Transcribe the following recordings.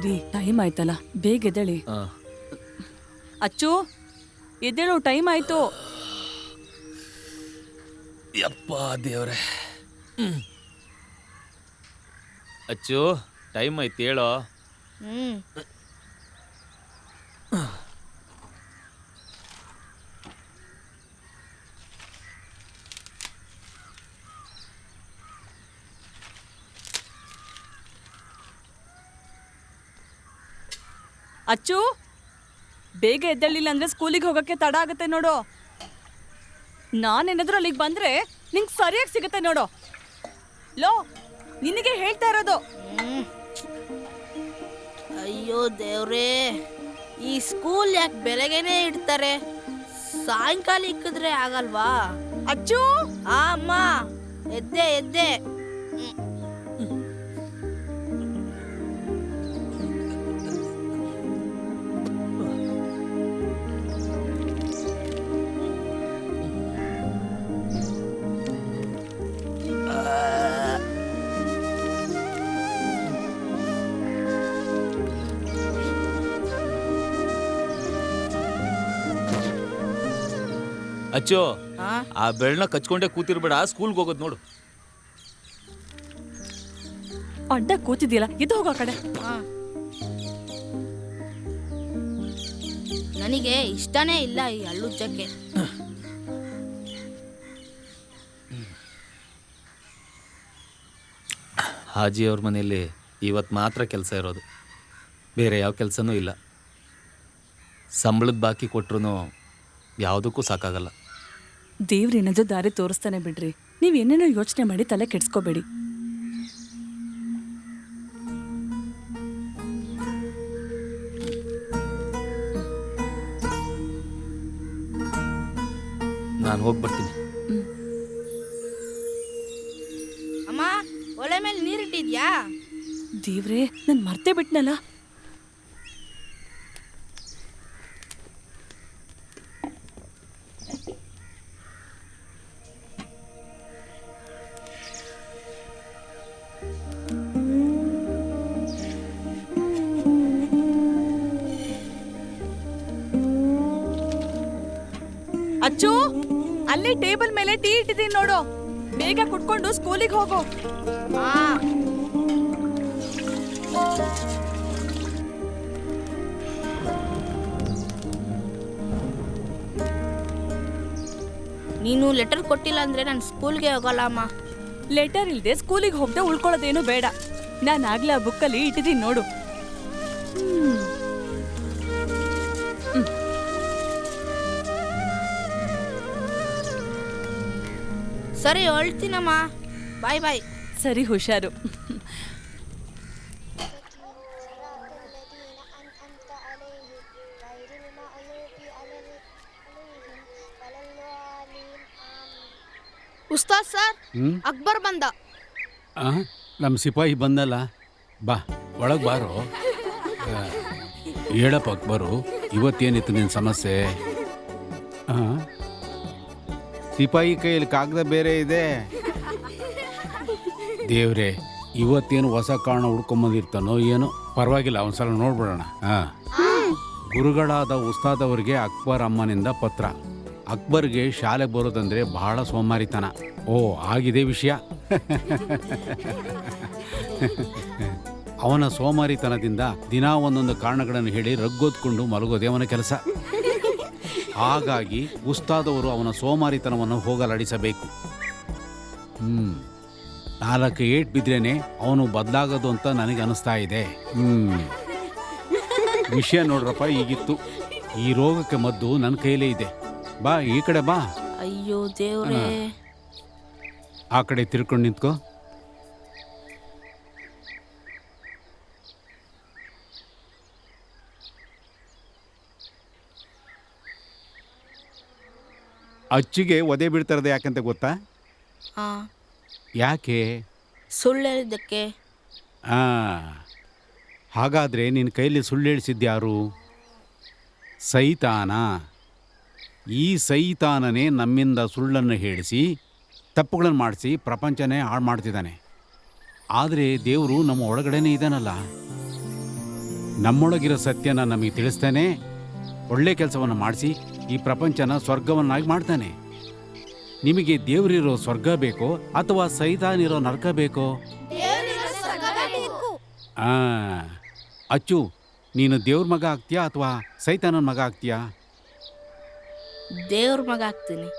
ರೀ ಟೈಮ್ ಆಯ್ತಲ್ಲ, ಬೇಗ ಎದ್ದೇಳಿ. ಅಚ್ಚು ಎದ್ದೇಳು, ಟೈಮ್ ಆಯ್ತು. ಯಪ್ಪ ದೇವ್ರೆ. ಅಚ್ಚು ಟೈಮ್ ಆಯ್ತು, ಹೇಳೋ. ಅಚ್ಚು ಬೇಗ ಎದ್ದೇಳಿಲ್ಲ ಅಂದ್ರೆ ಸ್ಕೂಲಿಗೆ ಹೋಗಕ್ಕೆ ತಡ ಆಗುತ್ತೆ ನೋಡು. ನಾನೇನಾದ್ರೂ ಅಲ್ಲಿಗೆ ಬಂದ್ರೆ ನಿಂಗೆ ಸರಿಯಾಗಿ ಸಿಗುತ್ತೆ ನೋಡು. ಲೋ, ನಿನಗೆ ಹೇಳ್ತಾ ಇರೋದು. ಅಯ್ಯೋ ದೇವ್ರೇ, ಈ ಸ್ಕೂಲ್ ಯಾಕೆ ಬೆಳಗ್ಗೆನೆ ಇಡ್ತಾರೆ? ಸಾಯಂಕಾಲ ಇಕ್ಕಿದ್ರೆ ಆಗಲ್ವಾ? ಅಚ್ಚು, ಅಮ್ಮ ಎದ್ದೆ ಎದ್ದೆ. ಅಚ್ಚು, ಆ ಬೆಳ್ಳನ್ನ ಕಚ್ಕೊಂಡೆ ಕೂತಿರ್ಬೇಡ, ಸ್ಕೂಲ್ಗೆ ಹೋಗೋದು ನೋಡು. ಅಡ್ಡ ಕೂತಿದ್ಯಲ್ಲ, ಇದು ಹೋಗೋ ಕಡೆ. ನನಗೆ ಇಷ್ಟನೇ ಇಲ್ಲ ಈ ಹಳ್ಳುಜ್ಜಕ್ಕೆ. ಹಾಜಿ ಅವ್ರ ಮನೆಯಲ್ಲಿ ಇವತ್ತು ಮಾತ್ರ ಕೆಲಸ ಇರೋದು, ಬೇರೆ ಯಾವ ಕೆಲಸನೂ ಇಲ್ಲ. ಸಂಬಳದ ಬಾಕಿ ಕೊಟ್ರು ಯಾವುದಕ್ಕೂ ಸಾಕಾಗಲ್ಲ. ದೇವ್ರೇನಾದ್ರೂ ದಾರಿ ತೋರಿಸ್ತಾನೆ ಬಿಡ್ರಿ. ನೀವ್ ಏನೇನೋ ಯೋಚನೆ ಮಾಡಿ ತಲೆ ಕೆಡ್ಸ್ಕೋಬೇಡಿ. ನಾನು ಹೋಗಿ ಬರ್ತೀನಿ. ಅಮ್ಮ, ಒಲೆ ಮೇಲೆ ನೀರಿಟ್ಟಿದ್ಯಾ? ದೇವ್ರೇ, ನಾನು ಮರ್ತೇ ಬಿಟ್ನಲ್ಲ. ಅಚ್ಚು, ಅಲ್ಲಿ ಟೇಬಲ್ ಮೇಲೆ ಟೀ ಇಟ್ಟಿದ್ದೀನಿ ನೋಡು. ಬೇಗ ಕುಟ್ಕೊಂಡು ಸ್ಕೂಲಿಗೆ ಹೋಗು. ನೀನು ಲೆಟರ್ ಕೊಟ್ಟಿಲ್ಲ ಅಂದ್ರೆ ನಾನು ಸ್ಕೂಲ್ಗೆ ಹೋಗಲ್ಲ ಅಮ್ಮ. ಲೆಟರ್ ಇಲ್ದೆ ಸ್ಕೂಲಿಗೆ ಹೋಗದೆ ಉಳ್ಕೊಳ್ಳೋದೇನು ಬೇಡ. ನಾನು ಆಗ್ಲೇ ಆ ಬುಕ್ಕಲ್ಲಿ ಇಟ್ಟಿದ್ದೀನಿ ನೋಡು. ಸರಿ, ಹೊಳ್ತೀನಮ್ಮ. ಬಾಯ್ ಬಾಯ್. ಸರಿ, ಹುಷಾರು. ಉಸ್ತಾದ್ ಸರ್, ಅಕ್ಬರ್ ಬಂದ. ನಮ್ಮ ಸಿಪಾಯಿ ಬಂದಲ್ಲ, ಬಾ ಒಳಗೆ ಬಾರೋ. ಹೇಳಪ್ಪ ಅಕ್ಬರು, ಇವತ್ತೇನಿತ್ತು ನಿನ್ನ ಸಮಸ್ಯೆ? ಸಿಪಾಯಿ ಕೈಯಲ್ಲಿ ಕಾಗದ ಬೇರೆ ಇದೆ. ದೇವ್ರೆ, ಇವತ್ತೇನು ಹೊಸ ಕಾರಣ ಹುಡ್ಕೊಂಬಂದಿರ್ತಾನೋ ಏನೋ. ಪರವಾಗಿಲ್ಲ, ಒಂದ್ಸಲ ನೋಡ್ಬಿಡೋಣ. ಗುರುಗಳಾದ ಉಸ್ತಾದ್ ಅವರಿಗೆ ಅಕ್ಬರ್ ಅಮ್ಮನಿಂದ ಪತ್ರ. ಅಕ್ಬರ್ಗೆ ಶಾಲೆಗೆ ಬರೋದಂದ್ರೆ ಬಹಳ ಸೋಮಾರಿತನ. ಓ, ಆಗಿದೆ ವಿಷಯ. ಅವನ ಸೋಮಾರಿತನದಿಂದ ದಿನಾ ಒಂದೊಂದು ಕಾರಣಗಳನ್ನು ಹೇಳಿ ರಗ್ಗೋದ್ಕೊಂಡು ಮಲಗೋದೇ ಅವನ ಕೆಲಸ. ಹಾಗಾಗಿ ಉಸ್ತಾದ್ ಅವರು ಅವನ ಸೋಮಾರಿತನವನ್ನು ಹೋಗಲಾಡಿಸಬೇಕು. 4 ಏಟ್ ಬಿದ್ರೇನೆ ಅವನು ಬದಲಾಗೋದು ಅಂತ ನನಗೆ ಅನಿಸ್ತಾ ಇದೆ. ವಿಷಯ ನೋಡ್ರಪ್ಪ, ಈಗಿತ್ತು. ಈ ರೋಗಕ್ಕೆ ಮದ್ದು ನನ್ನ ಕೈಲೇ ಇದೆ. ಬಾ, ಈ ಕಡೆ ಬಾ. ಅಯ್ಯೋ ದೇವ್ರೇ. ಆ ಕಡೆ ತಿರ್ಕೊಂಡು ನಿಂತ್ಕೋ. ಅಚ್ಚಿಗೆ ಒದೆ ಬಿಡ್ತಾರದೆ ಯಾಕಂತ ಗೊತ್ತಾ? ಯಾಕೆ? ಸುಳ್ಳು ಹೇಳಿದ್ದಕ್ಕೆ. ಹಾಗಾದರೆ ನಿನ್ನ ಕೈಲಿ ಸುಳ್ಳು ಹೇಳಿಸಿದ್ಯಾರು? ಸೈತಾನ. ಈ ಸೈತಾನನೇ ನಮ್ಮಿಂದ ಸುಳ್ಳನ್ನು ಹೇಳಿಸಿ ತಪ್ಪುಗಳನ್ನು ಮಾಡಿಸಿ ಪ್ರಪಂಚನೇ ಹಾಳು ಮಾಡ್ತಿದ್ದಾನೆ. ಆದರೆ ದೇವರು ನಮ್ಮ ಒಳಗಡೆನೇ ಇದ್ದಾನಲ್ಲ. ನಮ್ಮೊಳಗಿರೋ ಸತ್ಯನ ನಮಗೆ ತಿಳಿಸ್ತಾನೆ, ಒಳ್ಳೆ ಕೆಲಸವನ್ನು ಮಾಡಿಸಿ ಈ ಪ್ರಪಂಚನ ಸ್ವರ್ಗವನ್ನಾಗಿ ಮಾಡ್ತಾನೆ. ನಿಮಗೆ ದೇವರಿರೋ ಸ್ವರ್ಗ ಬೇಕೋ ಅಥವಾ ಸೈತಾನಿರೋ ನರಕ ಬೇಕೋ? ಆ ಅಚ್ಚು, ನೀನು ದೇವ್ರ ಮಗ ಆಗ್ತೀಯಾ ಅಥವಾ ಸೈತಾನನ ಮಗ ಆಗ್ತೀಯಾ? ದೇವ್ರ ಮಗ ಆಗ್ತೀನಿ.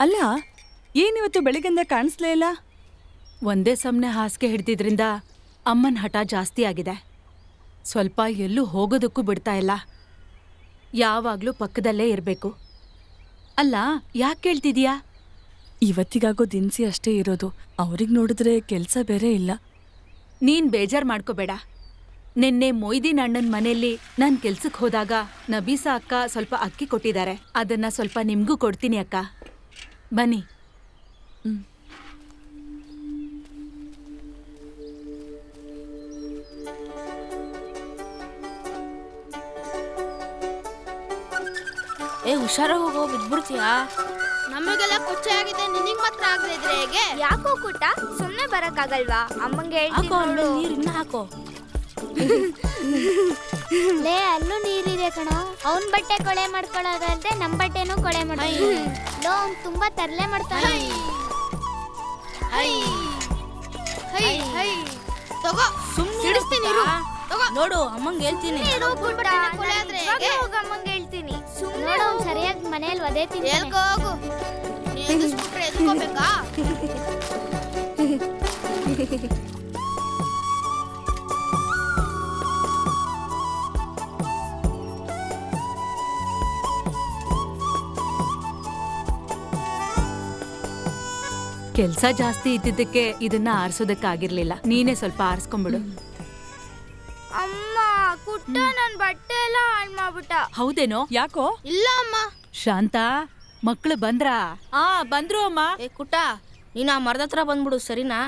ಅಲ್ಲ, ಏನಿವತ್ತು ಬೆಳಿಗ್ಗೆಂದ ಕಾಣಿಸ್ಲೇ ಇಲ್ಲ? ಒಂದೇ ಸಮನೆ ಹಾಸಿಗೆ ಹಿಡ್ದಿದ್ರಿಂದ ಅಮ್ಮನ ಹಠ ಜಾಸ್ತಿ ಆಗಿದೆ. ಸ್ವಲ್ಪ ಎಲ್ಲೂ ಹೋಗೋದಕ್ಕೂ ಬಿಡ್ತಾ ಇಲ್ಲ. ಯಾವಾಗ್ಲೂ ಪಕ್ಕದಲ್ಲೇ ಇರಬೇಕು. ಅಲ್ಲ, ಯಾಕೆ ಕೇಳ್ತಿದೀಯಾ? ಇವತ್ತಿಗಾಗೋ ದಿನಸಿ ಅಷ್ಟೇ ಇರೋದು. ಅವ್ರಿಗೆ ನೋಡಿದ್ರೆ ಕೆಲಸ ಬೇರೆ ಇಲ್ಲ. ನೀನ್ ಬೇಜಾರ್ ಮಾಡ್ಕೋಬೇಡ. ನಿನ್ನೆ ಮೊಯ್ದೀನ್ ಅಣ್ಣನ ಮನೆಯಲ್ಲಿ ನಾನ್ ಕೆಲ್ಸಕ್ಕೆ ಹೋದಾಗ ನಬೀಸಾ ಅಕ್ಕ ಸ್ವಲ್ಪ ಅಕ್ಕಿ ಕೊಟ್ಟಿದ್ದಾರೆ. ಅದನ್ನ ಸ್ವಲ್ಪ ನಿಮ್ಗೂ ಕೊಡ್ತೀನಿ ಅಕ್ಕ. ಬನ್ನಿ. ಏ, ಹುಷಾರಾಗಿ ಹೋಗೋ, ಬಿದ್ಬಿಡ್ತೀಯಾ? ನಮಗೆಲ್ಲ ಕೊಚ್ಚೆ ಆಗಿದೆ, ನಿನಗ್ ಮಾತ್ರ ಆಗದಿದ್ರೆ ಹೇಗೆ? ಯಾಕೋ ಕುಟ, ಸುಮ್ನೆ ಬರಕ್ಕಾಗಲ್ವಾ? ಅಮ್ಮಂಗೆ ಹಾಕೋ, ಹೇಳ್ತೀನಿ ನೋಡು. ನೀರ್ ಇನ್ನ ಹಾಕೋ. ಲೇ, ಅಲ್ಲೂ ನೀರಿದೆ ಕಣೋ. ಅವನ್ ಬಟ್ಟೆ ಕೊಳೆ ಮಾಡ್ಕೊಳ್ಳೋದಲ್ದೆ ನಮ್ ಬಟ್ಟೆನೂ ಕೊಳೆ ಮಾಡ್ತಾನೆ. ಲೋ, ಅವ್ನ್ ತುಂಬಾ ತರ್ಲೆ ಮಾಡ್ತಾನೆ. ತಗೋ, ಸುಮ್ನೆ ಸಿಡಿಸ್ತೀನಿ ಇರು. ತಗೋ. ನೋಡು, ಅಮ್ಮಂಗೆ ಹೇಳ್ತೀನಿ. ಇರು ಕುಟ, ಕೊಳೆ ಆದ್ರೆ ಇವಾಗ ಹೇಗೆ? ಹೋಗ್ ಅಮ್ಮಂಗೆ ಹೇಳ್ತೀನಿ. ಸುಮ್ನೆ ಅವ್ನ್ ಸರಿಯಾಗಿ ಮನೇಲಿ ಒದೆ ತಿಂತಾನೆ. ಎಲ್ಗೋ ಹೋಗು. ನೀ ಎದುರಿಸ್ಬಿಟ್ರೆ ಎದ್ಕೋಬೇಕಾ? ಕೆಲ್ಸ ಜಾಸ್ತಿ ಇದ್ದಿದ್ದಕ್ಕೆ ಇದನ್ನ ಆರಿಸೋದಕ್ಕಾಗಿರ್ಲಿಲ್ಲ. ನೀನೇ ಸ್ವಲ್ಪ ಆರಿಸ್ಕೊಂಡ್ಬಿಡು. ಅಮ್ಮ, ಕುಟ್ಟ ನನ್ ಬಟ್ಟೆ ಎಲ್ಲ ಹಾಳ್ ಮಾಡ್ಬಿಟ್ಟ. ಹೌದೇನೋ? ಯಾಕೋ? ಇಲ್ಲ ಅಮ್ಮ. ಶಾಂತ, ಮಕ್ಳು ಬಂದ್ರಾ? ಬಂದ್ರು ಅಮ್ಮ. ಏ ಕುಟ್ಟ, ನೀನು ಆ ಮರದ ಹತ್ರ ಬಂದ್ಬಿಡು, ಸರಿನಾ?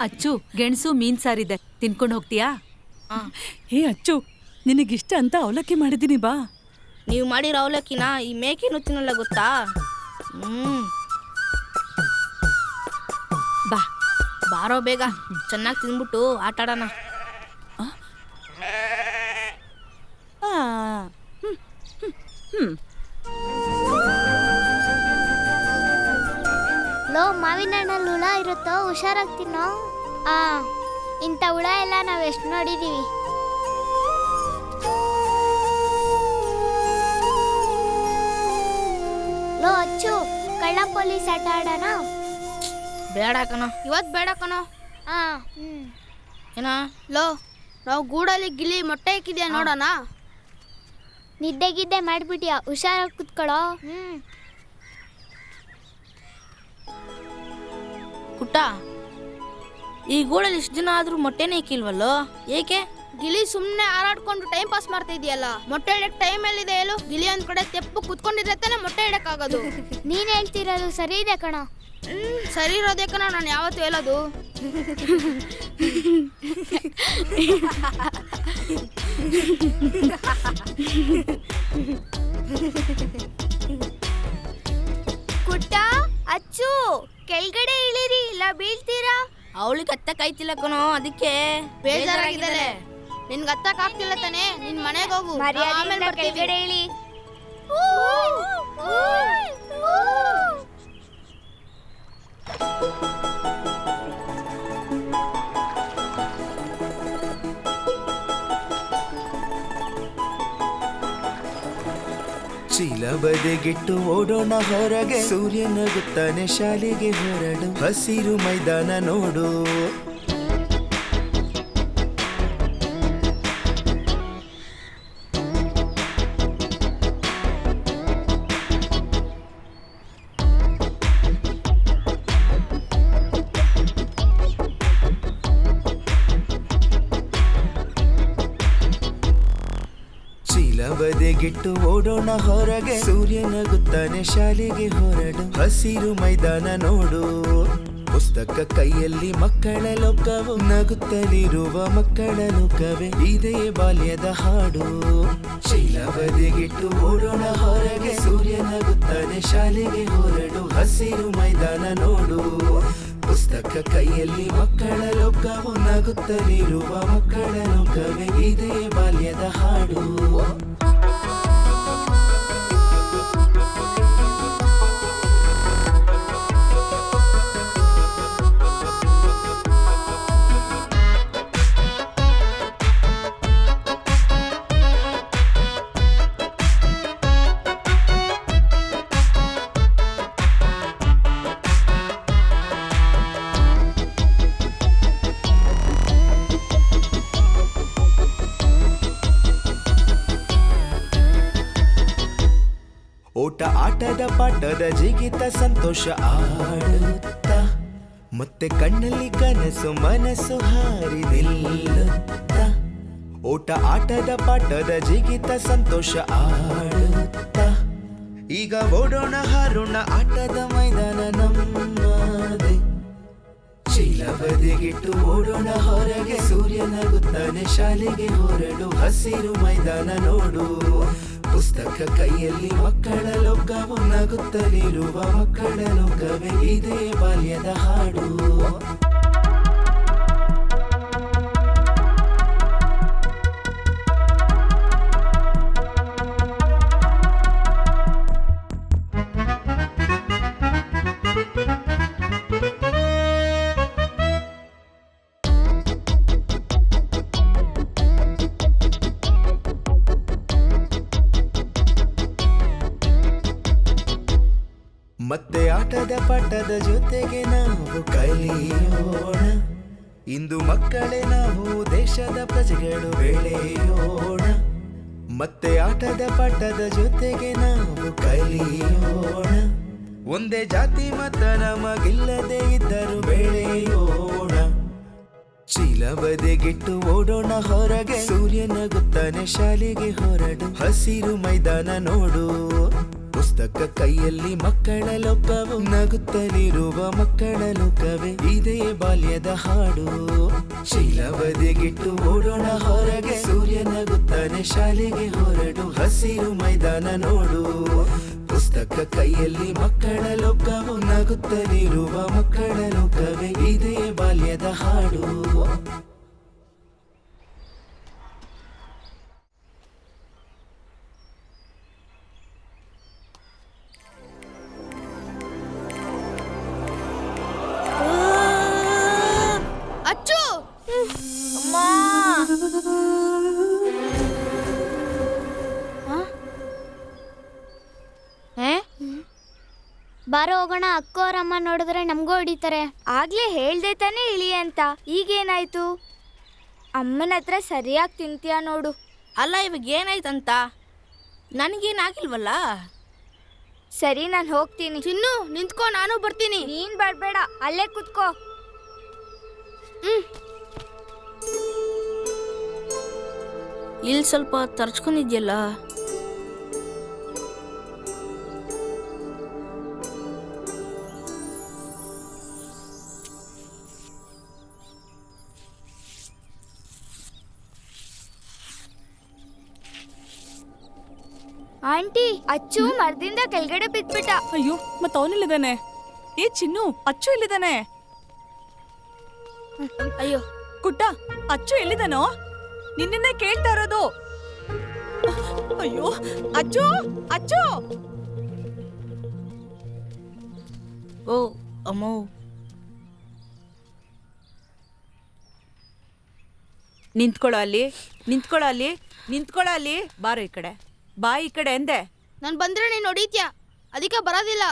ಅಚ್ಚು, ಗೆಣಸು ಮೀನ್ ಸಾರಿದೆ, ತಿನ್ಕೊಂಡು ಹೋಗ್ತೀಯಾ? ಹೇ ಅಚ್ಚು, ನಿನಗಿಷ್ಟ ಅಂತ ಅವಲಕ್ಕಿ ಮಾಡಿದ್ದೀನಿ, ಬಾ. ನೀವು ಮಾಡಿರೋ ಅವಲಕ್ಕಿನ ಈ ಮೇಕೇನು ತಿನ್ನಲ್ಲ ಗೊತ್ತಾ? ಬಾ. ಬಾರೋ ಬೇಗ, ಚೆನ್ನಾಗಿ ತಿಂದ್ಬಿಟ್ಟು ಆಟ ಆಡೋಣ. ಆ, ಲೋ, ಮಾವಿನ ಹಣ್ಣಲ್ಲಿ ಹುಳ ಇರುತ್ತೋ, ಹುಷಾರಾಗಿ ತಿನ್ನೋ. ಇಂಥ ಹುಳ ಎಲ್ಲ ನಾವು ಎಷ್ಟು ನೋಡಿದೀವಿ. ಲೋ ಅಚ್ಚು, ಕಳ್ಳ ಪೊಲೀಸ್ ಆಟ ಆಡೋಣ? ಬೇಡ ಕಣೋ. ಇವತ್ತು ಬೇಡ ಕಣೋ. ಏನೋ ಲೋ, ನಾವು ಗೂಡಲ್ಲಿ ಗಿಳಿ ಮೊಟ್ಟೆ ಇಕ್ಕಿದ್ಯಾ ನೋಡೋಣ. ನಿದ್ದೆ ಗಿದ್ದೆ ಮಾಡ್ಬಿಟ್ಯಾ, ಹುಷಾರಾಗಿ ಕುತ್ಕೊಳ್ಳೋ. ಕುಟ್ಟ, ಈ ಗೂಡಲ್ಲಿ ಇಷ್ಟು ದಿನ ಆದ್ರೂ ಮೊಟ್ಟೆನೇ ಇಕ್ಕಿಲ್ವಲ್ಲೋ, ಏಕೆ? ಗಿಳಿ ಸುಮ್ಮನೆ ಹಾರಾಡ್ಕೊಂಡು ಟೈಮ್ ಪಾಸ್ ಮಾಡ್ತಾ ಇದೆಯಲ್ಲ. ಮೊಟ್ಟೆ ಇಡಕ್ ಟೈಮ್ ಎಲ್ಲಿದೆ ಹೇಳು? ಗಿಳಿ ಒಂದ್ ಕಡೆ ತೆಪ್ಪು ಕುತ್ಕೊಂಡಿದ್ರೆ ತಾನೆ ಮೊಟ್ಟೆ ಇಡಕ್ಕಾಗೋದು. ನೀನ್ ಹೇಳ್ತಿರೋದು ಸರಿ ಇದೆ ಕಣೋ. ಸರಿ ಇರೋದೇ ಕಣೋ, ನಾನು ಯಾವತ್ತು ಹೇಳೋದು. ಕುಟ್ಟ, ಅಚ್ಚು, ಕೆಳಗಡೆ ಇಳಿರಿ, ಇಲ್ಲ ಬೀಳ್ತೀರಾ. ಅವಳಿಗೆ ಅತ್ತ ಕಾಯ್ತಿಲ್ಲ ಕಣೋ, ಅದಕ್ಕೆ ಬೇಜಾರಾಗಿದ್ದಾರೆ. ನಿನ್ಗೆ ಹತ್ತಕ್ ಆಗ್ತಿಲ್ಲ ತಾನೆ, ನಿನ್ ಮನೆಗೆ ಹೋಗು, ಆಮೇಲೆ ಬರ್ತೀವಿ. ಕೆಳಗಡೆ ಇಳಿ. ಚೀಲ ಬದಿಗಿಟ್ಟು ಓಡೋಣ ಹೊರಗೆ, ಸೂರ್ಯ ನಗುತ್ತಾನೆ ಶಾಲೆಗೆ ಹೊರಡು, ಹಸಿರು ಮೈದಾನ ನೋಡು. ಚೀಲ ಬದಿಗಿಟ್ಟು ಓಡೋಣ ಹೊರಗೆ, ಸೂರ್ಯ ನಗುತ್ತಾನೆ ಶಾಲೆಗೆ ಹೊರಡು, ಹಸಿರು ಮೈದಾನ ನೋಡು. ಪುಸ್ತಕ ಕೈಯಲ್ಲಿ ಮಕ್ಕಳ ಲೋಕವು, ನಗುತ್ತಲಿರುವ ಮಕ್ಕಳ ಲೋಕವೇ ಇದೇ ಬಾಲ್ಯದ ಹಾಡು. ಚೀಲ ಬದಿಗಿಟ್ಟು ಓಡೋಣ ಹೊರಗೆ, ಸೂರ್ಯ ನಗುತ್ತಾನೆ ಶಾಲೆಗೆ ಹೊರಡು, ಹಸಿರು ಮೈದಾನ ನೋಡು. ಪುಸ್ತಕ ಕೈಯಲ್ಲಿ ಮಕ್ಕಳ ಲೋಕವು, ನಗುತ್ತಲಿರುವ ಮಕ್ಕಳ ಲೋಕವೇ ಇದೇ ಬಾಲ್ಯದ ಹಾಡು. ಓಟ ಆಟದ ಪಾಠದ ಜಿಗಿತ ಸಂತೋಷ ಆಡುತ್ತ, ಮತ್ತೆ ಕಣ್ಣಲ್ಲಿ ಕನಸು ಮನಸ್ಸು ಹಾರಿ ನಿಲ್ಲುತ್ತ. ಓಟ ಆಟದ ಪಾಠದ ಜಿಗಿತ ಸಂತೋಷ ಆಡುತ್ತ, ಈಗ ಓಡೋಣ ಹಾರೋಣ ಆಟದ ಮೈದಾನ ನಮ್ಮದೇ. ಚೀಲ ಬದಿಗಿಟ್ಟು ಓಡೋಣ ಹೊರಗೆ, ಸೂರ್ಯ ನಗುತ್ತಾನೆ ಶಾಲೆಗೆ ಹೊರಡು, ಹಸಿರು ಮೈದಾನ ನೋಡು. ಪುಸ್ತಕ ಕೈಯಲ್ಲಿ ಮಕ್ಕಳ ಲೋಕವು, ನಗುತ್ತಲಿರುವ ಮಕ್ಕಳ ಲೋಕವೇ ಇದೇ ಬಾಲ್ಯದ ಹಾಡು. ಮತ್ತೆ ಆಟದ ಪಾಠದ ಜೊತೆಗೆ ನಾವು ಕಲಿಯೋಣ, ಇಂದು ಮಕ್ಕಳೇ ನಾವು ದೇಶದ ಪ್ರಜೆಗಳು ಬೆಳೆಯೋಣ. ಮತ್ತೆ ಆಟದ ಪಾಠದ ಜೊತೆಗೆ ನಾವು ಕಲಿಯೋಣ, ಒಂದೇ ಜಾತಿ ಮತ ನಮಗಿಲ್ಲದೆ ಇದ್ದರೂ ಬೆಳೆಯೋಣ. ಚೀಲ ಬದಿಗಿಟ್ಟು ಓಡೋಣ ಹೊರಗೆ, ಸೂರ್ಯ ನಗುತ್ತಾನೆ ಶಾಲೆಗೆ ಹೊರಡು, ಹಸಿರು ಮೈದಾನ ನೋಡು. ಪುಸ್ತಕ ಕೈಯಲ್ಲಿ ಮಕ್ಕಳ ಲೋಕವು, ನಗುತ್ತಲಿರುವ ಮಕ್ಕಳ ಲೋಕವೇ ಇದೇ ಬಾಲ್ಯದ ಹಾಡು. ಶೀಲವದೆಗಿಟ್ಟು ಓಡೋಣ ಹೊರಗೆ, ಸೂರ್ಯ ನಗುತ್ತಾನೆ ಶಾಲೆಗೆ ಹೊರಡು, ಹಸಿರು ಮೈದಾನ ನೋಡು. ಪುಸ್ತಕ ಕೈಯಲ್ಲಿ ಮಕ್ಕಳ ಲೋಕವು, ನಗುತ್ತಲಿರುವ ಮಕ್ಕಳ ಲೋಕವೇ ಇದೇ ಬಾಲ್ಯದ ಹಾಡು. ಅಚ್ಚು ಅಮ್ಮ ಬಾರೋ ಹೋಗೋಣ. ಅಕ್ಕೋರಮ್ಮ ನೋಡಿದ್ರೆ ನಮಗೂ ಹೊಡಿತಾರೆ. ಆಗ್ಲೇ ಹೇಳ್ದೆ ತಾನೇ ಇಳಿ ಅಂತ, ಈಗೇನಾಯ್ತು? ಅಮ್ಮನ ಹತ್ರ ಸರಿಯಾಗಿ ತಿಂತೀಯ ನೋಡು. ಅಲ್ಲ ಇವಾಗ ಏನಾಯ್ತಂತ? ನನಗೇನಾಗಿಲ್ವಲ್ಲ. ಸರಿ, ನಾನು ಹೋಗ್ತೀನಿ. ಚಿನ್ನು ನಿಂತ್ಕೋ, ನಾನು ಬರ್ತೀನಿ. ನೀನ್ ಬರ್ಬೇಡ, ಅಲ್ಲೇ ಕುತ್ಕೋ. ಇಲ್ಲಿ ಸ್ವಲ್ಪ ತರ್ಚ್ಕೊಂಡಿದ್ಯಲ್ಲ. ಆಂಟಿ, ಅಚ್ಚು ಮರದಿಂದ ಕೆಳಗಡೆ ಬಿದ್ಬಿಟ್ಟ. ಅಯ್ಯೋ, ಮತ್ತ ಅವನಿಲ್ಲಿದ್ದಾನೆ. ಏ ಚಿನ್ನು, ಅಚ್ಚು ಎಲ್ಲಿದ್ದಾನೆ? ಅಯ್ಯೋ ಕುಟ್ಟ, ಅಚ್ಚು ಎಲ್ಲಿದ್ದಾನೋ? ನಿನ್ನೆ ಕೇಳ್ತಾ ಇರೋದು. ಅಯ್ಯೋ, ಅಚ್ಚು ಅಚ್ಚು. ಓ ಅಮ್ಮೋ, ನಿಂತ್ಕೊಳ್ಳೋ ಅಲ್ಲಿ, ನಿಂತ್ಕೊಳ್ಳೋ ಅಲ್ಲಿ, ನಿಂತ್ಕೊಳ್ಳೋ ಅಲ್ಲಿ. ಬಾರೋ ಈ ಕಡೆ, ಬಾ ಈ ಕಡೆ ಎಂದೆ. ನಾನು ಬಂದ್ರೆ ನೀನು ಹೊಡಿತ್ಯಾ, ಅದಕ್ಕೆ ಬರೋದಿಲ್ಲ.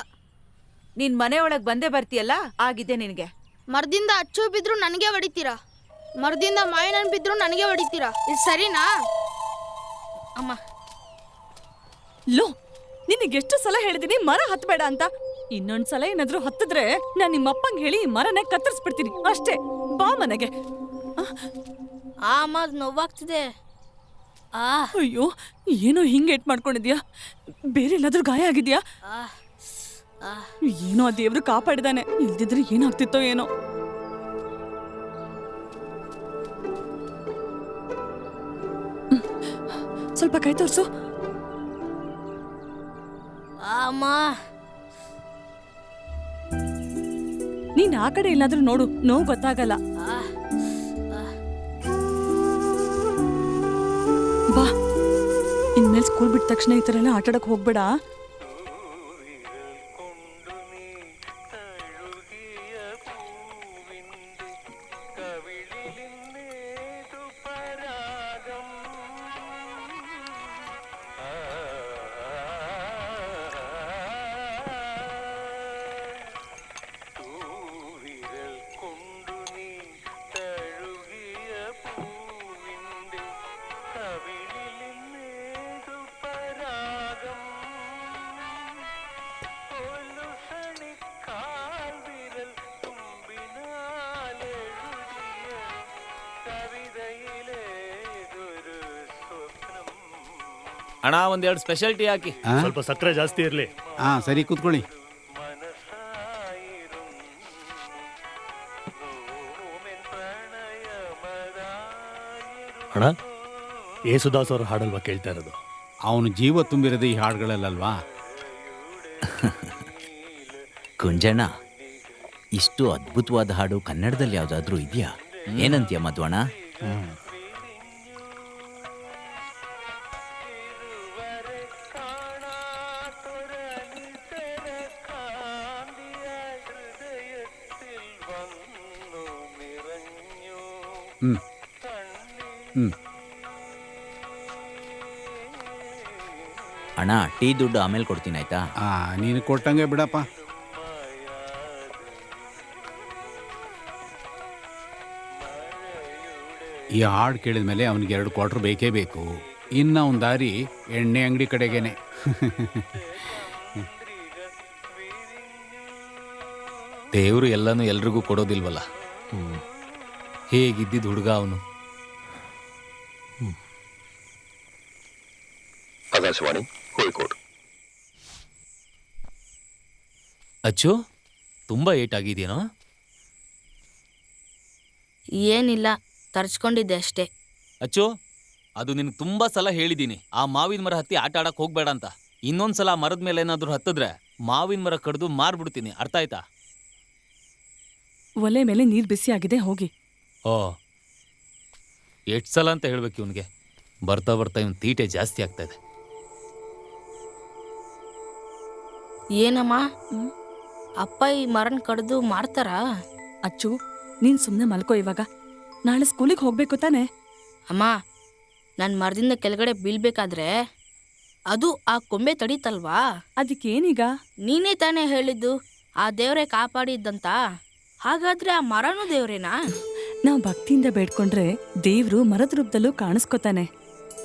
ನೀನ್ ಮನೆ ಒಳಗ್ ಬಂದೇ ಬರ್ತೀಯಲ್ಲ, ಆಗಿದೆ ನಿನಗೆ. ಮರದಿಂದ ಅಚ್ಚು ಬಿದ್ರು ನನಗೆ ಹೊಡಿತೀರಾ, ಮರದಿಂದ ಮಾವಿನಣ್ಣು ಬಿದ್ರು ನನಗೆ ಹೊಡಿತೀರಾ. ಇದು ಸರಿನಾ? ಅಮ್ಮ ಲೋ, ನಿನಗೆಷ್ಟು ಸಲ ಹೇಳಿದೀನಿ ಮರ ಹತ್ಬೇಡ ಅಂತ. ಇನ್ನೊಂದ್ಸಲ ಏನಾದ್ರೂ ಹತ್ತಿದ್ರೆ ನಾನ್ ನಿಮ್ಮಪ್ಪಂಗೆ ಹೇಳಿ ಈ ಮರನ ಕತ್ತರಿಸ್ಬಿಡ್ತೀನಿ ಅಷ್ಟೇ. ಬಾ ಮನೆಗೆ. ಅಮ್ಮ ನೋವಾಗ್ತಿದೆ. ಅಯ್ಯೋ, ಏನೋ ಹಿಂಗೆ ಏಟ್ ಮಾಡ್ಕೊಂಡಿದ್ಯಾ? ಬೇರೆ ಎಲ್ಲಾದ್ರೂ ಗಾಯ ಆಗಿದ್ಯಾ? ಏನೋ ಆ ದೇವ್ರು ಕಾಪಾಡಿದಾನೆ, ಇಲ್ದಿದ್ರೆ ಏನಾಗ್ತಿತ್ತೋ ಏನೋ. ಸ್ವಲ್ಪ ಕೈ ತೋರ್ಸು. ಅಮ್ಮ ನೀನ್ ಆ ಕಡೆ ಎಲ್ಲಾದ್ರೂ ನೋಡು, ನೋವು ಗೊತ್ತಾಗಲ್ಲ. ಬಾ, ಇನ್ಮೇಲೆ ಸ್ಕೂಲ್ ಬಿಟ್ಟ ತಕ್ಷಣ ಈ ತರ ಎಲ್ಲ ಆಟಾಡಕ್ ಹೋಗ್ಬೇಡ. ಅಣ್ಣ, ಒಂದೆರಡು ಸ್ಪೆಷಲ್ ಟೀ ಹಾಕಿ. ಸ್ವಲ್ಪ ಸಕ್ಕರೆ ಜಾಸ್ತಿ ಇರಲಿ. ಸರಿ, ಕೂತ್ಕೊಳ್ಳಿ. ಅಣ್ಣ, ಯೇಸುದಾಸ್ ಅವ್ರ ಹಾಡಲ್ವಾ ಕೇಳ್ತಾ ಇರೋದು? ಅವನು ಜೀವ ತುಂಬಿರೋದು ಈ ಹಾಡುಗಳಲ್ಲಲ್ವಾ? ಕುಂಜಣ್ಣ, ಇಷ್ಟು ಅದ್ಭುತವಾದ ಹಾಡು ಕನ್ನಡದಲ್ಲಿ ಯಾವುದಾದ್ರೂ ಇದೆಯಾ? ಏನಂತೀಯ ಮಧ್ವಣ್ಣ? ಅಣ್ಣ, ಟೀ ದುಡ್ಡು ಆಮೇಲೆ ಕೊಡ್ತೀನಿ, ಆಯ್ತಾ? ನೀನು ಕೊಟ್ಟಂಗೆ ಬಿಡಪ್ಪ. ಈ ಹಾಡು ಕೇಳಿದ ಮೇಲೆ ಅವನಿಗೆ 2 ಕ್ವಾರ್ಟರ್ ಬೇಕೇ ಬೇಕು. ಇನ್ನು ಒಂದು ದಾರಿ ಎಣ್ಣೆ ಅಂಗಡಿ ಕಡೆಗೇನೆ. ದೇವ್ರು ಎಲ್ಲನೂ ಎಲ್ರಿಗೂ ಕೊಡೋದಿಲ್ವಲ್ಲ. ಹೇಗಿದ್ದಿದ್ದು ಹುಡುಗ ಅವನು. ಆಕಾಶವಾಣಿ, ಕೋಳಿಕೋಡು. ಅಚ್ಚು ತುಂಬ ಏಟ್ ಆಗಿದೆಯೇನೋ? ಏನಿಲ್ಲ, ತರ್ಚ್ಕೊಂಡಿದ್ದೆ ಅಷ್ಟೇ. ಅಚ್ಚು, ಅದು ನಿನ್ಗೆ ತುಂಬ ಸಲ ಹೇಳಿದ್ದೀನಿ, ಆ ಮಾವಿನ ಮರ ಹತ್ತಿ ಆಟ ಆಡಕ್ಕೆ ಹೋಗ್ಬೇಡ ಅಂತ. ಇನ್ನೊಂದ್ಸಲ ಆ ಮರದ ಮೇಲೆ ಏನಾದರೂ ಹತ್ತಿದ್ರೆ ಮಾವಿನ ಮರ ಕಡ್ದು ಮಾರ್ಬಿಡ್ತೀನಿ, ಅರ್ಥ ಆಯ್ತಾ? ಒಲೆ ಮೇಲೆ ನೀರು ಬಿಸಿ ಆಗಿದೆ, ಹೋಗಿ. ಓ, ಎಷ್ಟು ಸಲ ಅಂತ ಹೇಳ್ಬೇಕು ಇವನಿಗೆ. ಬರ್ತಾ ಬರ್ತಾ ಇವನ್ ತೀಟೆ ಜಾಸ್ತಿ ಆಗ್ತಾ ಇದೆ. ಏನಮ್ಮ, ಅಪ್ಪ ಈ ಮರನ್ ಕಡ್ದು ಮಾರ್ತಾರಾ? ಅಚ್ಚು, ನೀನ್ ಸುಮ್ನೆ ಮಲ್ಕೋ ಇವಾಗ. ನಾಳೆ ಸ್ಕೂಲಿಗೆ ಹೋಗ್ಬೇಕು ತಾನೆ? ಅಮ್ಮ, ನಾನು ಮರದಿಂದ ಕೆಳಗಡೆ ಬೀಳ್ಬೇಕಾದ್ರೆ ಅದು ಆ ಕೊಂಬೆ ತಡೀತಲ್ವಾ? ಅದಕ್ಕೇನೀಗ? ನೀನೇ ತಾನೇ ಹೇಳಿದ್ದು ಆ ದೇವ್ರೇ ಕಾಪಾಡಿದ್ದಂತ. ಹಾಗಾದ್ರೆ ಆ ಮರನೂ ದೇವ್ರೇನಾ? ನಾವ್ ಭಕ್ತಿಯಿಂದ ಬೇಡ್ಕೊಂಡ್ರೆ ದೇವ್ರು ಮರದ ರೂಪದಲ್ಲೂ ಕಾಣಿಸ್ಕೊತಾನೆ.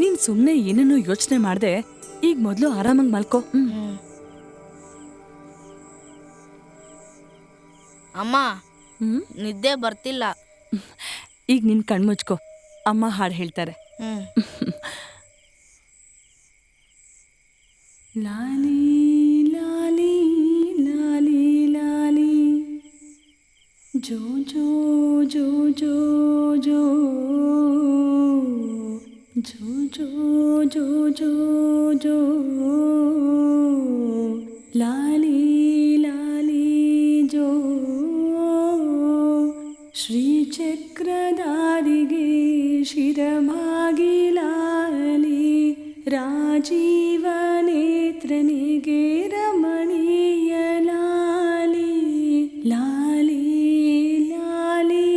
ನೀನ್ ಸುಮ್ನೆ ಏನನ್ನೂ ಯೋಚನೆ ಮಾಡ್ದೆ ಈಗ ಮೊದ್ಲು ಆರಾಮಾಗಿ ಮಲ್ಕೋ. ಅಮ್ಮ, ಹ್ಮ್ ನಿದ್ದೆ ಬರ್ತಿಲ್ಲ. ಈಗ ನಿನ್ ಕಣ್ಮುಚ್ಕೋ, ಅಮ್ಮ ಹಾಡು ಹೇಳ್ತಾರೆ. ಲಾಲಿ ಲಾಲಿ ಲಾಲಿ ಲಾಲಿ ಜೋ ಜೋ ಜೋ ಜೋ ಜೋ ಜೋ ಜೋ ಜೋ ಜೋ ಜೋ ಲಾಲಿ ಲಾಲಿ ಜೋ ಶ್ರೀಚಕ್ರಧಾರಿಗೆ ಶಿರಮಾಗಿ ಲಾಲಿ ರಾಜೀವ ನೇತ್ರನಿಗೆ ರಮಣೀಯ ಲಾಲಿ ಲಾಲಿ ಲಾಲಿ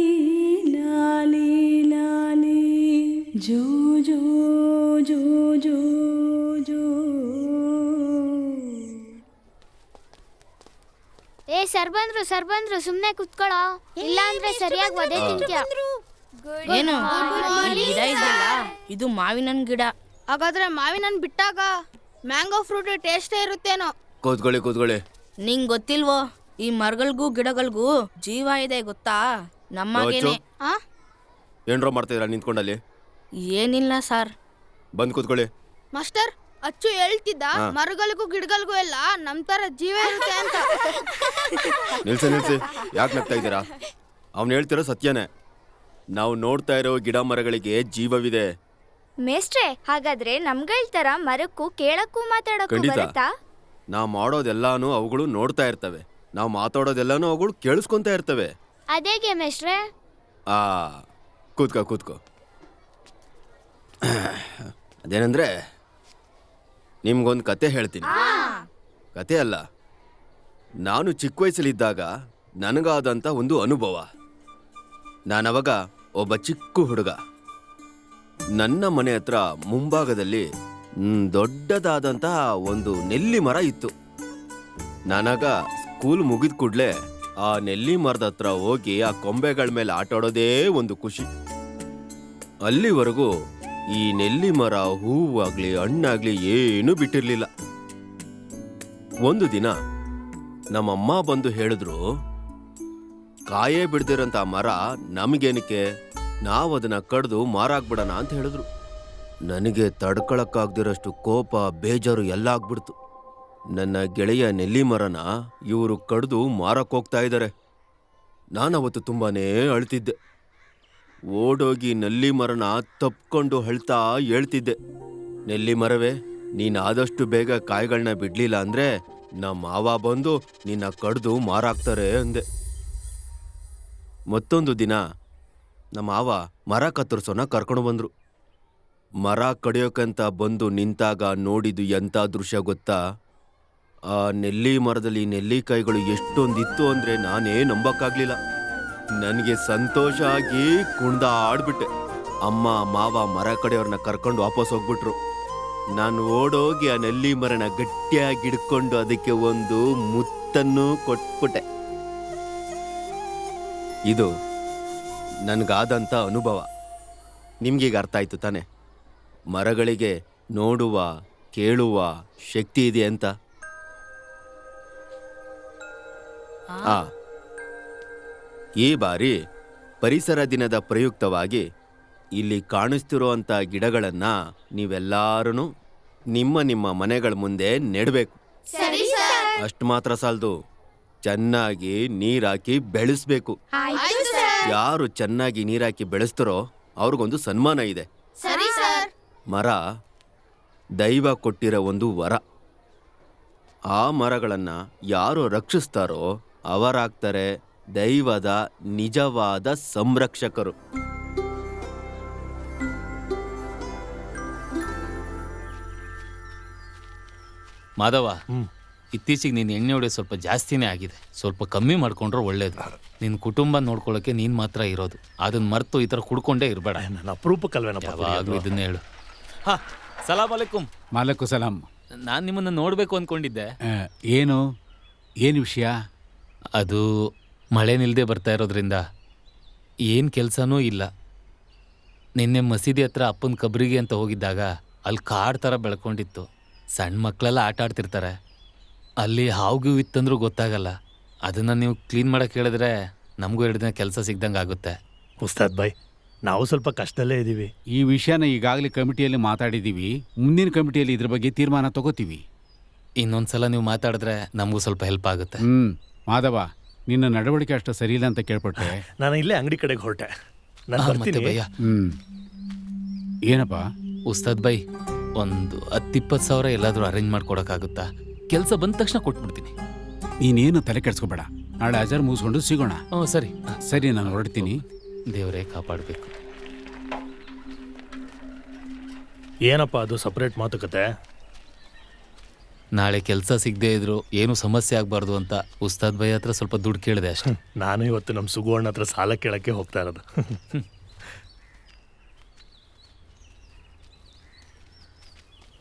ಲಾಲಿ ಲಾಲಿ ಜೋ ಜೋ ಜೋ ಜೋ ಜೋ. ಏ ಸರ್ ಬಂದ್ರು ಸುಮ್ನೆ ಕುತ್ಕೊಳ್ಳೋ, ಇಲ್ಲ ಅಂದ್ರೆ ಸರಿಯಾಗಿ ಒದೆ ತಿಂತ್ಯ. ಏನು ಈ ಗಿಡ ಇದೆಯಲ್ಲ, ಇದು ಮಾವಿನ ಹಣ್ಣ್ ಗಿಡ. ಹಾಗಾದ್ರೆ ಮಾವಿನ ಹಣ್ಣು ಬಿಟ್ಟಾಗ ಮ್ಯಾಂಗೋ ಫ್ರೂಟ್ ಟೇಸ್ಟೇ ಇರುತ್ತೇನೋ. ಕೂತ್ಕೊಳ್ಳಿ. ನಿಂಗ್ ಗೊತ್ತಿಲ್ವೋ, ಈ ಮರಗಳಿಗೂ ಗಿಡಗಳಿಗೂ ಜೀವ ಇದೆ ಗೊತ್ತಾ? ನಮ್ಮಗೇನೆ. ಏನ್ರೋ ಮಾಡ್ತಿದ್ರ ನಿಂತ್ಕೊಂಡಲ್ಲಿ? ಏನಿಲ್ಲ ಸರ್. ಬಂದ್ ಕೂತ್ಕೊಳ್ಳಿ. ಮಾಸ್ಟರ್, ಅಚ್ಚು ಹೇಳ್ತಿದ್ದ ಮರಗಳಿಗೂ ಗಿಡಗಳಿಗೂ ಎಲ್ಲ ನಮ್ ತರ ಜೀವ ಇರುತ್ತೆ ಅಂತ. ನಿಲ್ಸಿ, ಯಾಕೆ ನಗ್ತಾ ಇದ್ದೀರಾ? ಅವ್ನು ಹೇಳ್ತಿರೋ ಸತ್ಯನೇ. ನಾವು ನೋಡ್ತಾ ಇರೋ ಗಿಡ ಮರಗಳಿಗೆ ಜೀವವಿದೆ. ಮೇಸ್ಟ್ರೆ, ಹಾಗಾದ್ರೆ ನಮ್ಗಳ ತರ ಮರಕ್ಕೂ ಕೇಳಕ್ಕೂ ಮಾತಾಡಕ್ಕೂ ಬರುತ್ತಾ? ನಾವು ಮಾಡೋದೆಲ್ಲಾನು ಅವುಗಳು ನೋಡ್ತಾ ಇರ್ತವೆ, ನಾವು ಮಾತಾಡೋದೆಲ್ಲಾನು ಅವುಗಳು ಕೇಳಿಸ್ಕೊಂತಾ ಇರ್ತವೆ. ಅದೇಗೆ ಮೇಸ್ಟ್ರೆ? ಕೂತ್ಕೋ. ಅದೇನಂದ್ರೆ, ನಿಮ್ಗೊಂದು ಕತೆ ಹೇಳ್ತೀನಿ. ಕತೆ ಅಲ್ಲ, ನಾನು ಚಿಕ್ಕ ವಯಸ್ಸಲ್ಲಿದ್ದಾಗ ನನಗಾದಂಥ ಒಂದು ಅನುಭವ. ನಾನವಾಗ ಒಬ್ಬ ಚಿಕ್ಕ ಹುಡುಗ. ನನ್ನ ಮನೆ ಹತ್ರ ಮುಂಭಾಗದಲ್ಲಿ ದೊಡ್ಡದಾದಂತಹ ಒಂದು ನೆಲ್ಲಿ ಮರ ಇತ್ತು. ನಾನಾಗ ಸ್ಕೂಲ್ ಮುಗಿದ ಕೂಡಲೇ ಆ ನೆಲ್ಲಿ ಮರದ ಹತ್ರ ಹೋಗಿ ಆ ಕೊಂಬೆಗಳ ಮೇಲೆ ಆಟಾಡೋದೇ ಒಂದು ಖುಷಿ. ಅಲ್ಲಿವರೆಗೂ ಈ ನೆಲ್ಲಿ ಮರ ಹೂವಾಗ್ಲಿ ಹಣ್ಣಾಗ್ಲಿ ಏನೂ ಬಿಟ್ಟಿರ್ಲಿಲ್ಲ. ಒಂದು ದಿನ ನಮ್ಮಮ್ಮ ಬಂದು ಹೇಳಿದ್ರು, ಕಾಯೇ ಬಿಡ್ದಿರಂತ ಮರ ನಮಗೇನಕ್ಕೆ, ನಾವದನ್ನ ಕಡ್ದು ಮಾರಾಕ್ಬಿಡೋಣ ಅಂತ ಹೇಳಿದ್ರು. ನನಗೆ ತಡ್ಕೊಳಕ್ಕಾಗ್ದಿರೋಷ್ಟು ಕೋಪ ಬೇಜಾರು ಎಲ್ಲ ಆಗ್ಬಿಡ್ತು. ನನ್ನ ಗೆಳೆಯ ನೆಲ್ಲಿ ಮರನ ಇವರು ಕಡ್ದು ಮಾರಕ್ಕೋಗ್ತಾ ಇದ್ದಾರೆ. ನಾನವತ್ತು ತುಂಬಾನೇ ಅಳ್ತಿದ್ದೆ. ಓಡೋಗಿ ನೆಲ್ಲಿ ಮರನ ತಪ್ಕೊಂಡು ಅಳ್ತಾ ಹೇಳ್ತಿದ್ದೆ, ನೆಲ್ಲಿ ಮರವೇ, ನೀನಾದಷ್ಟು ಬೇಗ ಕಾಯಿಗಳನ್ನ ಬಿಡ್ಲಿಲ್ಲ ಅಂದ್ರೆ ನಮ್ಮ ಮಾವ ಬಂದು ನಿನ್ನ ಕಡ್ದು ಮಾರಾಕ್ತಾರೆ ಅಂದೆ. ಮತ್ತೊಂದು ದಿನ ನಮ್ಮ ಮಾವ ಮರ ಕತ್ತರಿಸೋನ ಕರ್ಕೊಂಡು ಬಂದ್ರು. ಮರ ಕಡಿಯೋಕಂತ ಬಂದು ನಿಂತಾಗ ನೋಡಿದ್ದು ಎಂಥ ದೃಶ್ಯ ಗೊತ್ತಾ? ಆ ನೆಲ್ಲಿ ಮರದಲ್ಲಿ ನೆಲ್ಲಿಕಾಯಿಗಳು ಎಷ್ಟೊಂದಿತ್ತು ಅಂದ್ರೆ ನಾನೇ ನಂಬಕ್ಕಾಗ್ಲಿಲ್ಲ. ನನಗೆ ಸಂತೋಷ ಆಗಿ ಕುಣ್ದ ಆಡ್ಬಿಟ್ಟೆ. ಅಮ್ಮ ಮಾವ ಮರ ಕಡೆಯವ್ರನ್ನ ಕರ್ಕೊಂಡು ವಾಪಸ್ ಹೋಗ್ಬಿಟ್ರು. ನಾನು ಓಡೋಗಿ ಆ ನೆಲ್ಲಿ ಮರನ ಗಟ್ಟಿಯಾಗಿ ಹಿಡ್ಕೊಂಡು ಅದಕ್ಕೆ ಒಂದು ಮುತ್ತನ್ನು ಕೊಟ್ಬಿಟ್ಟೆ. ಇದು ನನಗಾದಂಥ ಅನುಭವ. ನಿಮ್ಗೀಗ ಅರ್ಥ ಆಯ್ತು ತಾನೆ? ಮರಗಳಿಗೆ ನೋಡುವ ಕೇಳುವ ಶಕ್ತಿ ಇದೆ ಅಂತ. ಈ ಬಾರಿ ಪರಿಸರ ದಿನದ ಪ್ರಯುಕ್ತವಾಗಿ ಇಲ್ಲಿ ಕಾಣಿಸ್ತಿರುವಂಥ ಗಿಡಗಳನ್ನ ನೀವೆಲ್ಲಾರೂ ನಿಮ್ಮ ನಿಮ್ಮ ಮನೆಗಳ ಮುಂದೆ ನೆಡಬೇಕು. ಅಷ್ಟು ಮಾತ್ರ ಸಾಲದು, ಚೆನ್ನಾಗಿ ನೀರಾಕಿ ಬೆಳೆಸ್ಬೇಕು. ಆಯ್ತು ಸರ್. ಯಾರು ಚೆನ್ನಾಗಿ ನೀರಾಕಿ ಬೆಳೆಸ್ತಾರೋ ಅವ್ರಿಗೊಂದು ಸನ್ಮಾನ ಇದೆ. ಸರಿ ಸರ್. ಮರ ದೈವ ಕೊಟ್ಟಿರೋ ಒಂದು ವರ. ಆ ಮರಗಳನ್ನ ಯಾರು ರಕ್ಷಿಸ್ತಾರೋ ಅವರಾಗ್ತಾರೆ ದೈವದ ನಿಜವಾದ ಸಂರಕ್ಷಕರು. ಮಾಧವ, ಇತ್ತೀಚೆಗೆ ನೀನು ಎಣ್ಣೆ ಹೊಡೆಯೋದು ಸ್ವಲ್ಪ ಜಾಸ್ತಿನೇ ಆಗಿದೆ. ಸ್ವಲ್ಪ ಕಮ್ಮಿ ಮಾಡ್ಕೊಂಡ್ರೆ ಒಳ್ಳೇದು. ನಿನ್ನ ಕುಟುಂಬ ನೋಡ್ಕೊಳ್ಳೋಕೆ ನೀನು ಮಾತ್ರ ಇರೋದು. ಅದನ್ನ ಮರೆತು ಈ ಥರ ಕುಡ್ಕೊಂಡೇ ಇರಬೇಡ. ನನ್ನ ಅಪರೂಪಕ್ಕಲ್ವೇನಪ್ಪ ಯಾವಾಗಲೂ ಇದನ್ನೇ ಹೇಳು. ಹಾ, ಸಲಾಮ್ ಅಲೈಕುಂ. ಮಾಲಕ್ಕು ಸಲಾಂ. ನಾನು ನಿಮ್ಮನ್ನು ನೋಡಬೇಕು ಅಂದ್ಕೊಂಡಿದ್ದೆ. ಏನು ವಿಷಯ? ಅದು ಮಳೆ ನಿಲ್ಲದೆ ಬರ್ತಾ ಇರೋದ್ರಿಂದ ಏನು ಕೆಲಸನೂ ಇಲ್ಲ. ನಿನ್ನೆ ಮಸೀದಿ ಹತ್ರ ಅಪ್ಪನ ಕಬ್ರಿಗೆ ಅಂತ ಹೋಗಿದ್ದಾಗ ಅಲ್ಲಿ ಕಾಡು ಥರ ಬೆಳ್ಕೊಂಡಿತ್ತು. ಸಣ್ಣ ಮಕ್ಕಳೆಲ್ಲ ಆಟ ಆಡ್ತಿರ್ತಾರೆ. ಅಲ್ಲಿ ಹಾವು ಇತ್ತಂದ್ರೂ ಗೊತ್ತಾಗಲ್ಲ. ಅದನ್ನು ನೀವು ಕ್ಲೀನ್ ಮಾಡೋಕ್ಕೆ ಹೇಳಿದ್ರೆ ನಮಗೂ 2 ದಿನ ಕೆಲಸ ಸಿಗ್ದಂಗೆ ಆಗುತ್ತೆ. ಉಸ್ತಾದ್ ಬಾಯ್, ನಾವು ಸ್ವಲ್ಪ ಕಷ್ಟದಲ್ಲೇ ಇದ್ದೀವಿ. ಈ ವಿಷಯನ ಈಗಾಗಲೇ ಕಮಿಟಿಯಲ್ಲಿ ಮಾತಾಡಿದ್ದೀವಿ. ಮುಂದಿನ ಕಮಿಟಿಯಲ್ಲಿ ಇದ್ರ ಬಗ್ಗೆ ತೀರ್ಮಾನ ತಗೋತೀವಿ. ಇನ್ನೊಂದ್ಸಲ ನೀವು ಮಾತಾಡಿದ್ರೆ ನಮಗೂ ಸ್ವಲ್ಪ ಹೆಲ್ಪ್ ಆಗುತ್ತೆ. ಮಾಧವ, ನಿನ್ನ ನಡವಳಿಕೆ ಅಷ್ಟು ಸರಿ ಇಲ್ಲ ಅಂತ ಕೇಳ್ಪಟ್ಟೆ. ನಾನು ಇಲ್ಲೇ ಅಂಗಡಿ ಕಡೆಗೆ ಹೊರಟೆ. ನಾನು ಮತ್ತೆ ಭಯ್ಯ, ಏನಪ್ಪ? ಉಸ್ತಾದ್ ಬೈ, ಒಂದು 10-20 ಸಾವಿರ ಎಲ್ಲಾದರೂ ಅರೇಂಜ್ ಮಾಡ್ಕೊಡೋಕ್ಕಾಗುತ್ತಾ? ಕೆಲಸ ಬಂದ ತಕ್ಷಣ ಕೊಟ್ಬಿಡ್ತೀನಿ. ನೀನೇನು ತಲೆ ಕೆಡ್ಸ್ಕೊಬೇಡ. ನಾಳೆ ಅಜರ್ ಮುಗಿಸ್ಕೊಂಡು ಸಿಗೋಣ. ಸರಿ ಸರಿ, ನಾನು ಹೊರಡ್ತೀನಿ. ದೇವರೇ ಕಾಪಾಡಬೇಕು. ಏನಪ್ಪ ಅದು ಸಪ್ರೇಟ್ ಮಾತುಕತೆ? ನಾಳೆ ಕೆಲಸ ಸಿಗದೆ ಇದ್ರು ಏನು ಸಮಸ್ಯೆ ಆಗಬಾರ್ದು ಅಂತ ಉಸ್ತಾದ್ ಬೈ ಹತ್ರ ಸ್ವಲ್ಪ ದುಡ್ಡು ಕೇಳಿದೆ ಅಷ್ಟೇ. ನಾನು ಇವತ್ತು ನಮ್ಮ ಸುಗುವಣ್ಣ ಹತ್ರ ಸಾಲ ಕೇಳಕ್ಕೆ ಹೋಗ್ತಾ ಇರೋದು.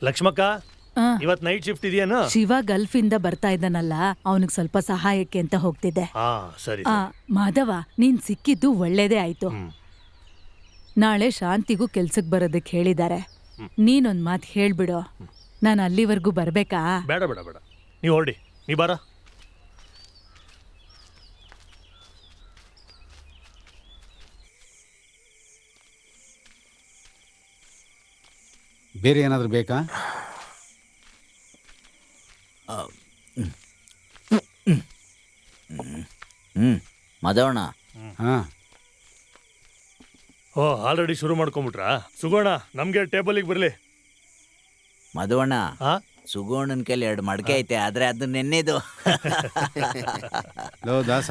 ಲಕ್ಷ್ಮಕ್ಕ, ಇವತ್ ನೈಟ್ ಶಿಫ್ಟ್ ಇದೆಯೇನು? ಶಿವ ಗಲ್ಫಿಂದ ಬರ್ತಾ ಇದ್ದಾನಲ್ಲ, ಅವನಿಗೆ ಸ್ವಲ್ಪ ಸಹಾಯಕ್ಕೆ ಅಂತ ಹೋಗ್ತಿದ್ದೆ. ಸರಿ. ಮಾಧವ, ನೀನ್ ಸಿಕ್ಕಿದ್ದು ಒಳ್ಳೇದೇ ಆಯ್ತು. ನಾಳೆ ಶಾಂತಿಗೂ ಕೆಲ್ಸಕ್ಕೆ ಬರೋದಕ್ಕೆ ಹೇಳಿದ್ದಾರೆ. ನೀನೊಂದ್ ಮಾತು ಹೇಳ್ಬಿಡು. ನಾನು ಅಲ್ಲಿವರೆಗೂ ಬರ್ಬೇಕಾ? ಬೇಡ ಬೇಡ ಬೇಡ, ನೀವು ಹೊರಡಿ. ನೀ ಬಾರ. ಬೇರೆ ಏನಾದರೂ ಬೇಕಾ? ಮಾಧವಣ್ಣ. ಆಲ್ರೆಡಿ ಶುರು ಮಾಡ್ಕೊಂಬಿಟ್ರಾ? ಸುಗೋಣ, ನಮ್ಗೆ ಟೇಬಲಿಗೆ ಬರಲಿ. ಮಧುವಣ್ಣ, ಸುಗೋಣನ ಕೈಲಿ 2 ಮಡಕೆ ಐತೆ, ಆದ್ರೆ ಅದು ನೆನ್ನೆದು. ಲೋ ದಾಸ,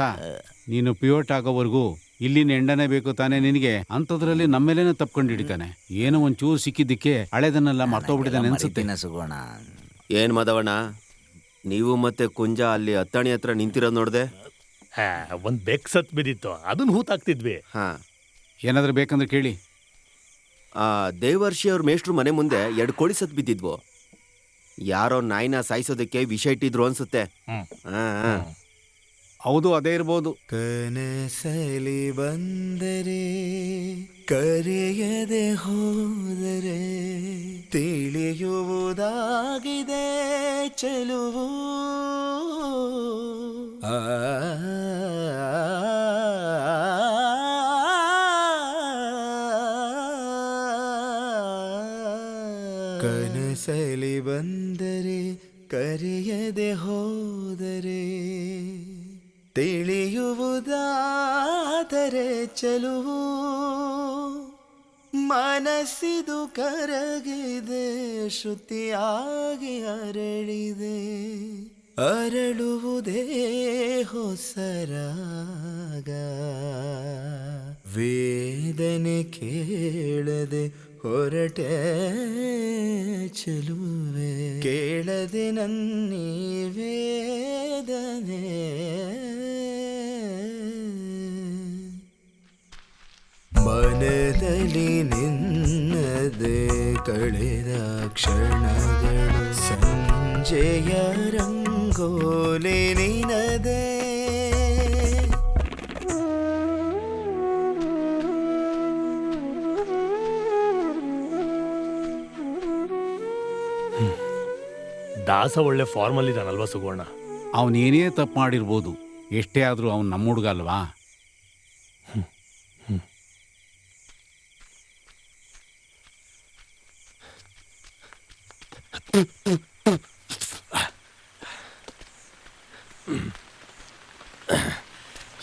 ನೀನು ಪಿಯೋಟ್ ಆಗೋವರೆಗೂ ಇಲ್ಲಿನ ಎಂಡನೇ ಬೇಕು ತಾನೇ ನಿನಗೆ? ಅಂಥದ್ರಲ್ಲಿ ನಮ್ಮೇಲೇನೆ ತಪ್ಕೊಂಡು ಹಿಡಿತಾನೆ. ಏನೋ ಒಂಚೂರು ಸಿಕ್ಕಿದ್ದಕ್ಕೆ ಹಳೆದನ್ನೆಲ್ಲ ಮರ್ತೋಗ್ಬಿಟ್ಟಿದ್ದಾನೆ ಅನ್ಸುತ್ತೆ. ಸುಗೋಣ, ಏನ್ ಮಾಧವಣ್ಣ, ನೀವು ಮತ್ತೆ ಕುಂಜ ಅಲ್ಲಿ ಅತ್ತಾಣಿ ಹತ್ರ ನಿಂತಿರೋದು ನೋಡ್ದೆ? ಒಂದ್ ಬೆಕ್ ಸತ್ ಬಿದ್ದಿತ್ತು, ಅದನ್ನ ಹೂತಾಕ್ತಿದ್ವಿ. ಏನಾದ್ರೂ ಬೇಕಂದ್ರೆ ಕೇಳಿ. ದೇವರ್ಷಿ ಅವ್ರ ಮೇಷ್ಟ್ರು ಮನೆ ಮುಂದೆ 2 ಕೋಳಿ ಸತ್ ಬಿದ್ದಿದ್ವು. ಯಾರೋ ನಾಯಿನ ಸಾಯಿಸೋದಕ್ಕೆ ವಿಷ ಇಟ್ಟಿದ್ರು ಅನ್ಸುತ್ತೆ. ಹೌದು, ಅದೇ ಇರ್ಬೋದು. ಕನಸಲಿ ಬಂದರೆ ಕರೆಯದೆ ಹೋದರೆ ತಿಳಿಯುವುದಾಗಿದೆ ಚೆಲುವು. ಕನಸಲಿ ಬಂದರೆ ಕರೆಯದೆ ಹೋದರೆ ತಿಳಿಯುವುದಾದರೆ ಚೆಲುವು. ಮನಸ್ಸಿದು ಕರಗಿದೆ ಶ್ರುತಿಯಾಗಿ ಅರಳಿದೆ, ಅರಳುವುದೇ ಹೊಸರಾಗ. ವೇದನೆ ಕೇಳದೆ ಹೊರಟೆ ಚೆಲುವೆ, ಕೇಳದೆ ನನ್ನೀ ವೇದನೆ. ಮನದಲ್ಲಿ ನಿನ್ನದೆ ಕಳೆದ ಕ್ಷಣಗಳು, ಸಂಜೆಯ ರಂಗೋಲಿ ನಿನದೇ. ದಾಸ ಒಳ್ಳೆ ಫಾರ್ಮಲ್ ಇದ್ದಾನಲ್ವಾ ಸುಗೋಣ? ಅವನೇನೇ ತಪ್ಪು ಮಾಡಿರ್ಬೋದು, ಎಷ್ಟೇ ಆದರೂ ಅವನು ನಮ್ಮ ಹುಡುಗ ಅಲ್ವಾ?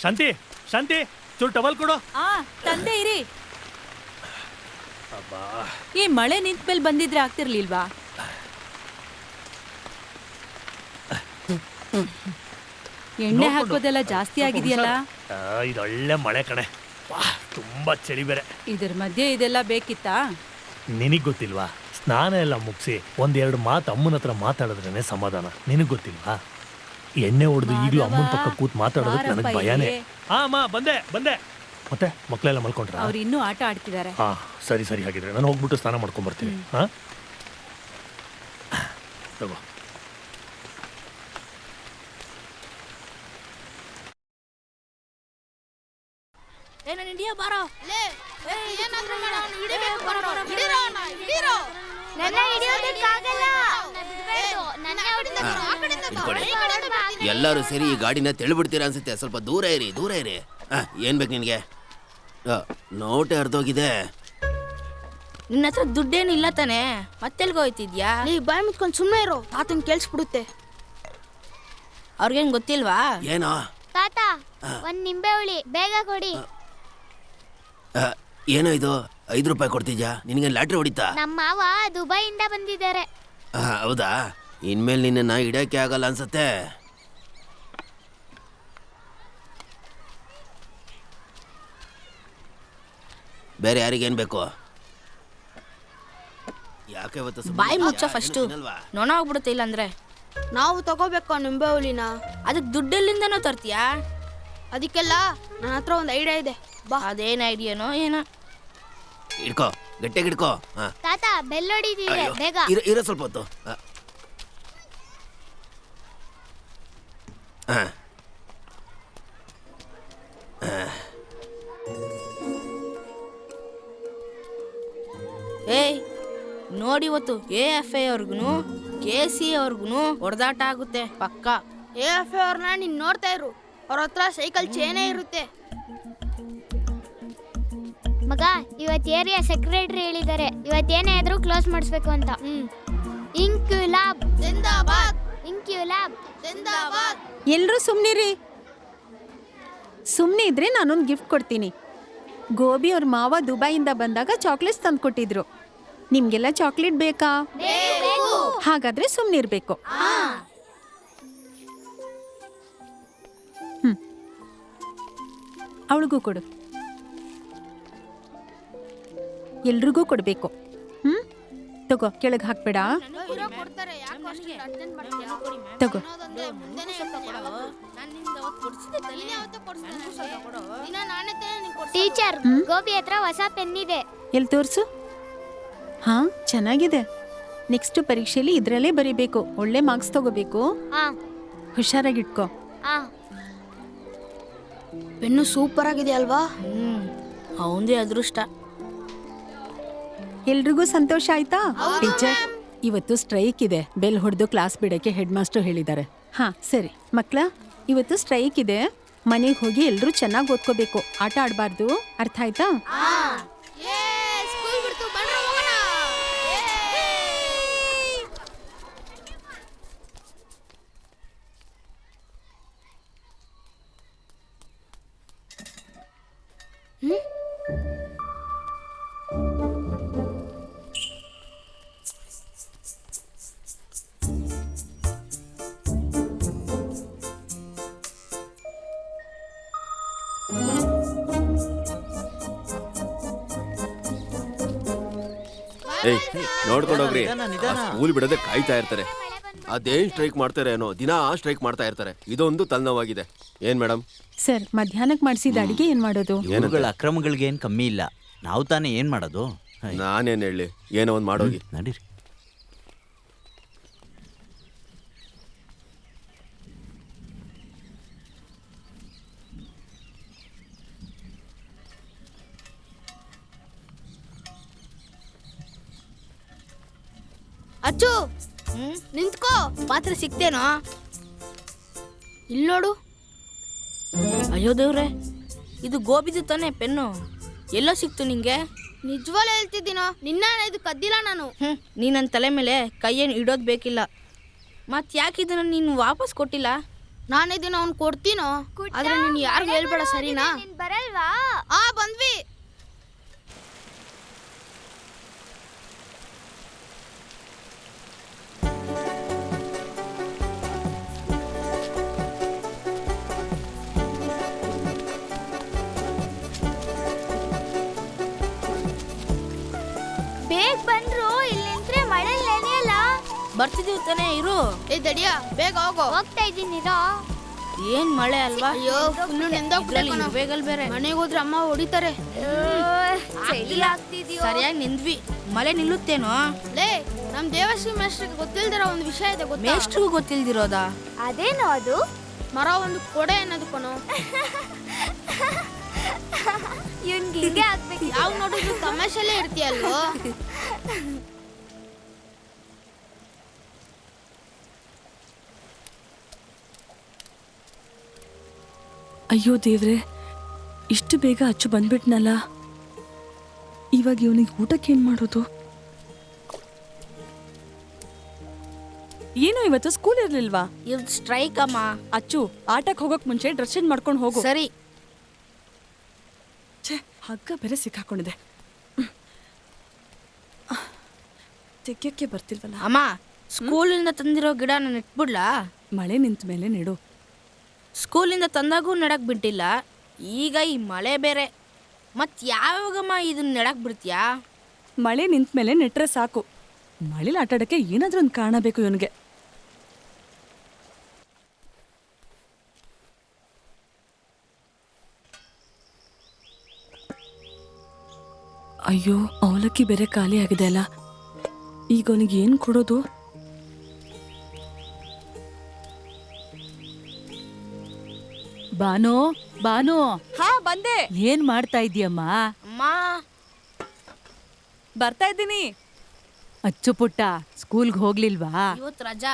ಶಾಂತಿ ಶಾಂತಿ ಚೂರು ಟವಲ್ ಕೊಡು. ತಂದೆ ಇರಿ. ಅಬ್ಬಾ, ಈ ಮಳೆ ನಿಂತ ಮೇಲೆ ಬಂದಿದ್ರೆ ಆಗ್ತಿರ್ಲಿಲ್ವಾ? ಎಣ್ಣೆ ಹಾಕೋದೆಲ್ಲ ಜಾಸ್ತಿ ಆಗಿದೆಯಲ್ಲ. ಇದು ಒಳ್ಳೆ ಮಳೆ ಕಣೆ. ತುಂಬಾ ಚಳಿ ಬೇರೆ. ಇದ್ರ ಮಧ್ಯೆ ಇದೆಲ್ಲ ಬೇಕಿತ್ತಾ? ನಿನಗ್ ಗೊತ್ತಿಲ್ವಾ, ಸ್ನಾನ ಎಲ್ಲ ಮುಗಿಸಿ ಒಂದೆರಡು ಮಾತು ಅಮ್ಮನ ಹತ್ರ ಮಾತಾಡಿದ್ರೇನೆ ಸಮಾಧಾನ. ನಿನಗ್ ಗೊತ್ತಿಲ್ವಾ, ಎಣ್ಣೆ ಹೊಡೆದು ಈಗಲೂ ಅಮ್ಮನ ಪಕ್ಕ ಕೂತ್ ಮಾತಾಡೋದಕ್ಕೆ ನನಗೆ ಭಯನೇ. ಅಮ್ಮ ಬಂದೆ ಬಂದೆ. ಮತ್ತೆ ಮಕ್ಕಳೆಲ್ಲ ಮಲ್ಕೊಂಡ್ರ? ಅವ್ರು ಇನ್ನೂ ಆಟ ಆಡ್ತಿದ್ದಾರೆ. ಹಾ ಸರಿ ಸರಿ, ಹಾಗಿದ್ರೆ ನಾನು ಹೋಗ್ಬಿಟ್ಟು ಸ್ನಾನ ಮಾಡ್ಕೊಂಡ್ ಬರ್ತೀನಿ. ಹಾ ತಗೋ. ನಾನು ಇಂಡಿಯಾ ಬಾರೋ. ಎಲ್ಲರೂ ಸೇರಿ ಈ ಗಾಡಿನ ತೆಳ್ಬಿಡ್ತೀರಾ ಅನ್ಸುತ್ತೆ. ಸ್ವಲ್ಪ ದೂರ ಇರಿ, ದೂರ ಇರಿ. ಏನ್ ಬೇಕು ನಿನ್ಗೆ? ನೋಟೆ ಅರ್ಧೋಗಿದೆ. ನಿನ್ನ ಹತ್ರ ದುಡ್ಡೇನಿಲ್ಲ ತಾನೆ, ಮತ್ತೆಲ್ಗೋಯ್ತಿದ್ಯಾ? ನೀ ಬಾಯ್ ಮುಚ್ಕೊಂಡು ಸುಮ್ಮನೆ ಇರೋ, ತಾತನ್ ಕೇಳಿಸ್ಬಿಡುತ್ತೆ. ಅವ್ರಿಗೇನ್ ಗೊತ್ತಿಲ್ವಾ? ಏನೋ ತಾತ, ಒಂದ್ ನಿಂಬೆ ಹುಳಿ ಬೇಗ ಕೊಡಿ. ಏನೋ ಇದು 5 ರೂಪಾಯಿ ಕೊಡ್ತಿದ್ಯಾ? ನಿನಗೆ ಲಾಟ್ರಿ ಹೊಡಿತಾ? ನಮ್ಮ ಮಾವ ದುಬೈಯಿಂದ ಬಂದಿದ್ದಾರೆ. ಹೌದಾ? ಇನ್ಮೇಲೆ ನಿನ್ನ ಹಿಡಿಯೋಕೆ ಆಗಲ್ಲ ಅನ್ಸತ್ತೆ. ಬೇರೆ ಯಾರಿಗೇನ್ ಬೇಕು? ಯಾಕೆ ಇವತ್ತು ಬಾಯಿ ಮುಚ್ಚ ಫಸ್ಟು, ನೊಣ ಹೋಗ್ಬಿಡುತ್ತೆ. ಇಲ್ಲ ಅಂದ್ರೆ ನಾವು ತಗೋಬೇಕು ನಿಂಬೆ ಹುಳಿನ. ಅದಕ್ಕೆ ದುಡ್ಡೆಲ್ಲಿಂದನೋ ತರ್ತೀಯಾ? ಅದಕ್ಕೆಲ್ಲ ನನ್ನ ಹತ್ರ ಒಂದು ಐಡಿಯಾ ಇದೆ. ಬಾ. ಅದೇನ್ ಐಡಿಯಾನೋ ಏನೋ. ಹಿಡ್ಕೋ, ಗಟ್ಟಿಗೆ ಹಿಡ್ಕೋ. ತಾತ, ಬೆಲ್ ಹೊಡಿದಿದೆ, ಬೇಗ. ಇರೋ ಸ್ವಲ್ಪ ಹೊತ್ತು. ಏಯ್ ನೋಡಿ, ಇವತ್ತು AFI ಅವ್ರಿಗೂ KC ಅವ್ರಿಗೂ ಹೊಡೆದಾಟ ಆಗುತ್ತೆ ಪಕ್ಕ. AFI ಅವ್ರನ್ನ ನೀನ್ ನೋಡ್ತಾ ಇರು, ಅವ್ರ ಹತ್ರ ಸೈಕಲ್ ಚೇನೇ ಇರುತ್ತೆ. ಮಗ, ಇವತ್ತು ಏರಿಯಾ ಸೆಕ್ರೆಟರಿ ಹೇಳಿದ್ದಾರೆ ಇವತ್ತೇನೇ ಆದ್ರೂ ಕ್ಲೋಸ್ ಮಾಡಿಸ್ಬೇಕು ಅಂತ. ಇಂಕ್ಯುಲಾಬ್ ಜಿಂದಾಬಾದ್, ಇಂಕ್ಯುಲಾಬ್ ಜಿಂದಾಬಾದ್. ಎಲ್ರೂ ಸುಮ್ನಿರಿ. ಸುಮ್ನೆ ಇದ್ರೆ ನಾನೊಂದು ಗಿಫ್ಟ್ ಕೊಡ್ತೀನಿ. ಗೋಬಿ ಅವ್ರ ಮಾವ ದುಬೈಯಿಂದ ಬಂದಾಗ ಚಾಕ್ಲೇಟ್ಸ್ ತಂದು ಕೊಟ್ಟಿದ್ರು. ನಿಮ್ಗೆಲ್ಲ ಚಾಕ್ಲೇಟ್ ಬೇಕಾ? ಹಾಗಾದ್ರೆ ಸುಮ್ನಿರ್ಬೇಕು. ಅವಳಿಗೂ ಕೊಡು. ಎಲ್ರಿಗೂ ಕೊಡ್ಬೇಕು. ತಗೋ, ಕೆಳಗೆ ಹಾಕ್ಬೇಡ. ತಗೋ. ಟೀಚರ್, ಗೋಬಿ ಹತ್ರ ಹೊಸ ಪೆನ್ ಇದೆ. ಎಲ್ಲಿ ತೋರ್ಸು. ಹಾ, ಚೆನ್ನಾಗಿದೆ. ನೆಕ್ಸ್ಟ್ ಪರೀಕ್ಷೆಯಲ್ಲಿ ಇದ್ರಲ್ಲೇ ಬರೀಬೇಕು. ಒಳ್ಳೆ ಮಾರ್ಕ್ಸ್ ತಗೋಬೇಕು. ಹುಷಾರಾಗಿಟ್ಕೋ. ಪೆನ್ನು ಸೂಪರ್ ಆಗಿದೆ ಅಲ್ವಾ? ಅವಂದೇ ಅದೃಷ್ಟ. ಎಲ್ರಿಗೂ ಸಂತೋಷ ಆಯ್ತಾ? ಟೀಚರ್, ಇವತ್ತು ಸ್ಟ್ರೈಕ್ ಇದೆ. ಬೆಲ್ ಹೊಡೆದು ಕ್ಲಾಸ್ ಬಿಡಕ್ಕೆ ಹೆಡ್ ಮಾಸ್ಟರ್ ಹೇಳಿದ್ದಾರೆ. ಹಾ ಸರಿ ಮಕ್ಳ, ಇವತ್ತು ಸ್ಟ್ರೈಕ್ ಇದೆ. ಮನೆಗೆ ಹೋಗಿ ಎಲ್ರೂ ಚೆನ್ನಾಗಿ ಓದ್ಕೋಬೇಕು. ಆಟ ಆಡಬಾರ್ದು. ಅರ್ಥ ಆಯ್ತಾ? ನೋಡ್ಕೊಂಡೋಗ್ರಿ. ಸ್ಕೂಲ್ ಬಿಡದೆ ಕಾಯ್ತಾ ಇರ್ತಾರೆ. ಅದೇನ್ ಸ್ಟ್ರೈಕ್ ಮಾಡ್ತಾರೆ ಏನೋ, ದಿನ ಸ್ಟ್ರೈಕ್ ಮಾಡ್ತಾ ಇರ್ತಾರೆ. ಇದೊಂದು ತಲೆನೋವಾಗಿದೆ. ಏನ್ ಮೇಡಮ್? ಸರ್, ಮಧ್ಯಾಹ್ನಕ್ಕೆ ಮಾಡಿಸಿದ ಅಡಿಗೆ ಏನ್ ಮಾಡೋದು? ಅಕ್ರಮಗಳಿಗೆ ಏನ್ ಕಮ್ಮಿ ಇಲ್ಲ. ನಾವು ತಾನೇ ಏನ್ ಮಾಡೋದು? ನಾನೇನ್ ಹೇಳಿ, ಏನೋ ಒಂದ್ ಮಾಡೋಗಿ. ನಡೀರಿ. ಅಚ್ಚು, ನಿಂತ್ಕೋ. ಪಾತ್ರೆ ಸಿಕ್ತೇನೋ? ಇಲ್ಲಿ ನೋಡು. ಅಯ್ಯೋ ದೇವ್ರೆ, ಇದು ಗೋಬಿದು ತಾನೆ ಪೆನ್ನು. ಎಲ್ಲೋ ಸಿಕ್ತು ನಿಂಗೆ? ನಿಜವಾಗ್ಲೂ ಹೇಳ್ತಿದ್ದೀನೋ? ನಿನ್ನ ಇದು ಕದ್ದಿಲ್ಲ ನಾನು. ನೀ ನನ್ನ ತಲೆ ಮೇಲೆ ಕೈಯೇನು ಇಡೋದು ಬೇಕಿಲ್ಲ. ಮತ್ತೆ ಯಾಕೆ ಇದನ್ನು ನೀನು ವಾಪಸ್ ಕೊಟ್ಟಿಲ್ಲ? ನಾನೇ ದಿನ ಅವ್ನು ಕೊಡ್ತೀನೋ, ಆದ್ರೆ ನೀನು ಯಾರಿಗೂ ಹೇಳ್ಬೇಡ, ಸರಿನಾ? ನೀನ್ ಬರಲ್ವಾ? ಬಂದ್ವಿ. ಬೇಗ ಬಂದ್ರು, ಇಲ್ಲಿ ನಿಂತ್ರೆ ಮಳೆ ನೆನೆಯಲ್ಲ. ಬರ್ತಿದೀವಿ ತಾನೇ, ಇರು. ದಡಿಯಾ, ಬೇಗ ಹೋಗೋ. ಹೋಗ್ತಾ ಇದ್ದೀನಿರೋ. ಏನ್ ಮಳೆ ಅಲ್ವಾ? ಅಯ್ಯೋ, ಫುಲ್ಲು ನೆಂದೋಗ್ಬಿಟ್ಟೆ. ಬೇಗಲ್ ಬೇರೆ ಮನೆಗೆ ಹೋದ್ರೆ ಅಮ್ಮ ಹೊಡಿತಾರೆ. ಚಳಿ ಆಗ್ತಿದ್ಯೋ. ಸರಿಯಾಗಿ ನಿಂದ್ವಿ. ಮಳೆ ನಿಲ್ಲುತ್ತೇನೋ? ಲೇ, ನಮ್ ದೇವಶ್ರೀ ಮೇಷ್ಟ್ರಿಗೆ ಗೊತ್ತಿಲ್ದಿರೋ ಒಂದು ವಿಷಯ ಇದೆ ಗೊತ್ತಾ? ಮೇಷ್ಟ್ರಿಗೂ ಗೊತ್ತಿಲ್ದಿರೋದಾ? ಅದೇನೋ ಅದು? ಮರ ಒಂದು ಕೊಡೆ ಅನ್ನೋದು ಕಣೋ. ಇವ್ನ್ಗೆ ಹಿಂಗೆ ಆಗ್ಬೇಕು. ಯಾವ ನೋಡಿದ್ರು ತಮಾಷೆಲ್ಲೇ ಇರ್ತೀಯಲ್ವೋ. ಅಯ್ಯೋ ದೇವ್ರೆ, ಇಷ್ಟು ಬೇಗ ಅಚ್ಚು ಬಂದ್ಬಿಟ್ನಲ್ಲ. ಇವಾಗ ಇವನಿಗೆ ಊಟಕ್ಕೆ ಏನ್ ಮಾಡೋದು? ಏನೋ ಇವತ್ತು ಸ್ಕೂಲ್ ಇರ್ಲಿಲ್ವಾ? ಇವ್ರದ್ ಸ್ಟ್ರೈಕ್ ಅಮ್ಮ. ಅಚ್ಚು, ಆಟಕ್ಕೆ ಹೋಗೋಕ್ ಮುಂಚೆ ಡ್ರೆಸ್ ಚೇಂಜ್ ಮಾಡ್ಕೊಂಡು ಹೋಗು. ಸರಿ. ಛೇ, ಹಗ್ಗ ಬೇರೆ ಸಿಕ್ಕಾಕೊಂಡಿದೆ. ತೆಗ್ಯಕ್ಕೆ ಬರ್ತಿಲ್ವಲ್ಲ. ಅಮ್ಮ, ಸ್ಕೂಲಿಂದ ತಂದಿರೋ ಗಿಡ ನಾನು ಇಟ್ಬಿಡ್ಲಾ? ಮಳೆ ನಿಂತ ಮೇಲೆ ನೆಡು. ಸ್ಕೂಲಿಂದ ತಂದಾಗೂ ನೆಡಕ್ ಬಿಟ್ಟಿಲ್ಲ, ಈಗ ಈ ಮಳೆ ಬೇರೆ. ಮತ್ ಯಾವಾಗಮ್ಮ ಇದನ್ನ ನೆಡಕ್ ಬಿಡ್ತೀಯಾ? ಮಳೆ ನಿಂತ ಮೇಲೆ ನೆಟ್ರೆ ಸಾಕು. ಮಳೆಲಿ ಆಟಾಡಕ್ಕೆ ಏನಾದ್ರೂ ಒಂದು ಕಾರಣ ಬೇಕು ಇವನಿಗೆ. ಅಯ್ಯೋ, ಅವಲಕ್ಕಿ ಬೇರೆ ಖಾಲಿ ಆಗಿದೆ ಅಲ್ಲ. ಈಗ ಅವನಿಗೆ ಏನು ಕೊಡೋದು? ಬಾನು, ಬಾನು. ಹಾ, ಬಂದೆ. ಏನ್ ಮಾಡ್ತಾ ಇದೀಯಮ್ಮ? ಅಮ್ಮ, ಬರ್ತಾ ಇದ್ದೀನಿ. ಅಚ್ಚು ಪುಟ್ಟ ಸ್ಕೂಲ್ಗೆ ಹೋಗ್ಲಿಲ್ವಾ? ಇವತ್ತು ರಜಾ.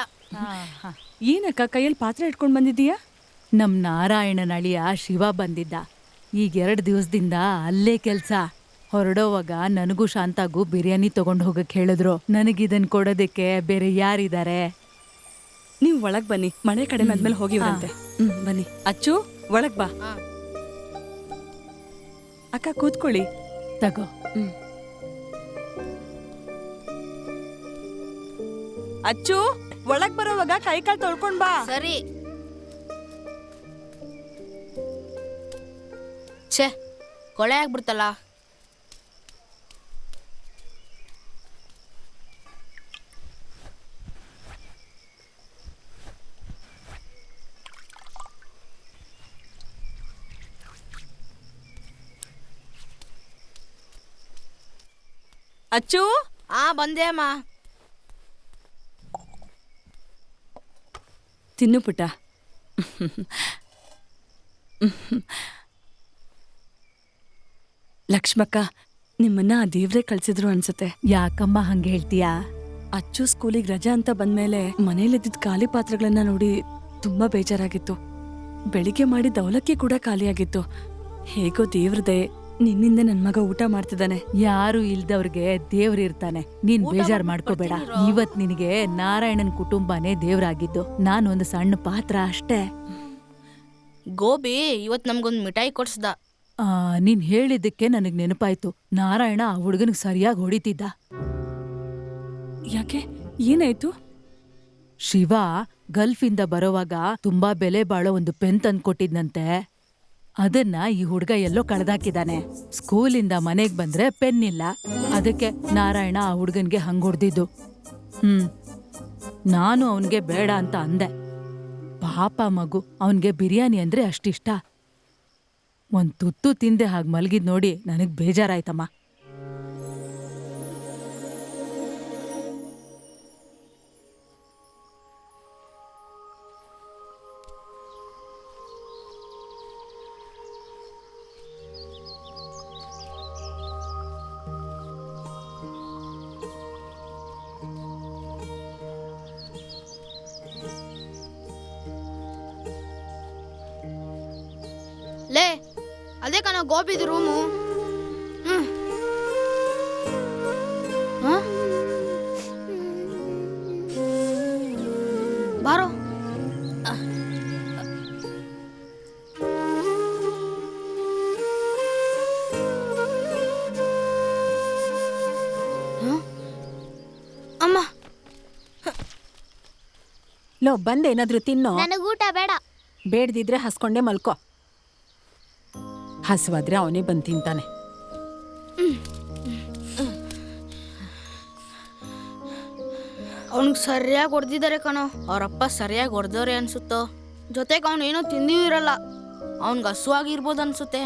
ಏನಕ್ಕ ಕೈಯಲ್ಲಿ ಪಾತ್ರೆ ಇಟ್ಕೊಂಡು ಬಂದಿದ್ದೀಯಾ? ನಮ್ ನಾರಾಯಣನ ಅಳಿಯ ಶಿವ ಬಂದಿದ್ದ. ಈಗ 2 ದಿವಸದಿಂದ ಅಲ್ಲೇ ಕೆಲ್ಸ. ಹೊರಡೋವಾಗ ನನಗೂ ಶಾಂತಾಗೂ ಬಿರಿಯಾನಿ ತಗೊಂಡು ಹೋಗಕ್ ಹೇಳಿದ್ರು. ನನಗಿದನ್ ಕೊಡೋದಕ್ಕೆ ಬೇರೆ ಯಾರಿದ್ದಾರೆ? ನೀವು ಒಳಗ್ ಬನ್ನಿ, ಮಳೆ ಕಡಿಮೆ ಆದ್ಮೇಲೆ ಹೋಗಿವ್ರಂತೆ. ಬನ್ನಿ. ಅಚ್ಚು, ಒಳಗ್ ಬಾ. ಅಕ್ಕ ಕೂತ್ಕೊಳ್ಳಿ. ತಗೋ. ಅಚ್ಚು, ಒಳಗ್ ಬರೋವಾಗ ಕೈ ಕಾಲು ತೊಳ್ಕೊಂಡ್ ಬಾ. ಸರಿ. ಛೇ, ಕೊಳೆ ಆಗ್ಬಿಡ್ತಲ್ಲ. ಅಚ್ಚು, ಬಂದೆ ಅಮ್ಮ. ತಿನ್ನು ಪುಟ್ಟ. ಲಕ್ಷ್ಮಕ್ಕ, ನಿಮ್ಮನ್ನ ಆ ದೇವ್ರೇ ಕಳ್ಸಿದ್ರು ಅನ್ಸುತ್ತೆ. ಯಾಕಮ್ಮ ಹಂಗೆ ಹೇಳ್ತೀಯಾ? ಅಚ್ಚು ಸ್ಕೂಲಿಗೆ ರಜಾ ಅಂತ ಬಂದ್ಮೇಲೆ ಮನೇಲಿದ್ದಿದ್ ಖಾಲಿ ಪಾತ್ರೆಗಳನ್ನ ನೋಡಿ ತುಂಬಾ ಬೇಜಾರಾಗಿತ್ತು. ಬೆಳಿಗ್ಗೆ ಮಾಡಿದ ಅವಲಕ್ಕಿ ಕೂಡ ಖಾಲಿಯಾಗಿತ್ತು. ಹೇಗೋ ದೇವ್ರದೇ, ನಿನ್ನಿಂದ ನನ್ ಮಗ ಊಟ ಮಾಡ್ತಿದ್ದಾನೆ. ಯಾರು ಇಲ್ದವ್ರಿಗೆ ದೇವ್ರಿರ್ತಾನೆ. ನೀನ್ ಬೇಜಾರ್ ಮಾಡ್ಕೋಬೇಡ. ಇವತ್ ನಿನಗೆ ನಾರಾಯಣನ್ ಕುಟುಂಬನೇ ದೇವ್ರಾಗಿದ್ದು. ನಾನೊಂದು ಸಣ್ಣ ಪಾತ್ರ ಅಷ್ಟೇ. ಗೋಬಿ ಇವತ್ ನಮ್ಗೊಂದ್ ಮಿಠಾಯಿ ಕೊಡ್ಸ್ದ. ನೀನ್ ಹೇಳಿದ್ದಕ್ಕೆ ನನಗ್ ನೆನಪಾಯ್ತು. ನಾರಾಯಣ ಆ ಹುಡುಗನಿಗೆ ಸರಿಯಾಗಿ ಹೊಡಿತಿದ್ದ. ಯಾಕೆ, ಏನಾಯ್ತು? ಶಿವ ಗಲ್ಫಿಂದ ಬರೋವಾಗ ತುಂಬಾ ಬೆಲೆ ಬಾಳೋ ಒಂದು ಪೆನ್ ತಂದ್ಕೊಟ್ಟಿದ್ನಂತೆ. ಅದನ್ನ ಈ ಹುಡ್ಗ ಎಲ್ಲೋ ಕಳ್ದಾಕಿದಾನೆ. ಸ್ಕೂಲಿಂದ ಮನೆಗ್ ಬಂದ್ರೆ ಪೆನ್ ಇಲ್ಲ. ಅದಕ್ಕೆ ನಾರಾಯಣ ಆ ಹುಡ್ಗನ್ಗೆ ಹಂಗ್ ಹೊಡ್ದಿದ್ದು. ನಾನು ಅವನ್ಗೆ ಬೇಡ ಅಂತ ಅಂದೆ. ಪಾಪ ಮಗು, ಅವನ್ಗೆ ಬಿರಿಯಾನಿ ಅಂದ್ರೆ ಅಷ್ಟಿಷ್ಟ. ಒಂದ್ ತುತ್ತು ತಿಂದೆ ಹಾಗೆ ಮಲ್ಗಿದ್ ನೋಡಿ ನನಗ್ ಬೇಜಾರಾಯ್ತಮ್ಮ. ಲೇ, ಅದೇ ಕಣ ಗೋಬಿದು ರೂಮು. ಬಾರೋ. ಲೋ ಬಂದೇನಾದ್ರೂ ತಿನ್ನೋ. ನನಗೂಟ ಬೇಡ. ಬೇಡ್ದಿದ್ರೆ ಹಸ್ಕೊಂಡೆ ಮಲ್ಕೋ. ಹಸುವಾದ್ರೆ ಅವನೇ ಬಂದು ತಿಂತಾನೆ. ಅವ್ನಿಗೆ ಸರಿಯಾಗಿ ಹೊಡೆದಿದ್ದಾರೆ ಕಣೋ. ಅವರಪ್ಪ ಸರಿಯಾಗಿ ಹೊಡೆದವ್ರೆ ಅನ್ಸುತ್ತೋ. ಜೊತೆಗೆ ಅವ್ನು ಏನೋ ತಿಂದಿಯೂ ಇರಲ್ಲ. ಅವ್ನಿಗೆ ಹಸುವಾಗಿರ್ಬೋದು ಅನ್ಸುತ್ತೆ.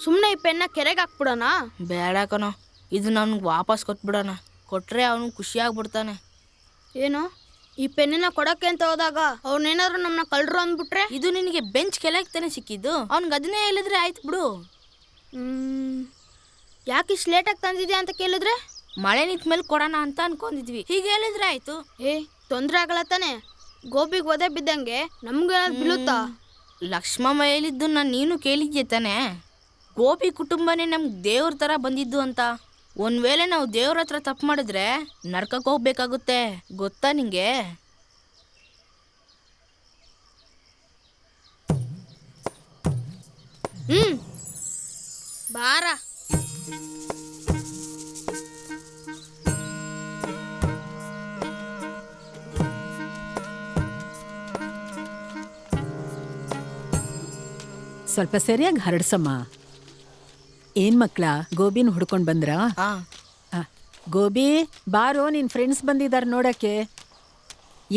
ಸುಮ್ಮನೆ ಈ ಪೆನ್ನ ಕೆರೆಗೆ ಹಾಕ್ಬಿಡೋಣ. ಬೇಡ ಕಣೋ, ಇದನ್ನ ಅವ್ನಿಗೆ ವಾಪಸ್ ಕೊಟ್ಬಿಡೋಣ. ಕೊಟ್ರೆ ಅವನು ಖುಷಿಯಾಗ್ಬಿಡ್ತಾನೆ. ಏನು ಈ ಪೆನ್ನಿನ ಕೊಡಕ್ಕೆ ಅಂತ ಹೋದಾಗ ಅವ್ನೇನಾದ್ರು ನಮ್ಮನ್ನ ಕಳ್ರು ಅಂದ್ಬಿಟ್ರೆ? ಇದು ನಿನಗೆ ಬೆಂಚ್ ಕೆಳಗೆ ತಾನೆ ಸಿಕ್ಕಿದ್ದು, ಅವ್ನಿಗೆ ಅದನ್ನೇ ಹೇಳಿದ್ರೆ ಆಯ್ತು ಬಿಡು. ಯಾಕೆ ಇಷ್ಟು ಲೇಟಾಗಿ ತಂದಿದ್ಯಾ ಅಂತ ಕೇಳಿದ್ರೆ? ಮಳೆ ನಿಂತ ಮೇಲೆ ಕೊಡೋಣ ಅಂತ ಅನ್ಕೊಂಡಿದ್ವಿ, ಹೀಗೆ ಹೇಳಿದ್ರೆ ಆಯ್ತು. ತೊಂದರೆ ಆಗಲ್ಲ ತಾನೆ? ಗೋಬಿಗೆ ಒದೆ ಬಿದ್ದಂಗೆ ನಮ್ಗೆ ಬೀಳುತ್ತಾ? ಲಕ್ಷ್ಮಮ್ಮ ಹೇಳಿದ್ದು ನೀನು ಕೇಳಿದ್ಯೆ ತಾನೆ? ಗೋಪಿ ಕುಟುಂಬನೇ ನಮ್ಗೆ ದೇವ್ರ ಥರ ಬಂದಿದ್ದು ಅಂತ. ಒಂದ್ ವೇಳೆ ನಾವು ದೇವ್ರ ಹತ್ರ ತಪ್ಪು ಮಾಡಿದ್ರೆ ನರ್ಕಕ್ಕೆ ಹೋಗ್ಬೇಕಾಗುತ್ತೆ, ಗೊತ್ತಾ ನಿಂಗೆ? ಬಾರ. ಸ್ವಲ್ಪ ಸರಿಯಾಗಿ ಹರಡ್ಸಮ್ಮ. ಏನ್ ಮಕ್ಳ, ಗೋಬಿನ ಹುಡ್ಕೊಂಡ್ ಬಂದ್ರ? ಗೋಬಿ ಬಾರೋ, ನಿನ್ ಫ್ರೆಂಡ್ಸ್ ಬಂದಿದಾರ ನೋಡಕ್ಕೆ.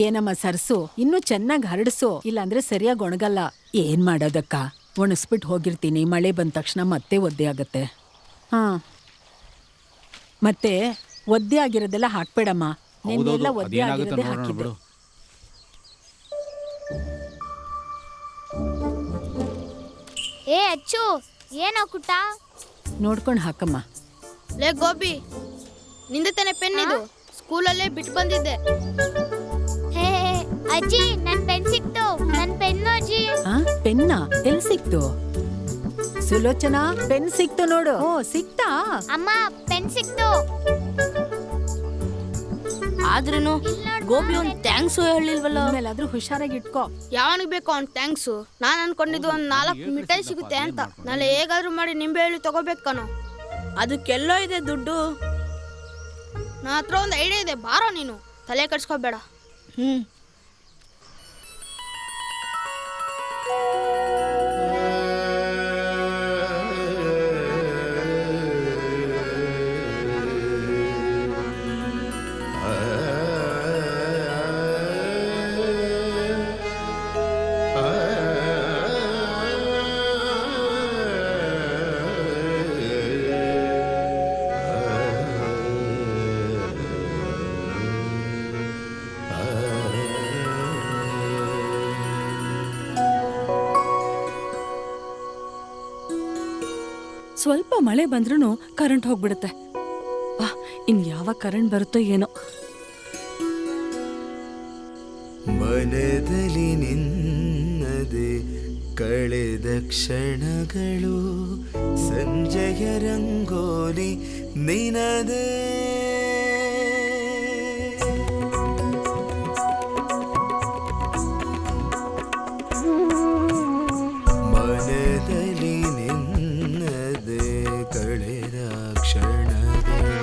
ಏನಮ್ಮ ಸರ್ಸು, ಇನ್ನೂ ಚೆನ್ನಾಗಿ ಹರಡ್ಸು, ಇಲ್ಲಾಂದ್ರೆ ಸರಿಯಾಗಿ ಒಣಗಲ್ಲ. ಏನ್ ಮಾಡೋದಕ್ಕ, ಒಣಸ್ಬಿಟ್ಟು ಹೋಗಿರ್ತೀನಿ, ಮಳೆ ಬಂದ ತಕ್ಷಣ ಮತ್ತೆ ಒದ್ದೆ ಆಗತ್ತೆ. ಮತ್ತೆ ಒದ್ದೆ ಆಗಿರೋದೆಲ್ಲ ಹಾಕ್ಬೇಡಮ್ಮ. ನಿನ್ನೆಲ್ಲ ಒದ್ದೆ ಆಗಿರೋದೇ ಹಾಕಿದ್ದೆ. ಏ ಅಚ್ಚು, ಏನೋ ಕುಟ? ನೋಡ್ಕೊಂಡು ಹಾಕಮ್ಮ. ಲೇ ಗೋಬಿ, ನಿಂದ ತಾನೆ ಪೆನ್ ಇದು? ಸ್ಕೂಲಲ್ಲೇ ಬಿಟ್ಟು ಬಂದಿದ್ದೆ. ಹೇ ಅಜ್ಜಿ, ನನ್ ಪೆನ್ ಸಿಕ್ತು. ನನ್ ಪೆನ್ನು ಅಜ್ಜಿ. ಪೆನ್ನ ಎಲ್ಲಿ ಸಿಕ್ತು? ಸುಲೋಚನಾ, ಪೆನ್ ಸಿಕ್ತು ನೋಡು. ಓ ಸಿಕ್ತಾ? ಅಮ್ಮ, ಪೆನ್ ಸಿಕ್ತು. ಆದ್ರೂ ಗೋಪಿ ಒಂದ್ ಥ್ಯಾಂಕ್ಸ್ ಹೇಳಿಲ್ವಲ್ಲ. ಆದ್ರೂ ಹುಷಾರಾಗಿ ಇಟ್ಕೋ. ಯಾವನಿಗೆ ಬೇಕು ಅವ್ನ್ ಥ್ಯಾಂಕ್ಸು? ನಾನ್ ಅನ್ಕೊಂಡಿದ್ದು ಒಂದ್ 4 ಮಿಠಾಯಿ ಸಿಗುತ್ತೆ ಅಂತ. ನಾಳೆ ಹೇಗಾದ್ರೂ ಮಾಡಿ ನಿಂಬೆ ಹಳ್ಳಿ ತಗೋಬೇಕು ಕಣೋ. ಅದಕ್ಕೆಲ್ಲೋ ಇದೆ ದುಡ್ಡು. ನನ್ನ ಹತ್ರ ಒಂದು ಐಡಿಯಾ ಇದೆ, ಬಾರೋ ನೀನು, ತಲೆ ಕಟ್ಸ್ಕೋಬೇಡ. ಸ್ವಲ್ಪ ಮಳೆ ಬಂದ್ರೂ ಕರೆಂಟ್ ಹೋಗ್ಬಿಡುತ್ತೆ. ಇನ್ ಯಾವಾಗ ಕರೆಂಟ್ ಬರುತ್ತೋ ಏನೋ. ಮನದಲ್ಲಿ ನಿನ್ನದೆ ಕಳೆದ ಕ್ಷಣಗಳು, ಸಂಜೆಯ ರಂಗೋಲಿ ನಿನದೇ. ಮನದಲ್ಲಿ ನಿನ್ನದೆ ಕಳೆದ ಕ್ಷಣಗಳು,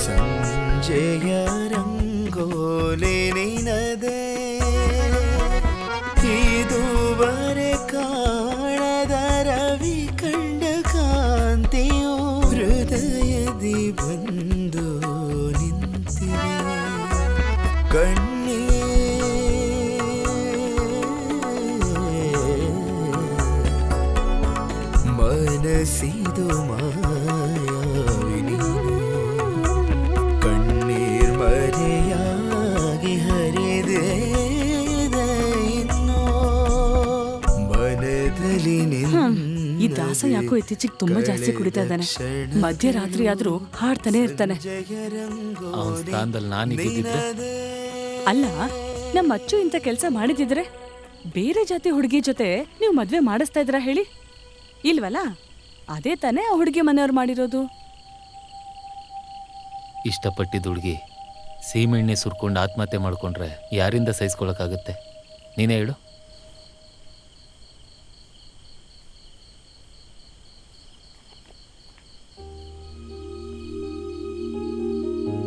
ಸಂಜೆಯ ರಂಗೋಲಿ ನಿನದೇ. ಇದುವರೆ ಕಾಣದ ರವಿ ಕಂಡ ಕಾಂತಿಯು ಹೃದಯದಿ ಬಂದು ನಿಂತಿದೆ. ಕಣ್ಣೇ ಮನಸ್ಸಿದು ಮಾಯಾವಿ ನೀನು, ಕಣ್ಣೀರ್ ಮರೆಯಾಗಿ ಹರಿದೆ ಇನ್ನೋ. ಮನದಲ್ಲಿ ಈ ದಾಸ ಯಾಕೋ ಇತ್ತೀಚೆಗೆ ತುಂಬಾ ಜಾಸ್ತಿ ಕುಡಿತಾ ಇದ್ದಾನೆ. ಮಧ್ಯರಾತ್ರಿ ಆದ್ರೂ ಹಾಡ್ತಾನೆ ಇರ್ತಾನೆ. ಅವನ ಸ್ಥಾನದಲ್ಲಿ ನಾನಿದ್ದಿದ್ರೆ? ಅಲ್ಲ, ನಮ್ಮ ಅಚ್ಚು ಇಂಥ ಕೆಲಸ ಮಾಡಿದಿದ್ರೆ ಬೇರೆ ಜಾತಿ ಹುಡುಗಿ ಜೊತೆ ನೀವು ಮದ್ವೆ ಮಾಡಿಸ್ತಾ ಇದ್ರ ಹೇಳಿ? ಇಲ್ವಲ್ಲ, ಅದೇ ತಾನೇ ಆ ಹುಡುಗಿ ಮನೆಯವ್ರು ಮಾಡಿರೋದು. ಇಷ್ಟಪಟ್ಟಿದ್ದ ಹುಡುಗಿ ಸೀಮೆಣ್ಣೆ ಸುರ್ಕೊಂಡು ಆತ್ಮಹತ್ಯೆ ಮಾಡ್ಕೊಂಡ್ರೆ ಯಾರಿಂದ ಸಹಿಸ್ಕೊಳಕ್ಕಾಗತ್ತೆ? ನೀನೇ ಹೇಳು.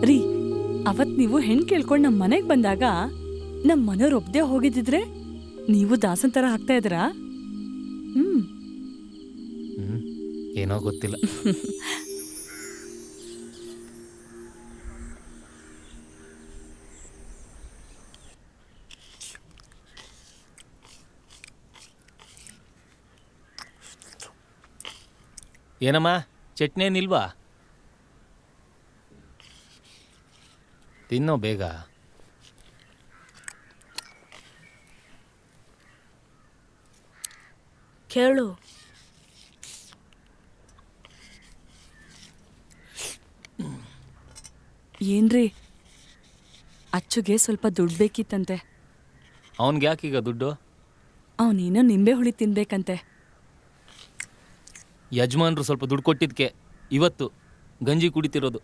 ರೀ, ಅವತ್ ನೀವು ಹೆಣ್ ಕೇಳ್ಕೊಂಡು ನಮ್ಮ ಮನೆಗೆ ಬಂದಾಗ ನಮ್ಮ ಮನೆಯವ್ರು ಒಬ್ದೇ ಹೋಗಿದ್ದಿದ್ರೆ ನೀವು ದಾಸನ್ ತರ ಹಾಕ್ತಾ ಇದ್ರಾ? ಏನೋ ಗೊತ್ತಿಲ್ಲ. ಏನಮ್ಮ ಚಟ್ನಿ ಏನಿಲ್ವಾ? ತಿನ್ನೋ ಬೇಗ. ಕೇಳು. ಏನ್ರಿ, ಅಚ್ಚುಗೆ ಸ್ವಲ್ಪ ದುಡ್ಡು ಬೇಕಿತ್ತಂತೆ. ಅವನ್ಗೆ ಯಾಕೀಗ ದುಡ್ಡು? ಅವನೇನೋ ನಿಂಬೆ ಹುಳಿ ತಿನ್ಬೇಕಂತೆ. ಯಜಮಾನ್ರು ಸ್ವಲ್ಪ ದುಡ್ಡು ಕೊಟ್ಟಿದ್ಕೆ ಇವತ್ತು ಗಂಜಿ ಕುಡಿತಿರೋದು.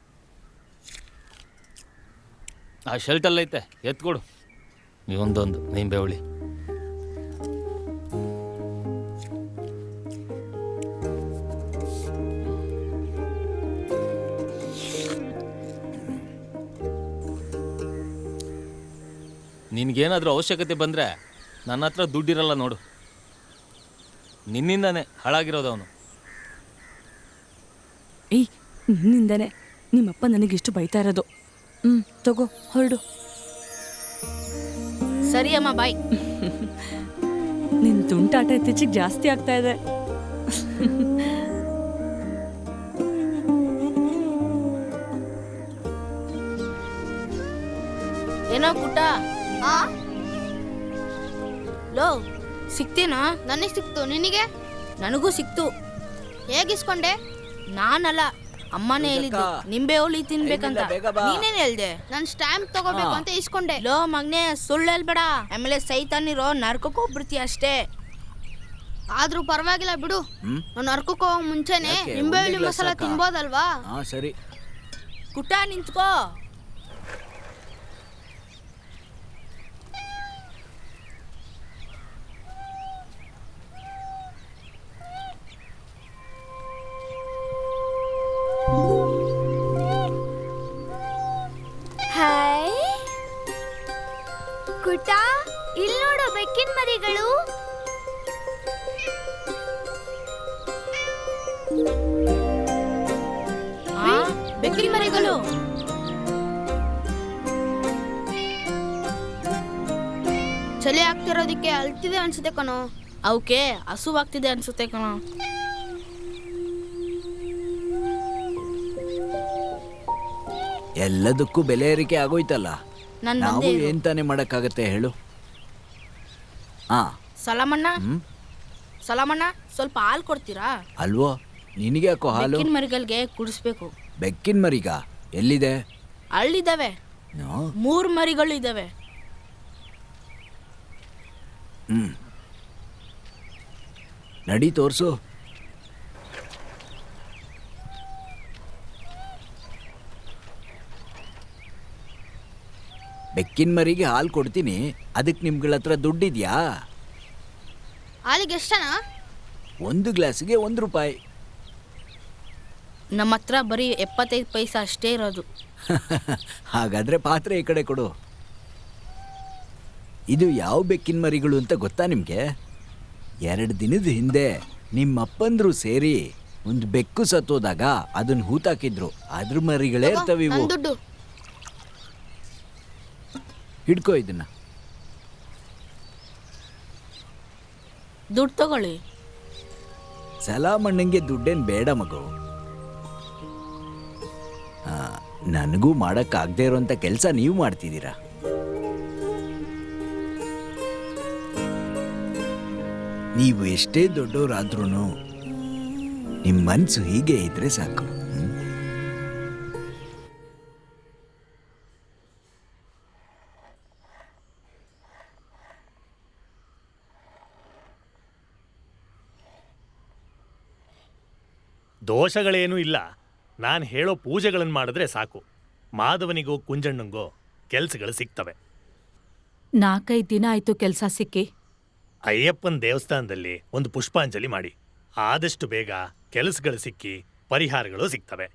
ಆ ಶರ್ಟಲ್ಲೈತೆ, ಎತ್ಕೊಡು ನೀವೊಂದೊಂದು ನಿಂಬೆ ಹುಳಿ. ನಿನ್ಗೇನಾದ್ರೂ ಅವಶ್ಯಕತೆ ಬಂದರೆ ನನ್ನ ಹತ್ರ ದುಡ್ಡಿರಲ್ಲ ನೋಡು. ನಿನ್ನಿಂದಾನೆ ಹಾಳಾಗಿರೋದು ಅವನು. ಏಯ್, ನಿನ್ನಿಂದಾನೆ ನಿಮ್ಮಪ್ಪ ನನಗಿಷ್ಟು ಬೈತಾ ಇರೋದು. ತಗೋ ಹೊರಡು. ಸರಿ ಅಮ್ಮ, ಬಾಯ್. ನಿನ್ ತುಂಟಾಟ ಇತ್ತೀಚೆಗೆ ಜಾಸ್ತಿ ಆಗ್ತಾ ಇದೆ. ಏನೋ ಪುಟ್ಟ, ಲೋ ಸಿಕ್ತೇನಾ? ನನಗೆ ಸಿಕ್ತು, ನಿನಗೆ? ನನಗೂ ಸಿಕ್ತು. ಹೇಗಿಸ್ಕೊಂಡೆ? ನಾನಲ್ಲ, ಅಮ್ಮನೇ ಹೇಳಿದ್ದು ನಿಂಬೆ ಹುಳಿ ತಿನ್ಬೇಕಂತ. ನೀನೇನ್ ಹೇಳ್ದೆ? ನಾನು ಸ್ಟ್ಯಾಂಪ್ ತಗೋಬೇಕು ಅಂತ ಇಸ್ಕೊಂಡೆ. ಲೋ ಮಗ್ನೆ, ಸುಳ್ಳು ಹೇಳ್ಬೇಡ, ಆಮೇಲೆ ಸೈತಾನಿರೋ ನರ್ಕಕ್ಕೆ ಹೋಗ್ಬಿಡ್ತೀಯ ಅಷ್ಟೇ. ಆದ್ರೂ ಪರವಾಗಿಲ್ಲ ಬಿಡು. ನಾನು ನರ್ಕಕ್ಕೆ ಹೋಗೋ ಮುಂಚೆನೆ ನಿಂಬೆ ಹುಳಿ ಮಸಾಲ ತಿನ್ಬೋದಲ್ವಾ? ಸರಿ. ಕುಟ ನಿಂತ್ಕೋ. ಹಾಯ್ ಕುಟ, ಇಲ್ಲಿ ನೋಡು ಬೆಕ್ಕಿನ ಮರಿಗಳು. ಬೆಕ್ಕಿನ ಮರಿಗಳು ಚಳಿ ಆಗ್ತಿರೋದಕ್ಕೆ ಅಳ್ತಿದೆ ಅನ್ಸುತ್ತೆ ಕಣೋ. ಅವಕ್ಕೆ ಹಸುವಾಗ್ತಿದೆ ಅನ್ಸುತ್ತೆ ಕಣೋ. ಎಲ್ಲದಕ್ಕೂ ಬೆಲೆ ಏರಿಕೆ ಆಗೋಯ್ತಲ್ಲ, ನನ್ ನಾವು ಬಂದೆ ಏನ್ ತಾನೇ ಮಾಡಕ್ಕಾಗತ್ತೆ ಹೇಳು? ಹಾ, ಸಲಾಮಣ್ಣ, ಸಲಾಮಣ್ಣ, ಸ್ವಲ್ಪ ಹಾಲು ಕೊಡ್ತೀರಾ? ಅಲ್ವೋ, ನಿನಗೆ ಯಾಕೋ ಹಾಲು? ಬೆಕ್ಕಿನ ಮರಿಗಳಿಗೆ ಕುಡಿಸ್ಬೇಕು. ಬೆಕ್ಕಿನ ಮರಿಗ ಎಲ್ಲಿದೆ? ಅಳ್ಳಿದಾವೆ, 3 ಮರಿಗಳು ಇದಾವೆ. ನಡಿ ತೋರ್ಸು. ಬೆಕ್ಕಿನ ಮರಿಗೆ ಹಾಲು ಕೊಡ್ತೀನಿ, ಅದಕ್ಕೆ ನಿಮ್ಗಳ ಹತ್ರ ದುಡ್ಡಿದ್ಯಾ? ಹಾಲಿಗೆ ಎಷ್ಟನಾ? 1 ಗ್ಲಾಸಿಗೆ 1 ರೂಪಾಯಿ. ನಮ್ಮ ಹತ್ರ ಬರೀ 75 ಪೈಸಾ ಅಷ್ಟೇ ಇರೋದು. ಹಾಗಾದ್ರೆ ಪಾತ್ರೆ ಈ ಕಡೆ ಕೊಡು. ಇದು ಯಾವ ಬೆಕ್ಕಿನ ಮರಿಗಳು ಅಂತ ಗೊತ್ತಾ ನಿಮ್ಗೆ? 2 ದಿನದ ಹಿಂದೆ ನಿಮ್ಮಪ್ಪಂದ್ರು ಸೇರಿ ಒಂದು ಬೆಕ್ಕು ಸತ್ತೋದಾಗ ಅದನ್ನ ಹೂತಾಕಿದ್ರು. ಅದ್ರ ಮರಿಗಳೇ ಇರ್ತವೆ ಇವು. ದುಡ್ಡು ಹಿಡ್ಕೋ ಇದನ್ನ. ದುಡ್ಡು ತಗೊಳ್ಳಿ. ಸಲಾಮಣ್ಣಂಗೆ ದುಡ್ಡೇನು ಬೇಡ ಮಗು. ನನಗೂ ಮಾಡಕ್ಕಾಗದೇ ಇರೋಂಥ ಕೆಲಸ ನೀವು ಮಾಡ್ತಿದ್ದೀರಾ. ನೀವು ಎಷ್ಟೇ ದೊಡ್ಡವರಾದ್ರೂ ನಿಮ್ಮ ಮನಸ್ಸು ಹೀಗೆ ಇದ್ರೆ ಸಾಕು. ದೋಷಗಳೇನೂ ಇಲ್ಲ. ನಾನು ಹೇಳೋ ಪೂಜೆಗಳನ್ನು ಮಾಡಿದ್ರೆ ಸಾಕು, ಮಾಧವನಿಗೋ ಕುಂಜಣ್ಣಂಗೋ ಕೆಲಸಗಳು ಸಿಗ್ತವೆ. 4-5 ದಿನ ಆಯ್ತು ಕೆಲಸ ಸಿಕ್ಕಿ. ಅಯ್ಯಪ್ಪನ ದೇವಸ್ಥಾನದಲ್ಲಿ ಒಂದು ಪುಷ್ಪಾಂಜಲಿ ಮಾಡಿ. ಆದಷ್ಟು ಬೇಗ ಕೆಲಸಗಳು ಸಿಕ್ಕಿ ಪರಿಹಾರಗಳು ಸಿಗ್ತವೆ.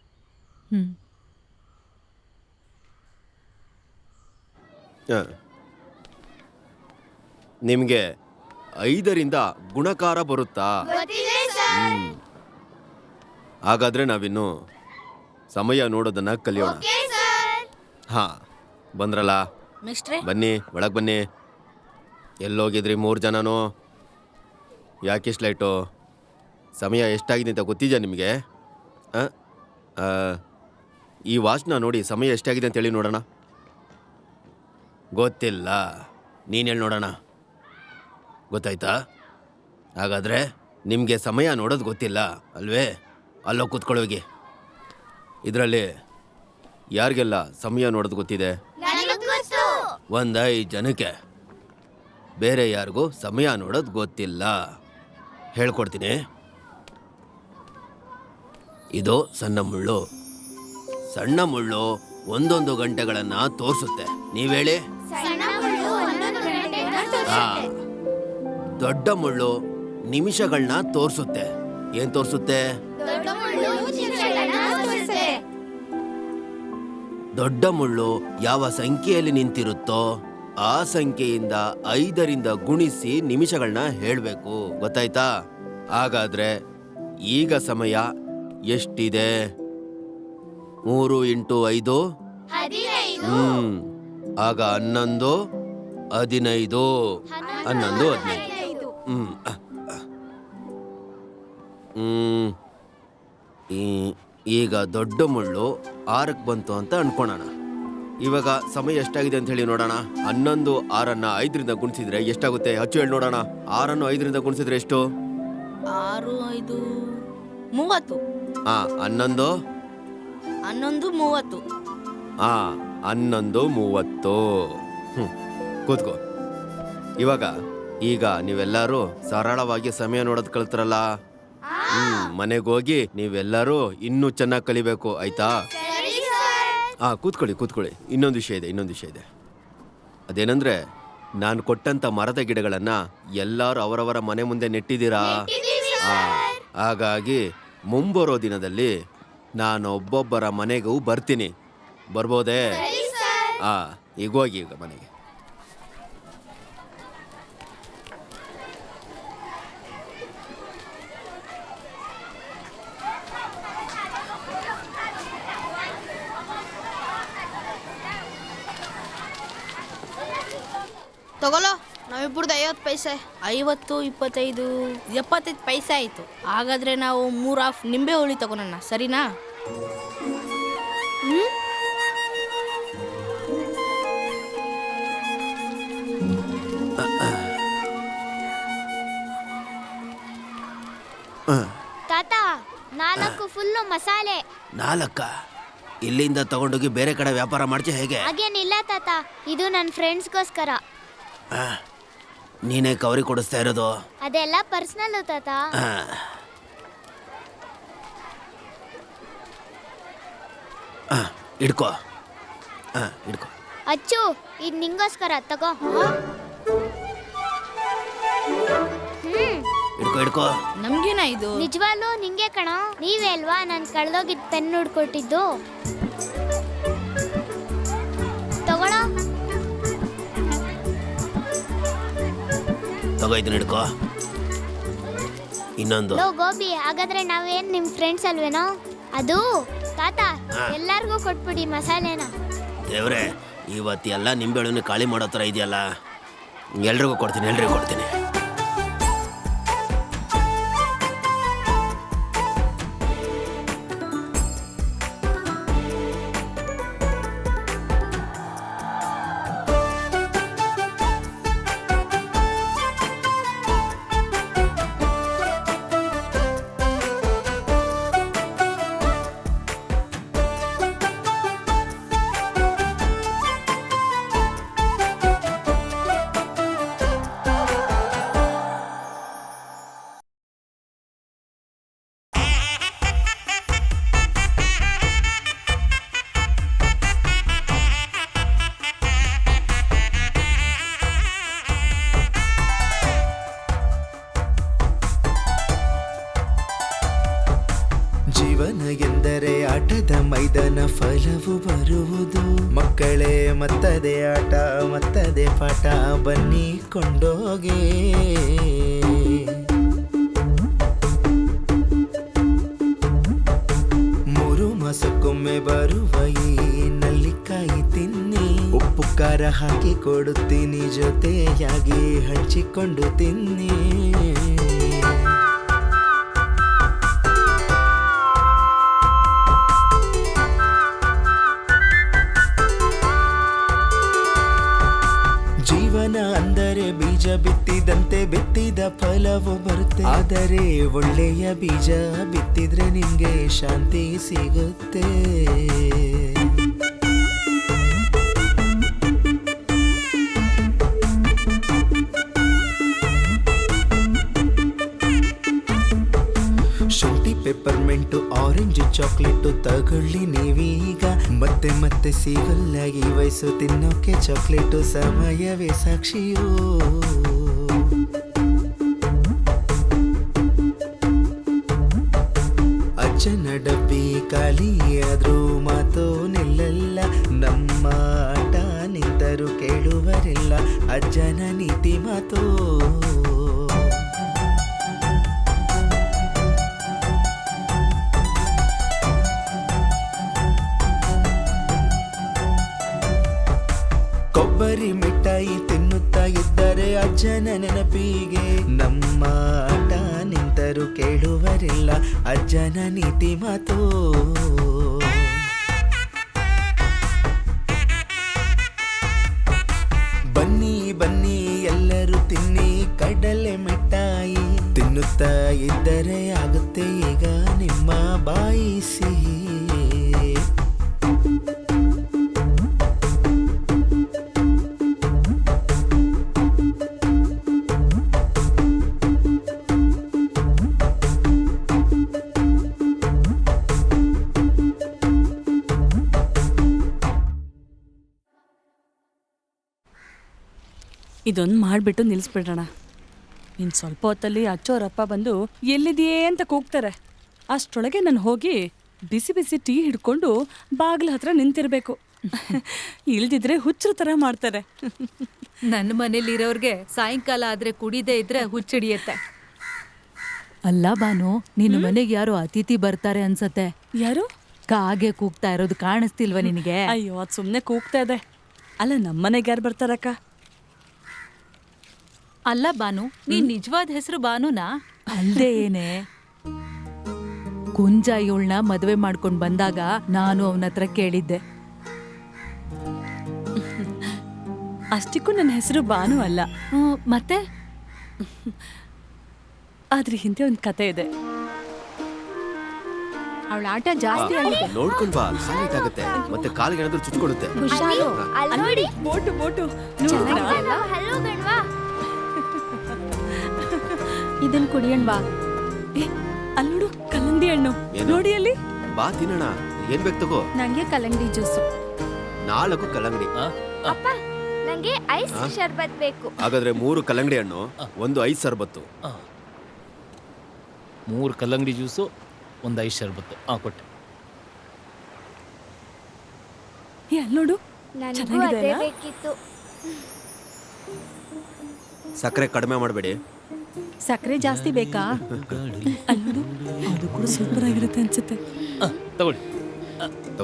ನಿಮಗೆ 5ರಿಂದ ಗುಣಕಾರ ಬರುತ್ತಾ? ಹಾಗಾದ್ರೆ ನಾವಿನ್ನು ಸಮಯ ನೋಡೋದನ್ನ ಕಲಿಯೋಣ. ಹಾ, ಬಂದ್ರಲ್ಲ, ಮಿಸ್ಟ್ರೆ ಬನ್ನಿ, ಒಳಗೆ ಬನ್ನಿ. ಎಲ್ಲೋಗಿದ್ರಿ 3 ಜನನೂ? ಯಾಕಿಷ್ಟು ಲೈಟು? ಸಮಯ ಎಷ್ಟಾಗಿದೆ ಅಂತ ಗೊತ್ತಿದೆಯಾ ನಿಮಗೆ? ಈ ವಾಚ್ನ ನೋಡಿ, ಸಮಯ ಎಷ್ಟಾಗಿದೆ ಅಂತ ಹೇಳಿ ನೋಡೋಣ. ಗೊತ್ತಿಲ್ಲ, ನೀನು ಹೇಳಿ ನೋಡೋಣ. ಗೊತ್ತಾಯ್ತಾ? ಹಾಗಾದರೆ ನಿಮಗೆ ಸಮಯ ನೋಡೋದು ಗೊತ್ತಿಲ್ಲ ಅಲ್ವೇ? ಅಲ್ಲೋ ಕೂತ್ಕೊಳ್ಳೋಗಿ. ಇದರಲ್ಲಿ ಯಾರಿಗೆಲ್ಲ ಸಮಯ ನೋಡೋದು ಗೊತ್ತಿದೆ? 5 ಜನಕ್ಕೆ. ಬೇರೆ ಯಾರಿಗೂ ಸಮಯ ನೋಡೋದು ಗೊತ್ತಿಲ್ಲ. ಹೇಳ್ಕೊಡ್ತೀನಿ. ಇದು ಸಣ್ಣ ಮುಳ್ಳು. ಸಣ್ಣ ಮುಳ್ಳು 1 ಗಂಟೆಗಳನ್ನು ತೋರಿಸುತ್ತೆ. ನೀವೇಳಿ? ದೊಡ್ಡ ಮುಳ್ಳು ನಿಮಿಷಗಳನ್ನ ತೋರಿಸುತ್ತೆ. ಏನ್ ತೋರಿಸುತ್ತೆ? ದೊಡ್ಡ ಮುಳ್ಳು ಯಾವ ಸಂಖ್ಯೆಯಲ್ಲಿ ನಿಂತಿರುತ್ತೋ ಆ ಸಂಖ್ಯೆಯಿಂದ 5ರಿಂದ ಗುಣಿಸಿ ನಿಮಿಷಗಳನ್ನ ಹೇಳಬೇಕು. ಗೊತ್ತಾಯ್ತಾ? ಹಾಗಾದ್ರೆ ಈಗ ಸಮಯ ಎಷ್ಟಿದೆ? 3 × 5 ಆಗ 11, 15, 11, 15. ಈಗ ದೊಡ್ಡ ಮುಳ್ಳು 6ಕ್ಕೆ ಬಂತು ಅಂತ ಅನ್ಕೋಣ. ಇವಾಗ ಸಮಯ ಎಷ್ಟಾಗಿದೆ ಅಂತ ಹೇಳಿ ನೋಡೋಣ. 11, 6ನ್ನ 5ರಿಂದ ಗುಣಿಸಿದ್ರೆ ಎಷ್ಟಾಗುತ್ತೆ? ಹಚ್ಚು ಹೇಳಿ ನೋಡೋಣ. 6ನ್ನು 5ರಿಂದ ಗುಣಿಸಿದ್ರೆ ಎಷ್ಟು? 6, 5, 30. 11, 11, 30. 11, 30. ಕೂತ್ಕೋ. ಈಗ ನೀವೆಲ್ಲರೂ ಸರಳವಾಗಿ ಸಮಯ ನೋಡೋದು ಕಲ್ತ್ರಲ್ಲ. ಮನೆಗೋಗಿ ನೀವೆಲ್ಲರೂ ಇನ್ನೂ ಚೆನ್ನಾಗಿ ಕಲಿಬೇಕು, ಆಯ್ತಾ? ಕೂತ್ಕೊಳ್ಳಿ. ಇನ್ನೊಂದು ವಿಷಯ ಇದೆ. ಅದೇನಂದ್ರೆ, ನಾನು ಕೊಟ್ಟಂತ ಮರದ ಗಿಡಗಳನ್ನ ಎಲ್ಲರೂ ಅವರವರ ಮನೆ ಮುಂದೆ ನೆಟ್ಟಿದ್ದೀರಾ? ಹಾಗಾಗಿ ಮುಂಬರೋ ದಿನದಲ್ಲಿ ನಾನು ಒಬ್ಬೊಬ್ಬರ ಮನೆಗೂ ಬರ್ತೀನಿ. ಬರ್ಬೋದೇ? ಈಗ ಹೋಗಿ ಈಗ ಮನೆಗೆ. ತಗೊಳ್ಳೋ, ನಾವಿಬ್ಬರದ್ದು 50 ಪೈಸೆ. 50, 25, 75 ಪೈಸೆ ಆಯಿತು. ಹಾಗಾದರೆ ನಾವು 3 ಹಾಫ್ ನಿಂಬೆ ಹುಳಿ ತಗೊಳೋಣ, ಸರಿನಾ? ತಾತ, 4 ಫುಲ್ಲು ಮಸಾಲೆ. 4? ಇಲ್ಲಿಂದ ತಗೊಂಡೋಗಿ ಬೇರೆ ಕಡೆ ವ್ಯಾಪಾರ ಮಾಡ್ತೀಯ ಹೇಗೆ? ಹಾಗೇನಿಲ್ಲ ತಾತ, ಇದು ನನ್ನ ಫ್ರೆಂಡ್ಸ್ಗೋಸ್ಕರ. ನೀನೇ ಕವರಿ ಕೊಡಿಸ್ತಾ ಇರೋದು? ಅದೆಲ್ಲ ಪರ್ಸನಲ್ ತಾತ. ಹಿಡ್ಕೋ. ಅಚ್ಚು, ಇದು ನಿಂಗೋಸ್ಕರ, ತಗೋ. ಹಿಡ್ಕೋ. ನಮ್ಗೇನ ಇದು? ನಿಜವಾಗ್ಲೂ ನಿಂಗೆ ಕಣೋ. ನೀವೇ ಅಲ್ವಾ ನಾನು ಕಳೆದೋಗಿದ್ದ ಪೆನ್ ಹುಡ್ಕೊಟ್ಟಿದ್ದು. ತಗೊಳ್ಳೋ. ಇದನ್ನ ಹಿಡ್ಕೋ. ಇನ್ನೊಂದು. ಗೋಬಿ, ಹಾಗಾದ್ರೆ ನಾವೇನ್ ನಿಮ್ ಫ್ರೆಂಡ್ಸ್ ಅಲ್ವೇನೋ? ಅದು ತಾತ, ಎಲ್ಲಾರ್ಗೂ ಕೊಟ್ಬಿಡಿ ಮಸಾಲೆನ. ದೇವ್ರೆ, ಇವತ್ತೆಲ್ಲ ನಿಂಬೆಳುನ ಖಾಲಿ ಮಾಡೋ ಥರ ಇದೆಯಲ್ಲ. ಎಲ್ರಿಗೂ ಕೊಡ್ತೀನಿ. ಜೀವನ ಎಂದರೆ ಆಟದ ಮೈದಾನ, ಫಲವು ಬರುವುದು ಮಕ್ಕಳೇ. ಮತ್ತದೇ ಆಟ ಮತ್ತದೇ ಪಾಠ, ಬನ್ನಿ ಕೊಂಡೋಗೆ. ಮೂರು ಮಾಸಕ್ಕೊಮ್ಮೆ ಬರುವ ಈ ನಲ್ಲಿಕಾಯಿ ತಿನ್ನಿ, ಉಪ್ಪು ಖಾರ ಹಾಕಿ ಕೊಡುತ್ತೀನಿ, ಜೊತೆಯಾಗಿ ಹಂಚಿಕೊಂಡು ತಿನ್ನಿ. ಜೀವನ ಅಂದರೆ ಬೀಜ ಬಿತ್ತಿದಂತೆ, ಬಿತ್ತಿದ ಫಲವು ಬರುತ್ತೆ. ಆದರೆ ಒಳ್ಳೆಯ ಬೀಜ ಬಿತ್ತಿದ್ರೆ ನಿಮ್ಗೆ ಶಾಂತಿ ಸಿಗುತ್ತೆ. ಶುಂಠಿ, ಪೆಪ್ಪರ್ಮೆಂಟು, ಆರೆಂಜ್, ಚಾಕ್ಲೇಟು ತಗೊಳ್ಳಿ ನೀವೀಗ. ಮತ್ತೆ ಮತ್ತೆ ಸಿಗಲ್ಲ ಈ ವಯಸ್ಸು ತಿನ್ನೋಕೆ ಚಾಕ್ಲೇಟು, ಸಮಯವೇ ಸಾಕ್ಷಿಯೋ. ಅಜ್ಜನ ಡಬ್ಬಿ ಖಾಲಿಯಾದ್ರೂ ಮಾತೋ ನಿಲ್ಲಲ್ಲ, ನಮ್ಮ ಆಟ ನಿಂತರೂ ಕೇಳುವರಿಲ್ಲ ಅಜ್ಜನ ನೀತಿ ಮಾತೋ. ಕೊಬ್ಬರಿ ಮಿಠಾಯಿ ತಿನ್ನುತ್ತಾ ಇದ್ದರೆ ಅಜ್ಜನ ನೆನಪಿಗೆ, ನಮ್ಮ ಆಟ ನಿಂತರೂ ಕೇಳುವರಿಲ್ಲ ಅಜ್ಜನ ನೀತಿ ಮಾತೋ. ಬನ್ನಿ ಬನ್ನಿ ಎಲ್ಲರೂ ತಿನ್ನಿ ಕಡಲೆ ಮಿಠಾಯಿ, ತಿನ್ನುತ್ತಾ ಇದ್ದರೆ ಆಗುತ್ತೆ ಈಗ ನಿಮ್ಮ ಬಾಯಿ ಸಿಹಿ. ಇದೊಂದು ಮಾಡಿಬಿಟ್ಟು ನಿಲ್ಲಿಸ್ಬಿಡೋಣ. ಇನ್ನು ಸ್ವಲ್ಪ ಹೊತ್ತಲ್ಲಿ ಅಚ್ಚೋರಪ್ಪ ಬಂದು ಎಲ್ಲಿದೆಯೇ ಅಂತ ಕೂಗ್ತಾರೆ. ಅಷ್ಟರೊಳಗೆ ನಾನು ಹೋಗಿ ಬಿಸಿ ಬಿಸಿ ಟೀ ಹಿಡ್ಕೊಂಡು ಬಾಗಿಲ ಹತ್ರ ನಿಂತಿರಬೇಕು. ಇಲ್ದಿದ್ರೆ ಹುಚ್ಚರ ಥರ ಮಾಡ್ತಾರೆ. ನನ್ನ ಮನೇಲಿರೋರ್ಗೆ ಸಾಯಂಕಾಲ ಆದ್ರೆ ಕುಡಿದೇ ಇದ್ರೆ ಹುಚ್ಚಿಡಿಯತ್ತೆ. ಅಲ್ಲ ಬಾನು, ನಿನ್ನ ಮನೆಗೆ ಯಾರೋ ಅತಿಥಿ ಬರ್ತಾರೆ ಅನ್ಸತ್ತೆ. ಯಾರು? ಕಾಗೆ ಕೂಗ್ತಾ ಇರೋದು ಕಾಣಿಸ್ತಿಲ್ವಾ ನಿನಗೆ? ಅಯ್ಯೋ, ಅದು ಸುಮ್ಮನೆ ಕೂಗ್ತಾ ಇದೆ. ಅಲ್ಲ, ನಮ್ಮನೆಗೆ ಯಾರು ಬರ್ತಾರಕ್ಕ? ಅಲ್ಲ ಬಾನು, ನೀನ್ ನಿಜವಾದ ಹೆಸರು ಬಾನುನಾ? ಅಲ್ದೇ ಏನೇ, ಕುಂಜ ಇವಳನ್ನ ಮದುವೆ ಮಾಡ್ಕೊಂಡ್ ಬಂದಾಗ ನಾನು ಅವನ ಹತ್ರ ಕೇಳಿದ್ದೆ. ಅಷ್ಟಕ್ಕೂ ನನ್ನ ಹೆಸರು ಬಾನು ಅಲ್ಲ. ಮತ್ತೆ ಆದ್ರೆ ಹಿಂದೆ ಒಂದು ಕತೆ ಇದೆ. ಅವಳ ಆಟ ಜಾಸ್ತಿ ಆಗಿದೆ. ನೋಡ್ಕೊಂಡ್ ಬಾ, ಲೇಟ್ ಆಗುತ್ತೆ, ಮತ್ತೆ ಕಾಲಿಗೆ ಏನಾದ್ರೂ ಚುಚ್ಕೊಡುತ್ತೆ. ನೋಡಿ ಬೋಟು ಬೋಟು ಹಲೋ ಗಣ್ವಾ. ಇದನ್ ಕುಡಿಯಣ್ವಾ. ಅಲ್ಲೋಡು, ಕಲ್ಲಂಗಡಿ ಹಣ್ಣು ನೋಡಿ ಅಲ್ಲಿ. ಬಾ ತಿನ್ನೋಣ, ಏನ್ ಬೇಕು ತಗೋ. ನಂಗೆ ಕಲ್ಲಂಗಡಿ ಜ್ಯೂಸು. 4 ಕಲ್ಲಂಗಡಿ. ಅಪ್ಪ, ನಂಗೆ ಐಸ್ ಶರ್ಬತ್ ಬೇಕು. ಹಾಗಾದ್ರೆ 3 ಕಲ್ಲಂಗಡಿ ಹಣ್ಣು, 1 ಐಸ್ ಶರ್ಬತ್ತು. 3 ಕಲ್ಲಂಗಡಿ ಜ್ಯೂಸು, 1 ಐಸ್ ಶರ್ಬತ್ತು. ಕೊಟ್ಟೆ. ಅಲ್ಲೋಡು, ನನಗೂ ಅದೇ ಬೇಕಿತ್ತು. ಸಕ್ಕರೆ ಕಡಿಮೆ ಮಾಡಬೇಡಿ. ಸಕ್ಕರೆ ಜಾಸ್ತಿ ಬೇಕಾ? ಅಲ್ಲೋಡು, ಅದು ಕೂಡ ಸೂಪರ್ ಆಗಿರುತ್ತೆ ಅನ್ಸುತ್ತೆ. ತಗೊಳ್ಳಿ,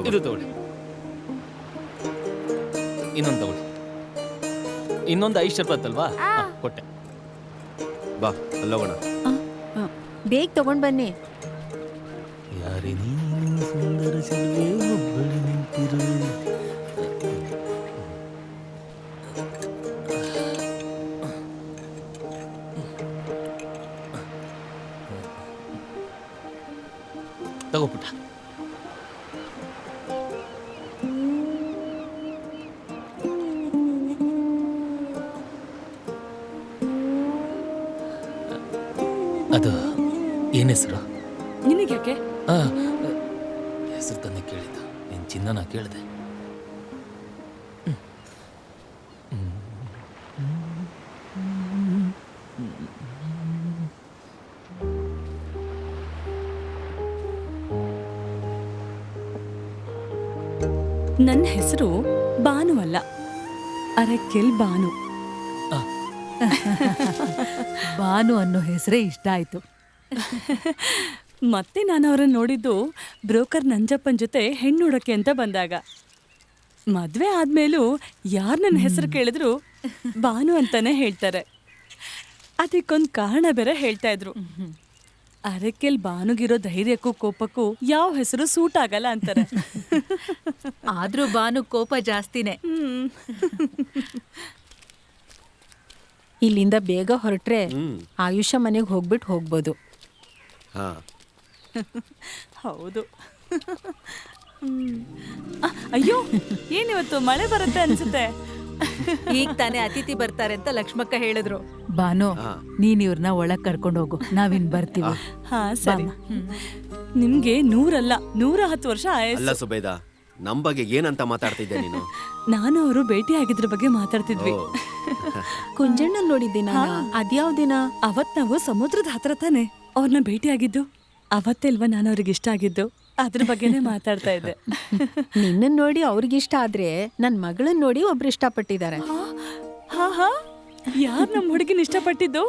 ಇದು ತಗೊಳ್ಳಿ. ಇನ್ನೊಂದು ತಗೊಳ್ಳಿ. ಇನ್ನೊಂದು ಐಸ್ ಶರ್ಬತ್ ಅಲ್ವಾ? ಕೊಟ್ಟೆ. ಬಾ ಅಲ್ಲೋಗೋಣ. ಬೇಗ ತಗೊಂಡ್ ಬನ್ನಿ. ಯಾರೇ ನೀನು ಸುಂದರ ಚೆಲುವೆ ಒಬ್ಬಳು ನಿಂತಿರುವೆ. ತಗೋ ಪುಟ್ಟ. ಅದು ಏನ್ ಹೆಸರು? ನಿನಗ್ಯಾಕೆ? ಹೆಸರು ತಾನೇ ಕೇಳಿದ್ದು, ನಿನ್ ಚಿನ್ನನ ಕೇಳಿದೆ. ನನ್ನ ಹೆಸರು ಬಾನು ಅಲ್ಲ, ಅರೆಕೆಲ್ ಬಾನು. ಬಾನು ಅನ್ನೋ ಹೆಸರೇ ಇಷ್ಟ ಆಯ್ತು. ಮತ್ತೆ ನಾನು ಅವರನ್ನು ನೋಡಿದ್ದು ಬ್ರೋಕರ್ ನಂಜಪ್ಪನ ಜೊತೆ ಹೆಣ್ಣು ನೋಡೋಕ್ಕೆ ಅಂತ ಬಂದಾಗ. ಮದುವೆ ಆದ್ಮೇಲೂ ಯಾರು ನನ್ನ ಹೆಸರು ಕೇಳಿದ್ರು ಬಾನು ಅಂತಾನೆ ಹೇಳ್ತಾರೆ. ಅದಕ್ಕೊಂದು ಕಾರಣ ಬೇರೆ ಹೇಳ್ತಾ ಇದ್ರು. ಅರೆಕೆಲ್ ಬಾನುಗಿರೋ ಧೈರ್ಯಕ್ಕೂ ಕೋಪಕ್ಕೂ ಯಾವ ಹೆಸರು ಸೂಟ್ ಆಗಲ್ಲ ಅಂತಾರೆ. ಆದ್ರೂ ಬಾನು ಕೋಪ ಜಾಸ್ತಿನೇ. ಇಲ್ಲಿಂದ ಬೇಗ ಹೊರಟ್ರೆ ಆಯುಷ ಮನೆಗೆ ಹೋಗ್ಬೋದು. ಹಾ, ಹೌದು. ಅಯ್ಯೋ, ಏನಿವತ್ತು ಮಳೆ ಬರುತ್ತೆ ಅನ್ಸುತ್ತೆ. ಈಗ ತಾನೇ ಅತಿಥಿ ಬರ್ತಾರೆ ಅಂತ ಲಕ್ಷ್ಮಕ್ಕ ಹೇಳಿದ್ರು. ಬಾನು, ನೀನ್ ಇವ್ರನ್ನ ಒಳಗ್ ಕರ್ಕೊಂಡು ಹೋಗು, ನಾವಿನ್ ಬರ್ತೀವಿ. ಹಾ ಸರಿ. ನಿಮ್ಗೆ 100 ಅಲ್ಲ 110 ವರ್ಷ ಅಲ್ಲ ಆಯಸ್ಸು. ಸುಬೇದ, ನಮ್ ಬಗ್ಗೆ ಏನಂತ ಮಾತಾಡ್ತಿದ್ದೆ ನೀನು? ನಾನು ಅವರು ಭೇಟಿ ಆಗಿದ್ರ ಬಗ್ಗೆ ಮಾತಾಡ್ತಿದ್ವಿ. ಕುಂಜಣ್ಣ ನೋಡಿದ್ದೀನ, ಅದ್ಯಾವ ದಿನ? ಅವತ್ ನಾವು ಸಮುದ್ರದ ಹತ್ರ ತಾನೆ ಅವ್ರನ್ನ ಭೇಟಿ ಆಗಿದ್ದು. ಅವತ್ತಲ್ವಾ ನಾನು ಅವ್ರಿಗೆ ಇಷ್ಟ ಆಗಿದ್ದು, ಅದ್ರ ಬಗ್ಗೆನೇ ಮಾತಾಡ್ತಾ ಇದ್ದೆ. ನಿನ್ನ ನೋಡಿ ಅವ್ರಿಗಿಷ್ಟ ಆದ್ರೆ ನನ್ ಮಗಳನ್ನ ನೋಡಿ ಒಬ್ರು ಇಷ್ಟಪಟ್ಟಿದ್ದಾರೆ. ಹಾ ಹಾ, ಯಾರ್ ನಮ್ ಹುಡುಗಿನ ಇಷ್ಟಪಟ್ಟಿದ್ದು?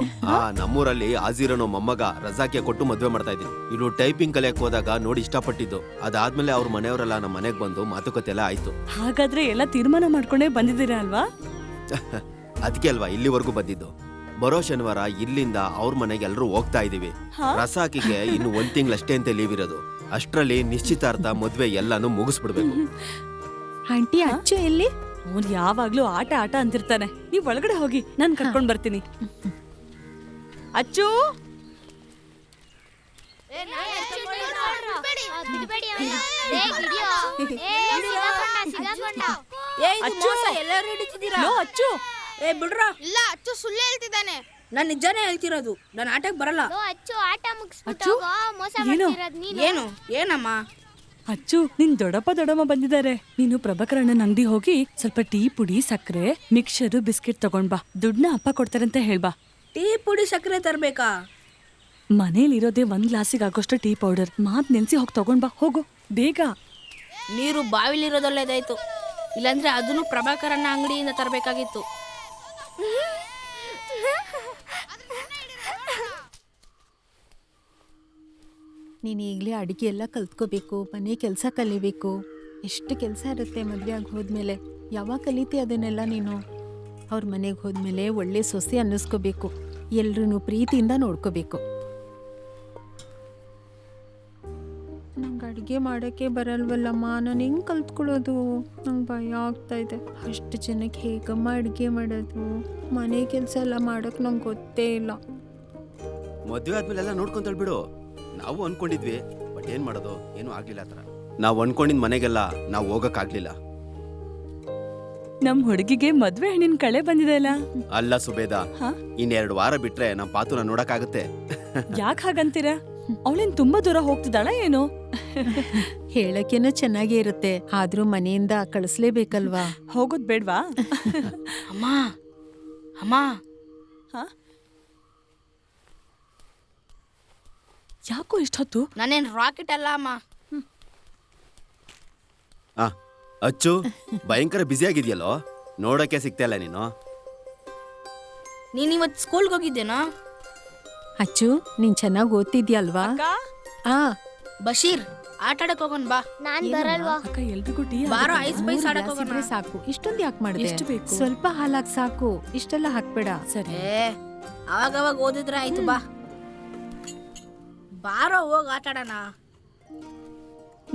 ನಮ್ಮೂರಲ್ಲಿ ಆಜಿರನೋ ಮೊಮ್ಮಗ ರಜಾಕ್ಕೆ ಕೊಟ್ಟು ಮದ್ವೆ ಮಾಡ್ತಾ ಇದ್ದೀನಿ. ಇನ್ನು ಟೈಪಿಂಗ್ ಕಲಿಯಕ್ ಹೋದಾಗ ನೋಡಿ ಇಷ್ಟಪಟ್ಟಿದ್ದು. ಅದಾದ್ಮೇಲೆ ಅವ್ರ ಮನೆಯವರೆಲ್ಲ ನಮ್ಮ ಮನೆಗ್ ಬಂದು ಮಾತುಕತೆ ಎಲ್ಲ ಆಯ್ತು. ಹಾಗಾದ್ರೆ ಎಲ್ಲ ತೀರ್ಮಾನ ಮಾಡ್ಕೊಂಡೇ ಬಂದಿದ್ದೀರಾ ಅಲ್ವಾ? ಅದಕ್ಕೆ ಅಲ್ವಾ ಇಲ್ಲಿವರೆಗೂ ಬಂದಿದ್ದು. ಬರೋ ಶನಿವಾರ ಇಲ್ಲಿಂದ ಅವ್ರ ಮನೆಗೆ ಎಲ್ರು ಹೋಗ್ತಾ ಇದೀವಿ. ರಸಾಕಿಗೆ ಇನ್ನು 1 ತಿಂಗಳಷ್ಟೇ ಅಂತ ಲೀವ್ ಇರೋದು. ಅಷ್ಟ್ರಲ್ಲಿ ನಿಶ್ಚಿತಾರ್ಥ, ಮದ್ವೆ ಎಲ್ಲಾನು ಮುಗಿಸ್ಬಿಡ್ಬೇಕು. ಆಂಟಿ, ಅಚ್ಚು ಎಲ್ಲಿ? ಅವ್ನು ಯಾವಾಗ್ಲೂ ಆಟ ಆಟ ಅಂತಿರ್ತಾನೆ. ನೀವ್ ಒಳಗಡೆ ಹೋಗಿ, ನಾನ್ ಕರ್ಕೊಂಡ್ ಬರ್ತೀನಿ. ಅಚ್ಚು, ಲೋ ಅಚ್ಚು. ಬಿಡ್ರ. ಇಲ್ಲ, ಅಚ್ಚು ಸುಳ್ಳು ಹೇಳ್ತಿದ್ದಾನೆ. ನಾನು ನಿಜಾನೇ ಹೇಳ್ತಿರೋದು. ನಾನು ಆಟಕ್ಕೆ ಬರಲ್ಲ. ಅಚ್ಚು ಆಟ ಅಚ್ಚು, ಏನು? ಏನು ಏನಮ್ಮ? ಅಚ್ಚು, ನಿನ್ ದೊಡ್ಡಮ್ಮ ಬಂದಿದ್ದಾರೆ. ನೀನು ಪ್ರಭಾಕರ್ ಅಣ್ಣನ ಅಂಗಡಿ ಹೋಗಿ ಸ್ವಲ್ಪ ಟೀ ಪುಡಿ, ಸಕ್ಕರೆ, ಮಿಕ್ಸರ್, ಬಿಸ್ಕೆಟ್ ತಗೊಂಡ್ ಬಾ. ದುಡ್ಡನ್ನ ಅಪ್ಪ ಕೊಡ್ತಾರಂತ ಹೇಳ್ಬಾ. ಟೀ ಪುಡಿ ಸಕ್ಕರೆ ತರ್ಬೇಕಾ? ಮನೇಲಿರೋದೇ 1 ಗ್ಲಾಸಿಗೆ ಆಗೋಷ್ಟು ಟೀ ಪೌಡರ್. ಮಾತ್ ನೆನ್ಸಿ ಹೋಗಿ ತಗೊಂಡ್ ಬಾ, ಹೋಗು ಬೇಗ. ನೀರು ಬಾವಿಲಿರೋದೊಳ್ಳೇದಾಯ್ತು. ಇಲ್ಲಾಂದ್ರೆ ಅದನ್ನು ಪ್ರಭಾಕರನ್ನ ಅಂಗಡಿಯಿಂದ ತರಬೇಕಾಗಿತ್ತು. ನೀನು ಈಗಲೇ ಅಡುಗೆ ಎಲ್ಲ ಕಲ್ತ್ಕೋಬೇಕು, ಮನೆ ಕೆಲಸ ಕಲಿಬೇಕು. ಎಷ್ಟು ಕೆಲಸ ಇರುತ್ತೆ ಮದುವೆ ಆಗಿ ಹೋದ್ಮೇಲೆ. ಯಾವಾಗ ಕಲಿತಿ ಅದನ್ನೆಲ್ಲ ನೀನು? ಅವ್ರ ಮನೆಗೆ ಹೋದ್ಮೇಲೆ ಒಳ್ಳೆ ಸೊಸೆ ಅನ್ನಿಸ್ಕೋಬೇಕು, ಎಲ್ರೂ ಪ್ರೀತಿಯಿಂದ ನೋಡ್ಕೋಬೇಕು. ನಂಗೆ ಅಡುಗೆ ಮಾಡೋಕ್ಕೆ ಬರಲ್ವಲ್ಲಮ್ಮ, ನಾನು ಹೆಂಗೆ ಕಲ್ತ್ಕೊಳ್ಳೋದು? ನಂಗೆ ಭಯ ಆಗ್ತಾ ಇದೆ. ಅಷ್ಟು ಜನಕ್ಕೆ ಹೇಗಮ್ಮ ಅಡುಗೆ ಮಾಡೋದು? ಮನೆ ಕೆಲಸ ಎಲ್ಲ ಮಾಡೋಕ್ಕೆ ನಂಗೆ ಗೊತ್ತೇ ಇಲ್ಲ. ಮದ್ವೆ ಆದ್ಮೇಲೆ ಎಲ್ಲ ನೋಡ್ಕೊಂತಳ್ಬಿಡು. ನಾವು ಅನ್ಕೊಂಡಿದ್ವಿ, ಬಟ್ ಏನ್ ಮಾಡೋದು, ಏನು ಆಗ್ಲಿಲ್ಲ. ಆತರ ನಾವು ಅನ್ಕೊಂಡಿದ್ ಮನೆಗೆಲ್ಲ ನಾವು ಹೋಗಕ್ ಆಗ್ಲಿಲ್ಲ. ನಮ್ ಹುಡುಗಿಗೆ ಮದ್ವೆ ಹೆಣ್ಣಿನ ಕಳೆ ಬಂದಿದೆ ಅಲ್ಲ? ಅಲ್ಲ ಸುಬೇದ, ಇನ್ 2 ವಾರ ಬಿಟ್ರೆ ನಮ್ ಪಾತುನ ನೋಡಕ್ಕಾಗತ್ತೆ. ಯಾಕೆ ಹಾಗಂತೀರಾ? ಅವಳೇನ್ ತುಂಬಾ ದೂರ ಹೋಗ್ತಿದ್ದಾಳ ಏನು? ಹೇಳಕ್ಕೇನೋ ಚೆನ್ನಾಗೇ ಇರುತ್ತೆ, ಆದ್ರೂ ಮನೆಯಿಂದ ಕಳಿಸ್ಲೇಬೇಕಲ್ವಾ? ಹೋಗೋದ್ ಬೇಡ್ವಾ? ಅಮ್ಮ ಅಮ್ಮ, ಯಾಕೋ ಇಷ್ಟೊತ್ತು? ನಾನೇನ್ ರಾಕೆಟ್ ಅಲ್ಲ ಅಮ್ಮ. ಅಚ್ಚು, ಭಯಂಕರ ಬ್ಯುಸಿ ಆಗಿದ್ಯಲ್ಲೋ, ನೋಡಕ್ಕೆ ಸಿಗ್ತಾ ಇಲ್ಲ ನೀನು. ನೀನ್ ಇವತ್ ಸ್ಕೂಲ್ಗೆ ಹೋಗಿದ್ದೇನಾ? ಅಚ್ಚು, ನೀನ್ ಚೆನ್ನಾಗಿ ಓದ್ತಿದ್ಯಲ್ವಾ? ಬಶೀರ್, ಆಟ ಆಡಕ್ ಹೋಗೋಣ ಬಾ. ನಾನ್ ಬರಲ್ವಾ? ಅಕ್ಕ, ಎಲ್ರಿಗೂ ಟೀ ಬಾರೋ, ಐಸ್ ಪೈಸ್ ಆಡಕ್ ಹೋಗೋಣ. ಸಾಕು. ಇಷ್ಟೊಂದು ಯಾಕೆ ಮಾಡಿದೆ? ಎಷ್ಟು ಬೇಕು? ಸ್ವಲ್ಪ ಹಾಲಾಗ್ ಸಾಕು, ಇಷ್ಟೆಲ್ಲ ಹಾಕ್ಬೇಡ. ಸರಿ. ಅವಾಗ ಓದಿದ್ರೆ ಆಯ್ತು ಬಾ. ಬಾರೋ, ಹೋಗ್ ಆಟ ಆಡೋಣ.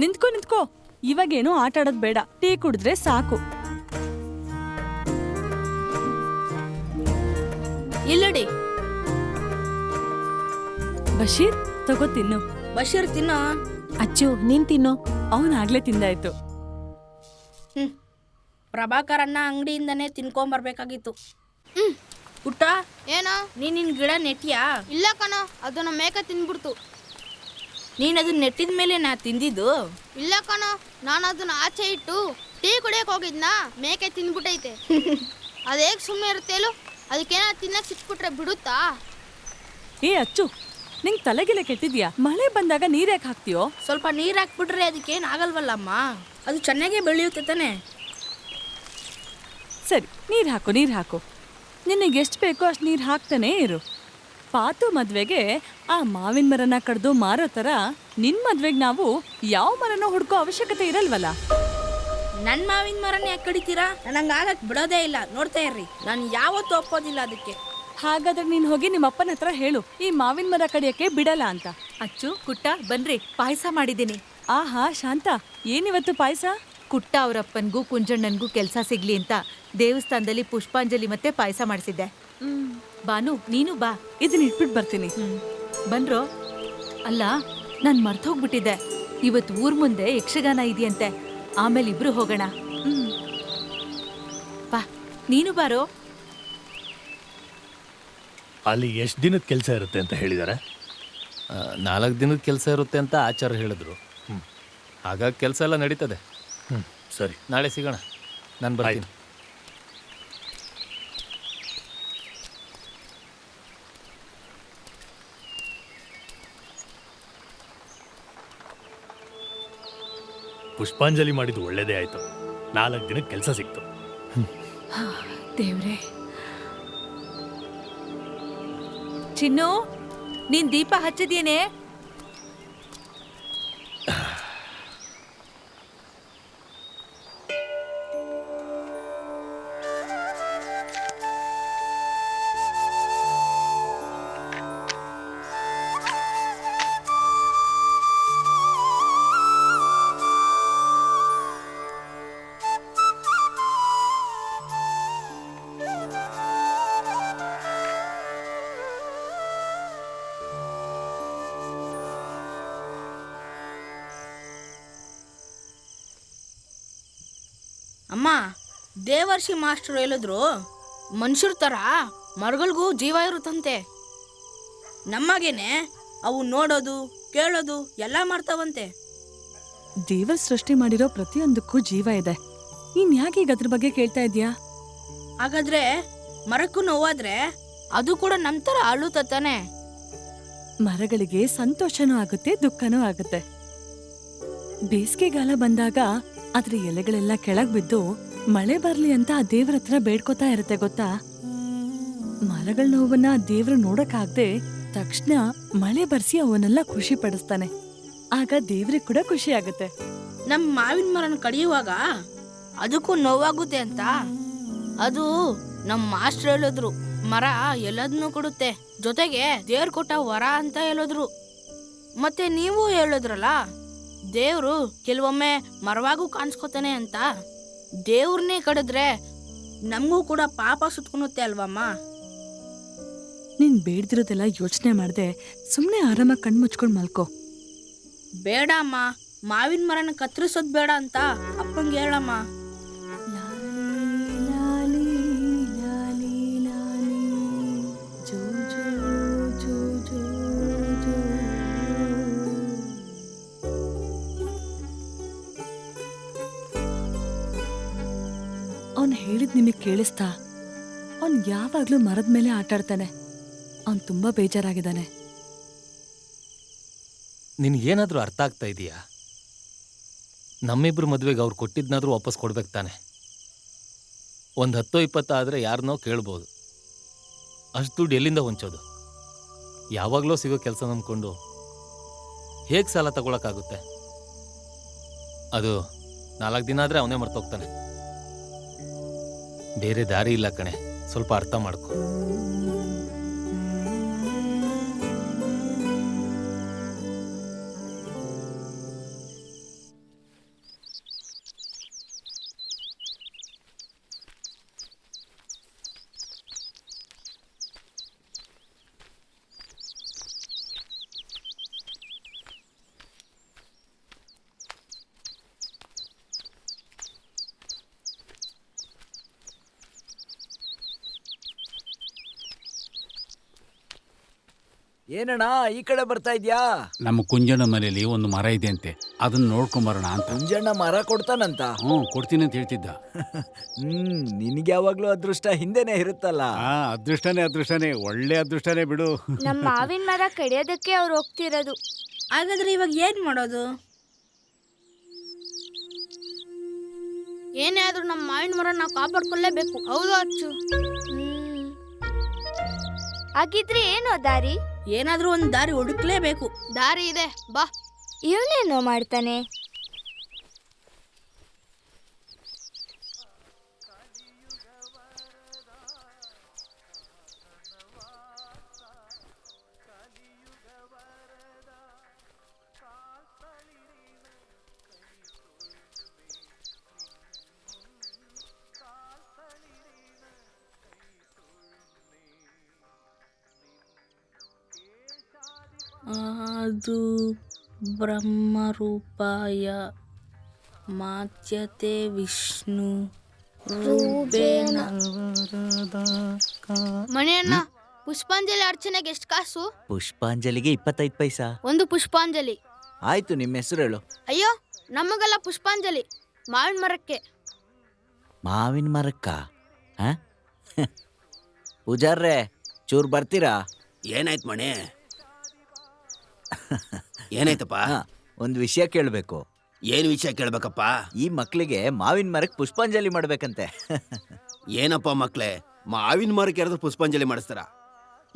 ನಿಂತ್ಕೋ. ಇವಾಗೇನು ಆಟ ಆಡೋದ್ ಬೇಡ, ಟೀ ಕುಡಿದ್ರೆ ಸಾಕು. ಇಲ್ಲಡಿ ಬಶೀರ್, ತಗೋ ತಿನ್ನು. ಬಶೀರ್ ತಿನ್ನೋ. ಅಚ್ಚು, ನೀನ್ ತಿನ್ನು. ಅವನಾಗ್ಲೇ ತಿಂದಾಯ್ತು. ಪ್ರಭಾಕರನ್ನ ಅಂಗಡಿಯಿಂದನೇ ತಿನ್ಕೊಂಬರ್ಬೇಕಾಗಿತ್ತು. ಪುಟ್ಟ, ಏನೋ ನಿನ್ ಗಿಡ ನೆಟ್ಟಿಯಾ? ಇಲ್ಲ ಕಣೋ, ಅದು ನಮ್ಮ ಮೇಕ ತಿನ್ಬಿಡ್ತು. ನೀನ್ ಅದನ್ನ ನೆಟ್ಟಿದ ಮೇಲೆ ನಾ ತಿಂದಿದ್ದು? ಇಲ್ಲ ಕಣೋ, ನಾನು ಅದನ್ನ ಆಚೆ ಇಟ್ಟು ಟೀ ಕುಡಿಯಕ್ ಹೋಗಿದ್ನಾ, ಮೇಕೆ ತಿನ್ಬಿಟ್ಟೈತೆ. ಅದೇಗ್ ಸುಮ್ಮನೆ ಇರುತ್ತೇಳು? ಅದಕ್ಕೇನ ತಿನ್ನಕ್ ಸಿಕ್ಬಿಟ್ರೆ ಬಿಡುತ್ತಾ? ಏ ಅಚ್ಚು, ನಿಂಗ್ ತಲೆಗೆಲೆ ಕೆಟ್ಟಿದ್ಯಾ? ಮಳೆ ಬಂದಾಗ ನೀರ್ ಯಾಕೆ ಹಾಕ್ತೀಯೋ? ಸ್ವಲ್ಪ ನೀರ್ ಹಾಕ್ಬಿಟ್ರೆ ಅದಕ್ಕೇನ್ ಆಗಲ್ವಲ್ಲಮ್ಮ. ಅದು ಚೆನ್ನಾಗೇ ಬೆಳೆಯುತ್ತೆ ತಾನೆ. ಸರಿ, ನೀರು ಹಾಕು. ನಿನಗೆ ಎಷ್ಟು ಬೇಕೋ ಅಷ್ಟು ನೀರು ಹಾಕ್ತಾನೇ ಇರು. ಪಾತು ಮದ್ವೆಗೆ ಆ ಮಾವಿನ ಮರನ ಕಡ್ದು ಮಾರೋ ಥರ ನಿನ್ನ ಮದ್ವೆಗೆ ನಾವು ಯಾವ ಮರನೋ ಹುಡ್ಕೋ ಅವಶ್ಯಕತೆ ಇರಲ್ವಲ್ಲ. ನನ್ನ ಮಾವಿನ ಮರನೇ ಯಾಕೆ ಕಡಿತೀರಾ? ನಂಗೆ ಆಗಕ್ಕೆ ಬಿಡೋದೇ ಇಲ್ಲ. ನೋಡ್ತಾ ಇರ್ರಿ, ನಾನು ಯಾವತ್ತೂ ಒಪ್ಪೋದಿಲ್ಲ ಅದಕ್ಕೆ. ಹಾಗಾದ್ರೆ ನೀನು ಹೋಗಿ ನಿಮ್ಮ ಅಪ್ಪನ ಹತ್ರ ಹೇಳು, ಈ ಮಾವಿನ ಮರ ಕಡಿಯೋಕ್ಕೆ ಬಿಡಲ್ಲ ಅಂತ. ಅಚ್ಚು ಕುಟ್ಟ ಬನ್ರಿ, ಪಾಯಸ ಮಾಡಿದ್ದೀನಿ. ಆಹಾ ಶಾಂತ, ಏನಿವತ್ತು ಪಾಯಸ? ಕುಟ್ಟ ಅವರಪ್ಪನಿಗೂ ಕುಂಜಣ್ಣನಿಗೂ ಕೆಲಸ ಸಿಗ್ಲಿ ಅಂತ ದೇವಸ್ಥಾನದಲ್ಲಿ ಪುಷ್ಪಾಂಜಲಿ ಮತ್ತೆ ಪಾಯಸ ಮಾಡಿಸಿದ್ದೆ. ಬಾನು ನೀನು ಬಾ, ಇದನ್ನ ಇಟ್ಬಿಟ್ಟು ಬರ್ತೀನಿ. ಬನ್ರೋ. ಅಲ್ಲ, ನಾನು ಮರ್ತೋಗ್ಬಿಟ್ಟಿದ್ದೆ, ಇವತ್ತು ಊರ್ ಮುಂದೆ ಯಕ್ಷಗಾನ ಇದೆಯಂತೆ. ಆಮೇಲೆ ಇಬ್ರು ಹೋಗೋಣ. ಬಾ, ನೀನು ಬಾರೋ. ಅಲ್ಲಿ ಎಷ್ಟು ದಿನದ ಕೆಲಸ ಇರುತ್ತೆ ಅಂತ ಹೇಳಿದ್ದಾರೆ? 4 ದಿನದ ಕೆಲಸ ಇರುತ್ತೆ ಅಂತ ಆಚಾರ್ಯ ಹೇಳಿದ್ರು. ಹಾಗಾಗಿ ಕೆಲಸ ಎಲ್ಲ ನಡೀತದೆ. ಸರಿ, ನಾಳೆ ಸಿಗೋಣ. ನಾನು ಬರ್ತೀನಿ. ಪುಷ್ಪಾಂಜಲಿ ಮಾಡಿದ್ದು ಒಳ್ಳೇದೇ ಆಯ್ತು. 4 ದಿನಕ್ಕೆ ಕೆಲಸ ಸಿಕ್ತು. ದೇವ್ರೆ. ಚಿನ್ನು, ನೀನ್ ದೀಪ ಹಚ್ಚಿದ್ಯೇನೆ? ಅಮ್ಮ, ದೇವರ್ಷಿ ಮಾಸ್ಟರ್ ಹೇಳಿದ್ರು, ಮನುಷ್ಯರ ಥರ ಮರಗಳಿಗೂ ಜೀವ ಇರುತ್ತಂತೆ. ನಮ್ಮಗೇನೆ ಅವು ನೋಡೋದು ಕೇಳೋದು ಎಲ್ಲ ಮಾಡ್ತಾವಂತೆ. ದೇವರ ಸೃಷ್ಟಿ ಮಾಡಿರೋ ಪ್ರತಿಯೊಂದಕ್ಕೂ ಜೀವ ಇದೆ. ನೀನ್ ಯಾಕೆ ಈಗ ಅದ್ರ ಬಗ್ಗೆ ಕೇಳ್ತಾ ಇದ್ಯಾ? ಹಾಗಾದ್ರೆ ಮರಕ್ಕೂ ನೋವಾದ್ರೆ ಅದು ಕೂಡ ನಮ್ಮ ಥರ ಅಳುತ್ತಾನೆ. ಮರಗಳಿಗೆ ಸಂತೋಷನೂ ಆಗುತ್ತೆ, ದುಃಖನೂ ಆಗುತ್ತೆ. ಬೇಸಿಗೆಗಾಲ ಬಂದಾಗ ಅದ್ರ ಎಲೆಗಳೆಲ್ಲ ಕೆಳಗ್ ಬಿದ್ದು ಮಳೆ ಬರ್ಲಿ ಅಂತ ಆ ದೇವ್ರ ಹತ್ರ ಬೇಡ್ಕೋತಾ ಇರುತ್ತೆ, ಗೊತ್ತಾ? ಮರಗಳ ನೋವನ್ನ ದೇವ್ರು ನೋಡಕ್ಕಾಗ್ದೆ ತಕ್ಷಣ ಮಳೆ ಬರ್ಸಿ ಅವನ್ನೆಲ್ಲ ಖುಷಿ ಪಡಿಸ್ತಾನೆ. ಆಗ ದೇವ್ರಿಗೆ ಕೂಡ ಖುಷಿ ಆಗುತ್ತೆ. ನಮ್ಮ ಮಾವಿನ ಮರನ ಕಡಿಯುವಾಗ ಅದಕ್ಕೂ ನೋವಾಗುತ್ತೆ ಅಂತ ಅದು ನಮ್ಮ ಮಾಸ್ಟರ್ ಹೇಳಿದ್ರು. ಮರ ಎಲ್ಲದನ್ನೂ ಕೊಡುತ್ತೆ, ಜೊತೆಗೆ ದೇವ್ರು ಕೊಟ್ಟ ವರ ಅಂತ ಹೇಳಿದ್ರು. ಮತ್ತೆ ನೀವು ಹೇಳಿದ್ರಲ್ಲ, ದೇವ್ರು ಕೆಲವೊಮ್ಮೆ ಮರವಾಗೂ ಕಾಣಿಸ್ಕೊತಾನೆ ಅಂತ. ದೇವ್ರನ್ನೇ ಕಡಿದ್ರೆ ನಮಗೂ ಕೂಡ ಪಾಪ ಸುತ್ಕೊಳುತ್ತೆ ಅಲ್ವಮ್ಮ? ನೀನ್ ಬೇಡ್ದಿರೋದೆಲ್ಲ ಯೋಚನೆ ಮಾಡ್ದೆ ಸುಮ್ನೆ ಆರಾಮಾಗಿ ಕಣ್ ಮುಚ್ಕೊಂಡ್ ಮಲ್ಕೋ. ಬೇಡ ಅಮ್ಮ, ಮಾವಿನ ಮರನ ಕತ್ತರಿಸೋದ್ ಬೇಡ ಅಂತ ಅಪ್ಪಂಗೆ ಹೇಳಮ್ಮ. ಅವನ್ ಹೇಳಿದ್ ನಿಮಗ್ ಕೇಳಿಸ್ತಾ? ಅವನ್ ಯಾವಾಗ್ಲೂ ಮರದ ಮೇಲೆ ಆಟಾಡ್ತಾನೆ. ಅವನ್ ತುಂಬಾ ಬೇಜಾರಾಗಿದ್ದಾನೆ. ನಿನ್ಗೇನಾದ್ರೂ ಅರ್ಥ ಆಗ್ತಾ ಇದೆಯಾ? ನಮ್ಮಿಬ್ರು ಮದುವೆಗೆ ಅವ್ರು ಕೊಟ್ಟಿದ್ನಾದ್ರೂ ವಾಪಸ್ ಕೊಡ್ಬೇಕು ತಾನೆ. ಒಂದು 10-20 ಆದರೆ ಯಾರನ್ನೋ ಕೇಳ್ಬೋದು. ಅಷ್ಟು ದುಡ್ಡು ಎಲ್ಲಿಂದ ಹೊಂಚೋದು? ಯಾವಾಗಲೂ ಸಿಗೋ ಕೆಲಸ ನಂಬ್ಕೊಂಡು ಹೇಗೆ ಸಾಲ ತಗೊಳಕ್ಕಾಗುತ್ತೆ? ಅದು 4 ದಿನ ಆದರೆ ಅವನೇ ಮರ್ತೋಗ್ತಾನೆ. ಬೇರೆ ದಾರಿ ಇಲ್ಲ ಕಣೆ, ಸ್ವಲ್ಪ ಅರ್ಥ ಮಾಡ್ಕೊ. ಏನಣ್ಣ ಈ ಕಡೆ ಬರ್ತಾ ಇದ್ಯಾ? ನಮ್ಮ ಕುಂಜಣ್ಣ ಮನೇಲಿ ಒಂದು ಮರ ಇದೆ ಅಂತೆ, ಅದನ್ನ ನೋಡ್ಕೊಂಬರೋಣ ಅಂತ. ಕುಂಜಣ್ಣ ಮರ ಕೊಡ್ತಾನಂತ? ಕೊಡ್ತೀನಿ ಅಂತ ಹೇಳ್ತಿದ್ದ. ನಿನ್ಗೆ ಯಾವಾಗ್ಲೂ ಅದೃಷ್ಟ ಹಿಂದೆನೆ ಇರುತ್ತಲ್ಲ. ಅದೃಷ್ಟನೇ, ಒಳ್ಳೆ ಅದೃಷ್ಟನೇ ಬಿಡು. ನಮ್ಮ ಮಾವಿನ ಮರ ಕಡಿಯೋದಕ್ಕೆ ಅವ್ರು ಹೋಗ್ತಿರೋದು. ಹಾಗಾದ್ರೆ ಇವಾಗ ಏನ್ ಮಾಡೋದು? ಏನೇ ಆದ್ರೂ ನಮ್ಮ ಮಾವಿನ ಮರ ನಾವು ಕಾಪಾಡ್ಕೊಳ್ಳೇಬೇಕು. ಹೌದು ಅಚ್ಚು. ಹಾಗಿದ್ರೆ ಏನೋ ದಾರಿ? ಏನಾದ್ರೂ ಒಂದ್ ದಾರಿ ಹುಡುಕ್ಲೇಬೇಕು. ದಾರಿ ಇದೆ, ಬಾ. ಇವನೇನೋ ಮಾಡ್ತಾನೆ. ಅದು ಬ್ರಹ್ಮರೂಪಾಯ ಮಾತ್ಯತೆ ವಿಷ್ಣು ರೂಪೇಣ. ಮಣಿಯಣ್ಣ, ಪುಷ್ಪಾಂಜಲಿ ಅರ್ಚನೆಗೆ ಎಷ್ಟು ಕಾಸು? ಪುಷ್ಪಾಂಜಲಿಗೆ 25 ಪೈಸಾ. ಒಂದು ಪುಷ್ಪಾಂಜಲಿ. ಆಯ್ತು, ನಿಮ್ಮ ಹೆಸರು ಹೇಳು. ಅಯ್ಯೋ, ನಮಗಲ್ಲ ಪುಷ್ಪಾಂಜಲಿ, ಮಾವಿನ ಮರಕ್ಕೆ. ಮಾವಿನ ಮರಕ್ಕ? ಹ? ಪೂಜಾರ್ರೆ, ಚೂರ್ ಬರ್ತೀರಾ? ಏನಾಯ್ತು ಮಣಿ? ಏನಾಯ್ತಪ್ಪ? ಒಂದು ವಿಷಯ ಕೇಳಬೇಕು. ಏನು ವಿಷಯ ಕೇಳ್ಬೇಕಪ್ಪ? ಈ ಮಕ್ಳಿಗೆ ಮಾವಿನ ಮರಕ್ಕೆ ಪುಷ್ಪಾಂಜಲಿ ಮಾಡ್ಬೇಕಂತೆ. ಏನಪ್ಪ ಮಕ್ಳೇ, ಮಾವಿನ ಮರಕ್ಕೆ ಯಾರಾದ್ರೂ ಪುಷ್ಪಾಂಜಲಿ ಮಾಡಿಸ್ತಾರ?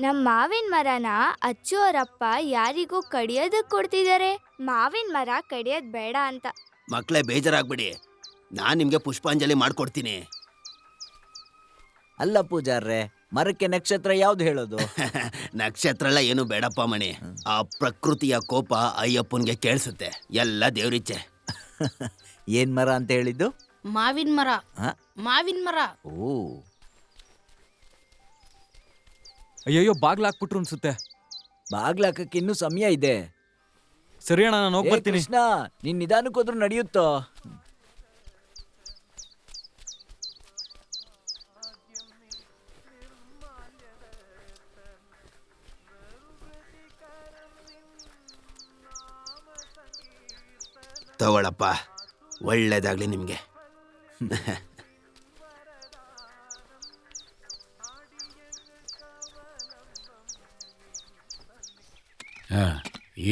ನಮ್ಮ ಮಾವಿನ ಮರನ ಅಚ್ಚು ಅವರಪ್ಪ ಯಾರಿಗೂ ಕಡಿಯೋದಕ್ಕೆ ಕೊಡ್ತಿದ್ದಾರೆ. ಮಾವಿನ ಮರ ಕಡಿಯೋದ್ ಬೇಡ ಅಂತ. ಮಕ್ಳೇ ಬೇಜಾರಾಗ್ಬಿಡಿ, ನಾನ್ ನಿಮ್ಗೆ ಪುಷ್ಪಾಂಜಲಿ ಮಾಡ್ಕೊಡ್ತೀನಿ. ಅಲ್ಲ ಪೂಜಾರ್ರೆ, ಮರಕ್ಕೆ ನಕ್ಷತ್ರ ಯಾವ್ದು ಹೇಳೋದು? ನಕ್ಷತ್ರ ಎಲ್ಲ ಏನು ಬೇಡಪ್ಪ ಮಣಿ. ಆ ಪ್ರಕೃತಿಯ ಕೋಪ ಅಯ್ಯಪ್ಪನ್ಗೆ ಕೇಳಿಸುತ್ತೆ. ಎಲ್ಲ ದೇವ್ರಿಚ್ಛೆ. ಏನ್ ಮರ ಅಂತ ಹೇಳಿದ್ದು? ಮಾವಿನ ಮರ. ಮಾವಿನ ಮರ. ಓ, ಅಯ್ಯಯ್ಯೋ, ಬಾಗ್ಲಾಕ್ಬಿಟ್ರು ಅನ್ಸುತ್ತೆ. ಬಾಗ್ಲಾಕಕ್ಕೆ ಇನ್ನೂ ಸಮಯ ಇದೆ. ಸರಿ ಅಣ್ಣ, ನಾನು ಹೋಗ್ಬರ್ತೀನಿ. ಕೃಷ್ಣ, ನಿನ್ ನಿಧಾನಕ್ಕೆ ಹೋದ್ರೂ ನಡೆಯುತ್ತೋ? ತಗೊಳಪ್ಪ, ಒಳ್ಳೇದಾಗ್ಲಿ ನಿಮ್ಗೆ.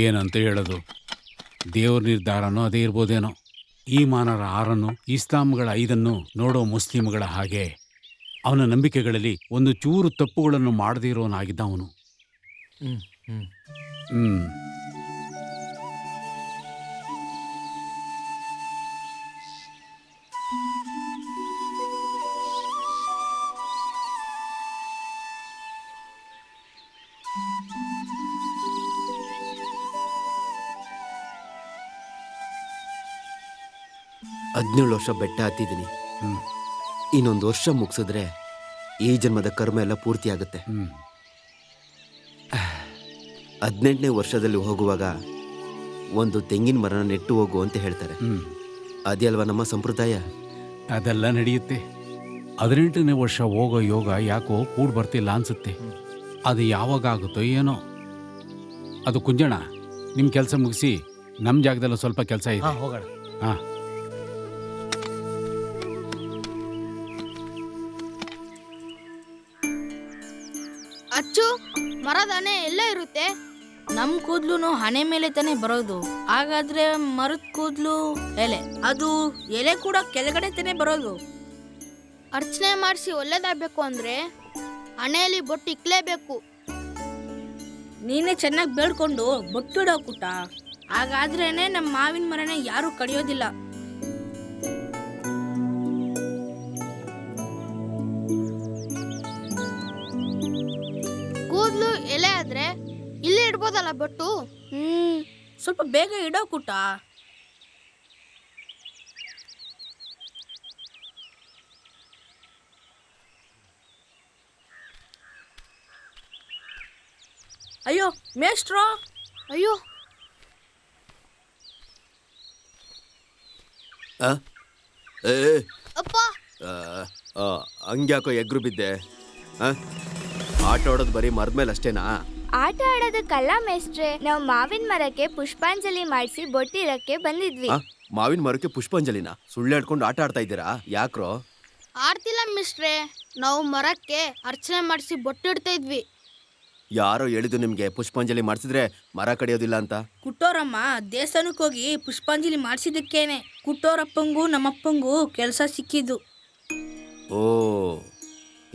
ಏನಂತ ಹೇಳೋದು? ದೇವ್ರ ನಿರ್ಧಾರನೋ ಅದೇ ಇರ್ಬೋದೇನೋ. ಈ ಮಾನರ 6 ಇಸ್ಲಾಂಗಳ 5 ನೋಡೋ ಮುಸ್ಲಿಮ್ಗಳ ಹಾಗೆ ಅವನ ನಂಬಿಕೆಗಳಲ್ಲಿ ಒಂದು ಚೂರು ತಪ್ಪುಗಳನ್ನು ಮಾಡದೇ ಇರೋನಾಗಿದ್ದ ಅವನು. ಹದಿನೇಳು ವರ್ಷ ಬೆಟ್ಟ ಹತ್ತಿದ್ದೀನಿ. ಇನ್ನೊಂದು ವರ್ಷ ಮುಗಿಸಿದ್ರೆ ಈ ಜನ್ಮದ ಕರ್ಮ ಎಲ್ಲ ಪೂರ್ತಿ ಆಗುತ್ತೆ. 18ನೇ ವರ್ಷದಲ್ಲಿ ಹೋಗುವಾಗ ಒಂದು ತೆಂಗಿನ ಮರನ ನೆಟ್ಟು ಹೋಗು ಅಂತ ಹೇಳ್ತಾರೆ. ಅದೇ ಅಲ್ವಾ ನಮ್ಮ ಸಂಪ್ರದಾಯ? ಅದೆಲ್ಲ ನಡೆಯುತ್ತೆ. 18ನೇ ವರ್ಷ ಹೋಗೋ ಯೋಗ ಯಾಕೋ ಕೂಡ್ ಬರ್ತಿಲ್ಲ ಅನ್ಸುತ್ತೆ. ಅದು ಯಾವಾಗ ಆಗುತ್ತೋ ಏನೋ. ಅದು ಕುಂಜಣ, ನಿಮ್ಮ ಕೆಲಸ ಮುಗಿಸಿ ನಮ್ಮ ಜಾಗದಲ್ಲಿ ಸ್ವಲ್ಪ ಕೆಲಸ ಇದೆ. ಹೋಗೋಣ. ಹಾಂ. ಅಚ್ಚು, ಮರದಾನೆ ಎಲ್ಲ ಇರುತ್ತೆ. ನಮ್ ಕೂದ್ಲು ಹಣೆ ಮೇಲೆ ತಾನೇ ಬರೋದು. ಹಾಗಾದ್ರೆ ಮರದ ಕೂದ್ಲು ಎಲೆ, ಅದು ಎಲೆ ಕೂಡ ಕೆಳಗಡೆ ತಾನೇ ಬರೋದು. ಅರ್ಚನೆ ಮಾಡಿಸಿ ಒಳ್ಳೇದಾಗಬೇಕು ಅಂದ್ರೆ ಹಣೆಯಲ್ಲಿ ಬೊಟ್ಟು ಇಕ್ಲೇಬೇಕು. ನೀನೇ ಚೆನ್ನಾಗಿ ಬೇಡ್ಕೊಂಡು ಬೊಟ್ಟಿಡೋ ಕುಟ. ಹಾಗಾದ್ರೇನೆ ನಮ್ಮ ಮಾವಿನ ಮರನ ಯಾರು ಕಡಿಯೋದಿಲ್ಲ. ಕೂದ್ಲು ಎಲೆ ಆದ್ರೆ ಇಲ್ಲಿ ಇಡ್ಬೋದಲ್ಲ ಬೊಟ್ಟು. ಸ್ವಲ್ಪ ಬೇಗ ಇಡೋ ಕುಟ. ಅಯ್ಯೋ ಮೇಷ್ಟ್ರೋ, ಅಯ್ಯೋ ಅಪ್ಪ, ಹಂಗ್ಯಾಕೋ ಎಗ್ರು ಬಿದ್ದೆ? ಆಟ ಆಡೋದು ಬರೀ ಮರದ ಮೇಲೆ ಅಷ್ಟೇನಾ? ಆಟ ಆಡೋದಕ್ಕಲ್ಲ ಮೇಸ್ಟ್ರೆ, ನಾವು ಮಾವಿನ ಮರಕ್ಕೆ ಪುಷ್ಪಾಂಜಲಿ ಮಾಡಿಸಿ ಬೊಟ್ಟಿರಕ್ಕೆ ಬಂದಿದ್ವಿ. ಮಾವಿನ ಮರಕ್ಕೆ ಪುಷ್ಪಾಂಜಲಿನ ಸುಳ್ಳು ಹೇಳ್ಕೊಂಡು ಆಟ ಆಡ್ತಾ ಇದ್ದೀರಾ? ಯಾಕ್ರೋ? ಆಡ್ತಿಲ್ಲ ಮಿಸ್ಟ್ರೆ, ನಾವು ಮರಕ್ಕೆ ಅರ್ಚನೆ ಮಾಡಿಸಿ ಬೊಟ್ಟು ಇಡ್ತಾ ಇದ್ವಿ. ಯಾರೋ ಹೇಳಿದ್ದು ನಿಮ್ಗೆ ಪುಷ್ಪಾಂಜಲಿ ಮಾಡಿಸಿದ್ರೆ ಮರ ಕಡಿಯೋದಿಲ್ಲ ಅಂತ? ಕುಟ್ಟೋರಮ್ಮ ದೇವಸ್ಥಾನಕ್ಕೆ ಹೋಗಿ ಪುಷ್ಪಾಂಜಲಿ ಮಾಡಿಸಿದಕ್ಕೇನೆ ಕುಟ್ಟೋರಪ್ಪಂಗೂ ನಮ್ಮಪ್ಪಂಗೂ ಕೆಲಸ ಸಿಕ್ಕಿದ್ದು. ಓ,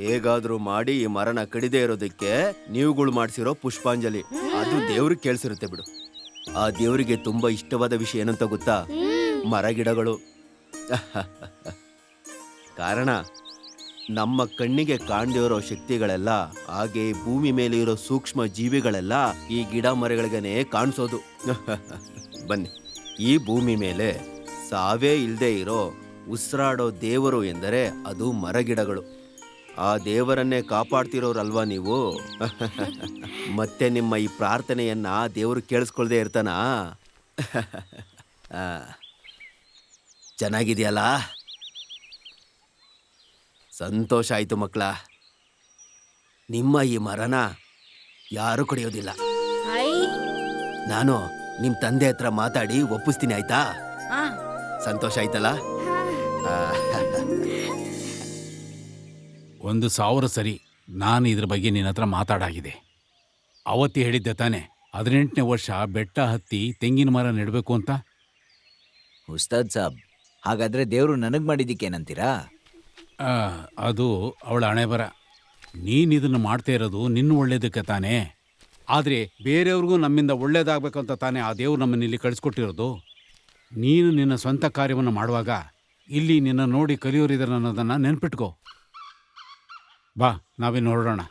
ಹೇಗಾದ್ರೂ ಮಾಡಿ ಈ ಮರನ ಕಡಿದೇ ಇರೋದಕ್ಕೆ ನೀವುಗಳು ಮಾಡಿಸಿರೋ ಪುಷ್ಪಾಂಜಲಿ ಅದು ದೇವ್ರಿಗೆ ಕೇಳಿಸಿರುತ್ತೆ ಬಿಡು. ಆ ದೇವರಿಗೆ ತುಂಬಾ ಇಷ್ಟವಾದ ವಿಷಯ ಏನಂತ ಗೊತ್ತಾ? ಮರ ಗಿಡಗಳು. ಕಾರಣ ನಮ್ಮ ಕಣ್ಣಿಗೆ ಕಾಣದೇ ಇರೋ ಶಕ್ತಿಗಳೆಲ್ಲ, ಹಾಗೆ ಭೂಮಿ ಮೇಲೆ ಇರೋ ಸೂಕ್ಷ್ಮ ಜೀವಿಗಳೆಲ್ಲ ಈ ಗಿಡ ಮರಗಳಿಗೇನೆ ಕಾಣಿಸೋದು. ಬನ್ನಿ, ಈ ಭೂಮಿ ಮೇಲೆ ಸಾವೇ ಇಲ್ಲದೆ ಇರೋ ಉಸಿರಾಡೋ ದೇವರು ಎಂದರೆ ಅದು ಮರಗಿಡಗಳು. ಆ ದೇವರನ್ನೇ ಕಾಪಾಡ್ತಿರೋರಲ್ವಾ ನೀವು? ಮತ್ತೆ ನಿಮ್ಮ ಈ ಪ್ರಾರ್ಥನೆಯನ್ನ ದೇವರು ಕೇಳಿಸ್ಕೊಳ್ದೆ ಇರ್ತಾನಾ? ಚೆನ್ನಾಗಿದೆಯಲ್ಲ? ಸಂತೋಷ ಆಯ್ತು ಮಕ್ಕಳ. ನಿಮ್ಮ ಈ ಮರನ ಯಾರು ಕಡಿಯೋದಿಲ್ಲ. ನಾನು ನಿಮ್ ತಂದೆ ಹತ್ರ ಮಾತಾಡಿ ಒಪ್ಪಿಸ್ತೀನಿ, ಆಯ್ತಾ? ಸಂತೋಷ ಆಯ್ತಲ್ಲ? 1,000 ಸರಿ ನಾನು ಇದ್ರ ಬಗ್ಗೆ ನಿನ್ನ ಹತ್ರ ಮಾತಾಡಾಗಿದೆ. ಅವತ್ತಿ ಹೇಳಿದ್ದೆ ತಾನೆ 18ನೇ ವರ್ಷ ಬೆಟ್ಟ ಹತ್ತಿ ತೆಂಗಿನ ಮರ ನೆಡಬೇಕು ಅಂತ. ಉಸ್ತಾದ್ ಸಾಬ್, ಹಾಗಾದ್ರೆ ದೇವರು ನನಗೆ ಮಾಡಿದ್ದಕ್ಕೇನಂತೀರಾ? ಅದು ಅವಳ ಹಣೆ ಬರ. ನೀನು ಇದನ್ನು ಮಾಡ್ತಾ ಇರೋದು ನಿನ್ನ ಒಳ್ಳೇದಕ್ಕೆ ತಾನೇ. ಆದರೆ ಬೇರೆಯವ್ರಿಗೂ ನಮ್ಮಿಂದ ಒಳ್ಳೇದಾಗಬೇಕಂತ ತಾನೇ ಆ ದೇವ್ರು ನಮ್ಮನ್ನು ಇಲ್ಲಿ ಕಳಿಸ್ಕೊಟ್ಟಿರೋದು. ನೀನು ನಿನ್ನ ಸ್ವಂತ ಕಾರ್ಯವನ್ನು ಮಾಡುವಾಗ ಇಲ್ಲಿ ನಿನ್ನ ನೋಡಿ ಕಲಿಯೋರಿದ್ದಾರೆ ಅನ್ನೋದನ್ನು ನೆನ್ಪಿಟ್ಕೋ. ಬಾ, ನಾವೇ ನೋಡೋಣ.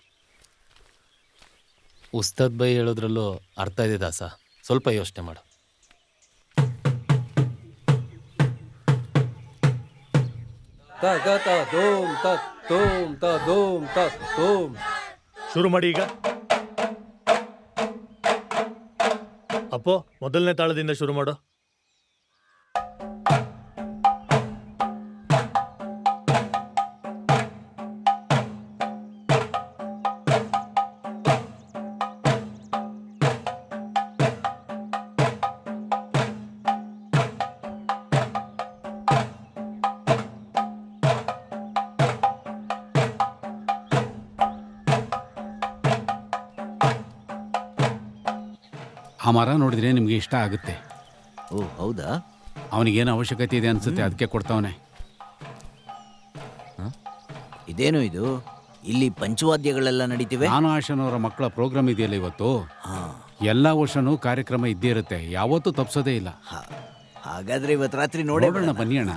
ಉಸ್ತಾದ್ ಬೈ ಹೇಳೋದ್ರಲ್ಲೂ ಅರ್ಥ ಇದೆ ದಾಸ, ಸ್ವಲ್ಪ ಯೋಚನೆ ಮಾಡು. ಶುರು ಮಾಡಿ ಈಗ. ಅಪ್ಪೋ, ಮೊದಲನೇ ತಾಳದಿಂದ ಶುರು ಮಾಡು. ಆ ಮರ ನೋಡಿದ್ರೆ ನಿಮಗೆ ಇಷ್ಟ ಆಗುತ್ತೆ. ಓ ಹೌದಾ? ಅವನಿಗೇನು ಅವಶ್ಯಕತೆ ಇದೆ ಅನ್ಸುತ್ತೆ, ಅದಕ್ಕೆ ಕೊಡ್ತಾವನೆ. ಇದೇನು ಇದು? ಇಲ್ಲಿ ಪಂಚವಾದ್ಯಗಳೆಲ್ಲ ನಡೀತಿವೆ. ನಾನು ಆಶನವರ ಮಕ್ಕಳ ಪ್ರೋಗ್ರಾಮ್ ಇದೆಯಲ್ಲ ಇವತ್ತು. ಎಲ್ಲ ವರ್ಷನೂ ಕಾರ್ಯಕ್ರಮ ಇದ್ದೇ ಇರುತ್ತೆ, ಯಾವತ್ತೂ ತಪ್ಸೋದೇ ಇಲ್ಲ. ಹಾಗಾದ್ರೆ ಇವತ್ತು ರಾತ್ರಿ ನೋಡೋಣ, ಬನ್ನಿ ಅಣ್ಣ.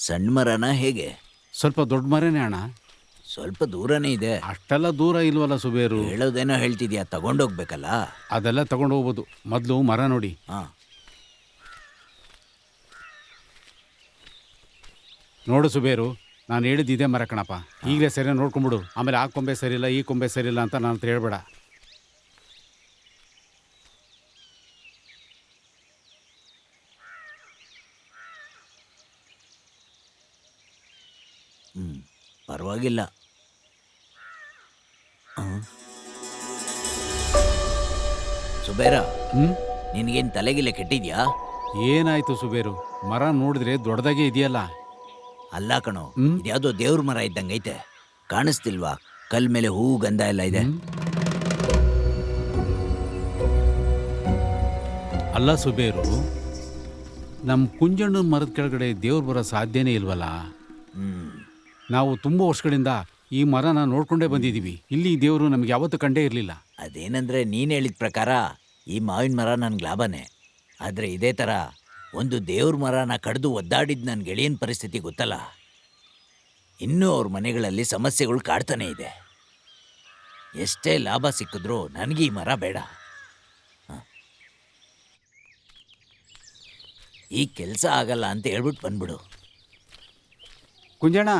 ಸಣ್ಣ ಮರನ ಹೇಗೆ? ಸ್ವಲ್ಪ ದೊಡ್ಡ ಮರನೇ ಅಣ್ಣ. ಸ್ವಲ್ಪ ದೂರನೇ ಇದೆ. ಅಷ್ಟೆಲ್ಲ ದೂರ ಇಲ್ವಲ್ಲ ಸುಬೇರು? ಹೇಳೋದೇನೋ ಹೇಳ್ತಿದ್ಯಾ, ತಗೊಂಡೋಗ್ಬೇಕಲ್ಲ. ಅದೆಲ್ಲ ತಗೊಂಡು ಹೋಗ್ಬೋದು, ಮೊದಲು ಮರ ನೋಡಿ. ನೋಡು ಸುಬೇರು, ನಾನು ಹೇಳಿದ್ದು ಇದೇ ಮರ ಕಣಪ್ಪ. ಈಗಲೇ ಸರಿ ನೋಡ್ಕೊಂಬಿಡು. ಆಮೇಲೆ ಆ ಕೊಂಬೆ ಸರಿಯಿಲ್ಲ, ಈ ಕೊಂಬೆ ಸರಿಯಿಲ್ಲ ಅಂತ ನಾನು ಹೇಳ್ಬೇಡ. ಪರವಾಗಿಲ್ಲ. ಸುಬೇರ, ನಿನಗೇನು ತಲೆಗಿಲೆ ಕೆಟ್ಟಿದ್ಯಾ? ಏನಾಯ್ತು ಸುಬೇರು? ಮರ ನೋಡಿದ್ರೆ ದೊಡ್ಡದಾಗೆ ಇದೆಯಲ್ಲ. ಅಲ್ಲ ಕಣೋ, ಇದ್ಯಾವುದೋ ದೇವ್ರ ಮರ ಇದ್ದಂಗೈತೆ. ಕಾಣಿಸ್ತಿಲ್ವಾ? ಕಲ್ ಮೇಲೆ ಹೂವು ಗಂಧ ಎಲ್ಲ ಇದೆ. ಅಲ್ಲ ಸುಬೇರು, ನಮ್ಮ ಕುಂಜಣ್ಣನ ಮರದ ಕೆಳಗಡೆ ದೇವ್ರು ಬರೋ ಸಾಧ್ಯನೇ ಇಲ್ವಲ್ಲ. ನಾವು ತುಂಬ ವರ್ಷಗಳಿಂದ ಈ ಮರನ ನೋಡ್ಕೊಂಡೇ ಬಂದಿದ್ದೀವಿ. ಇಲ್ಲಿ ದೇವರು ನಮ್ಗೆ ಯಾವತ್ತೂ ಕಂಡೇ ಇರಲಿಲ್ಲ. ಅದೇನಂದ್ರೆ ನೀನು ಹೇಳಿದ ಪ್ರಕಾರ ಈ ಮಾವಿನ ಮರ ನನ್ಗೆ ಲಾಭನೇ. ಆದರೆ ಇದೇ ಥರ ಒಂದು ದೇವ್ರ ಮರನ ಕಡಿದು ಒದ್ದಾಡಿದ್ದು ನನ್ನ ಗೆಳೆಯನ ಪರಿಸ್ಥಿತಿ ಗೊತ್ತಲ್ಲ. ಇನ್ನೂ ಅವ್ರ ಮನೆಗಳಲ್ಲಿ ಸಮಸ್ಯೆಗಳು ಕಾಡ್ತಾನೆ ಇದೆ. ಎಷ್ಟೇ ಲಾಭ ಸಿಕ್ಕಿದ್ರೂ ನನಗೆ ಈ ಮರ ಬೇಡ. ಈ ಕೆಲಸ ಆಗಲ್ಲ ಅಂತ ಹೇಳ್ಬಿಟ್ಟು ಬಂದ್ಬಿಡು. ಕುಂಜಣ್ಣ,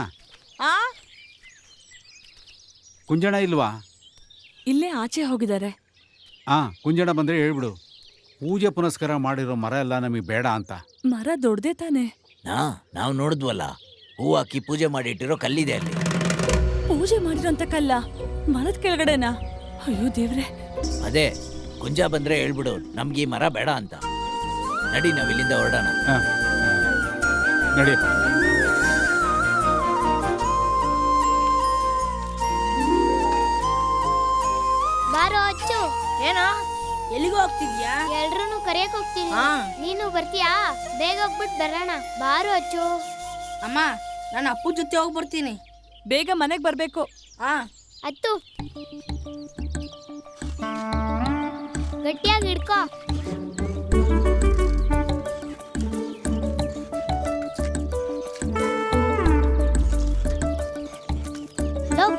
ಕುಂಜಣ್ಣ ಇಲ್ವಾ? ಇಲ್ಲೇ ಆಚೆ ಹೋಗಿದ್ದಾರೆ. ಕುಂಜಣ್ಣ ಬಂದರೆ ಹೇಳ್ಬಿಡು, ಪೂಜೆ ಪುನಸ್ಕಾರ ಮಾಡಿರೋ ಮರ ಎಲ್ಲ ನಮಗೆ ಬೇಡ ಅಂತ. ಮರ ದೊಡ್ಡದೇ ತಾನೆ? ನಾವು ನೋಡಿದ್ವಲ್ಲ, ಹೂ ಹಾಕಿ ಪೂಜೆ ಮಾಡಿಟ್ಟಿರೋ ಕಲ್ಲಿದೆ ಅಲ್ಲಿ. ಪೂಜೆ ಮಾಡಿರೋಂಥ ಕಲ್ಲ ಮರದ ಕೆಳಗಡೆನಾ? ಅಯ್ಯೋ ದೇವ್ರೆ. ಅದೇ ಕುಂಜ ಬಂದ್ರೆ ಹೇಳ್ಬಿಡು, ನಮ್ಗೆ ಈ ಮರ ಬೇಡ ಅಂತ. ನಡಿ, ನಾವಿಲ್ಲಿಂದ ಹೊರಡೋಣ. ನಡಿಯಪ್ಪ. ಬಾರೋ ಅಚ್ಚು. ಏನೋ ಎಲ್ಲಿಗೂ ಹೋಗ್ತಿದ್ಯಾ? ಎಲ್ರೂ ಕರೆಯಕ್ ಹೋಗ್ತೀನಿ. ಹಾ. ನೀನು ಬರ್ತೀಯಾ? ಬೇಗ ಹೋಗ್ಬಿಟ್ಟು ಬರೋಣ. ಬಾರು ಅಚ್ಚು. ಅಮ್ಮ, ನಾನು ಅಪ್ಪು ಜೊತೆ ಹೋಗಿ ಬರ್ತೀನಿ. ಬೇಗ ಮನೆಗೆ ಬರಬೇಕು. ಹಾ. ಅತ್ತು ಗಟ್ಟಿಯಾಗಿ ಹಿಡ್ಕೋ.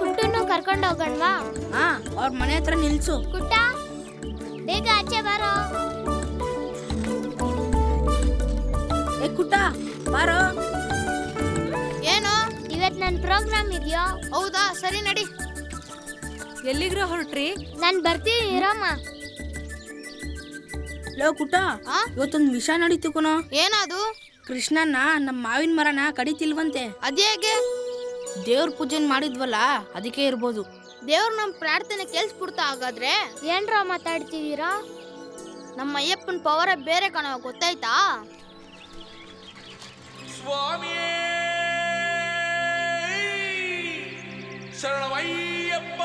ಕುಟ್ಟನ್ನು ಕರ್ಕೊಂಡು ಹೋಗೋಣವಾ? ಹಾ, ಅವ್ರ ಮನೆ ಹತ್ರ ನಿಲ್ಸು. ಕುಟ್ಟ, ಬೇಗ ಆಚೆ ಬಾರೋ. ಏ ಕುಟ್ಟ, ಬಾರೋ. ಏನು ಇವತ್ ನನ್ ಪ್ರೋಗ್ರಾಮ್ ಇದೆಯೋ? ಹೌದಾ, ಸರಿ ನಡಿ. ಎಲ್ಲಿಗ್ರ ಹೊರಟ್ರಿ? ನಾನ್ ಬರ್ತೀನಿ ಇರಮ್ಮ. ಲೋ ಕುಟ್ಟ, ಇವತ್ತೊಂದು ವಿಷಯ ನಡೀತು ಕಣೋ. ಏನದು? ಕೃಷ್ಣನ್ನ ನಮ್ಮ ಮಾವಿನ ಮರನ ಕಡಿತಿಲ್ವಂತೆ. ಅದೇಗೆ? ದೇವ್ರ ಪೂಜೆ ಮಾಡಿದ್ವಲ್ಲ, ಅದಕ್ಕೆ ಇರ್ಬೋದು. ದೇವ್ರು ನಮ್ ಪ್ರಾರ್ಥನೆ ಕೇಳಿಸ್ಬಿಡ್ತಾ ಹಾಗಾದ್ರೆ? ಏನ್ರ ಮಾತಾಡ್ತಿದೀರಾ? ನಮ್ಮ ಅಯ್ಯಪ್ಪನ ಪವರ ಬೇರೆ ಕಣೋ, ಗೊತ್ತಾಯ್ತಾ? ಸ್ವಾಮಿಯೇ ಶರಣಮಯ್ಯಪ್ಪ.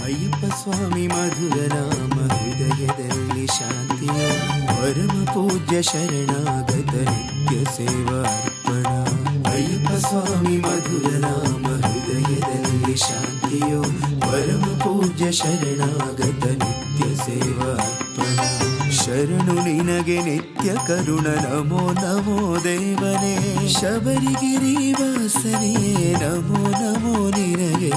ಅಯ್ಯಪ್ಪ ಸ್ವಾಮಿ ಮಧುರ ನಾಮ ಹೃದಯದಲ್ಲಿ ಶಾಂತಿಯ ಪರಮ ಪೂಜ್ಯ ಶರಣಾಗತ ನಿತ್ಯ ಸೇವಾರ್ಪಣ. ಅಯ್ಯಪ್ಪ ಸ್ವಾಮಿ ಮಧುರ ನಾಮ ಹೃದಯದಲ್ಲಿ ಶಾಂತಿಯೋ ಪರಮ ಪೂಜ್ಯ ಶರಣಾಗತ ನಿತ್ಯ ಸೇವಾರ್ಪಣ. ಶರಣು ನಿನಗೆ ನಿತ್ಯ ಕರುಣ ನಮೋ ನಮೋ ದೇವನೇ. ಶಬರಿಗಿರಿ ವಾಸನೆ ನಮೋ ನಮೋ ನಿನಗೆ.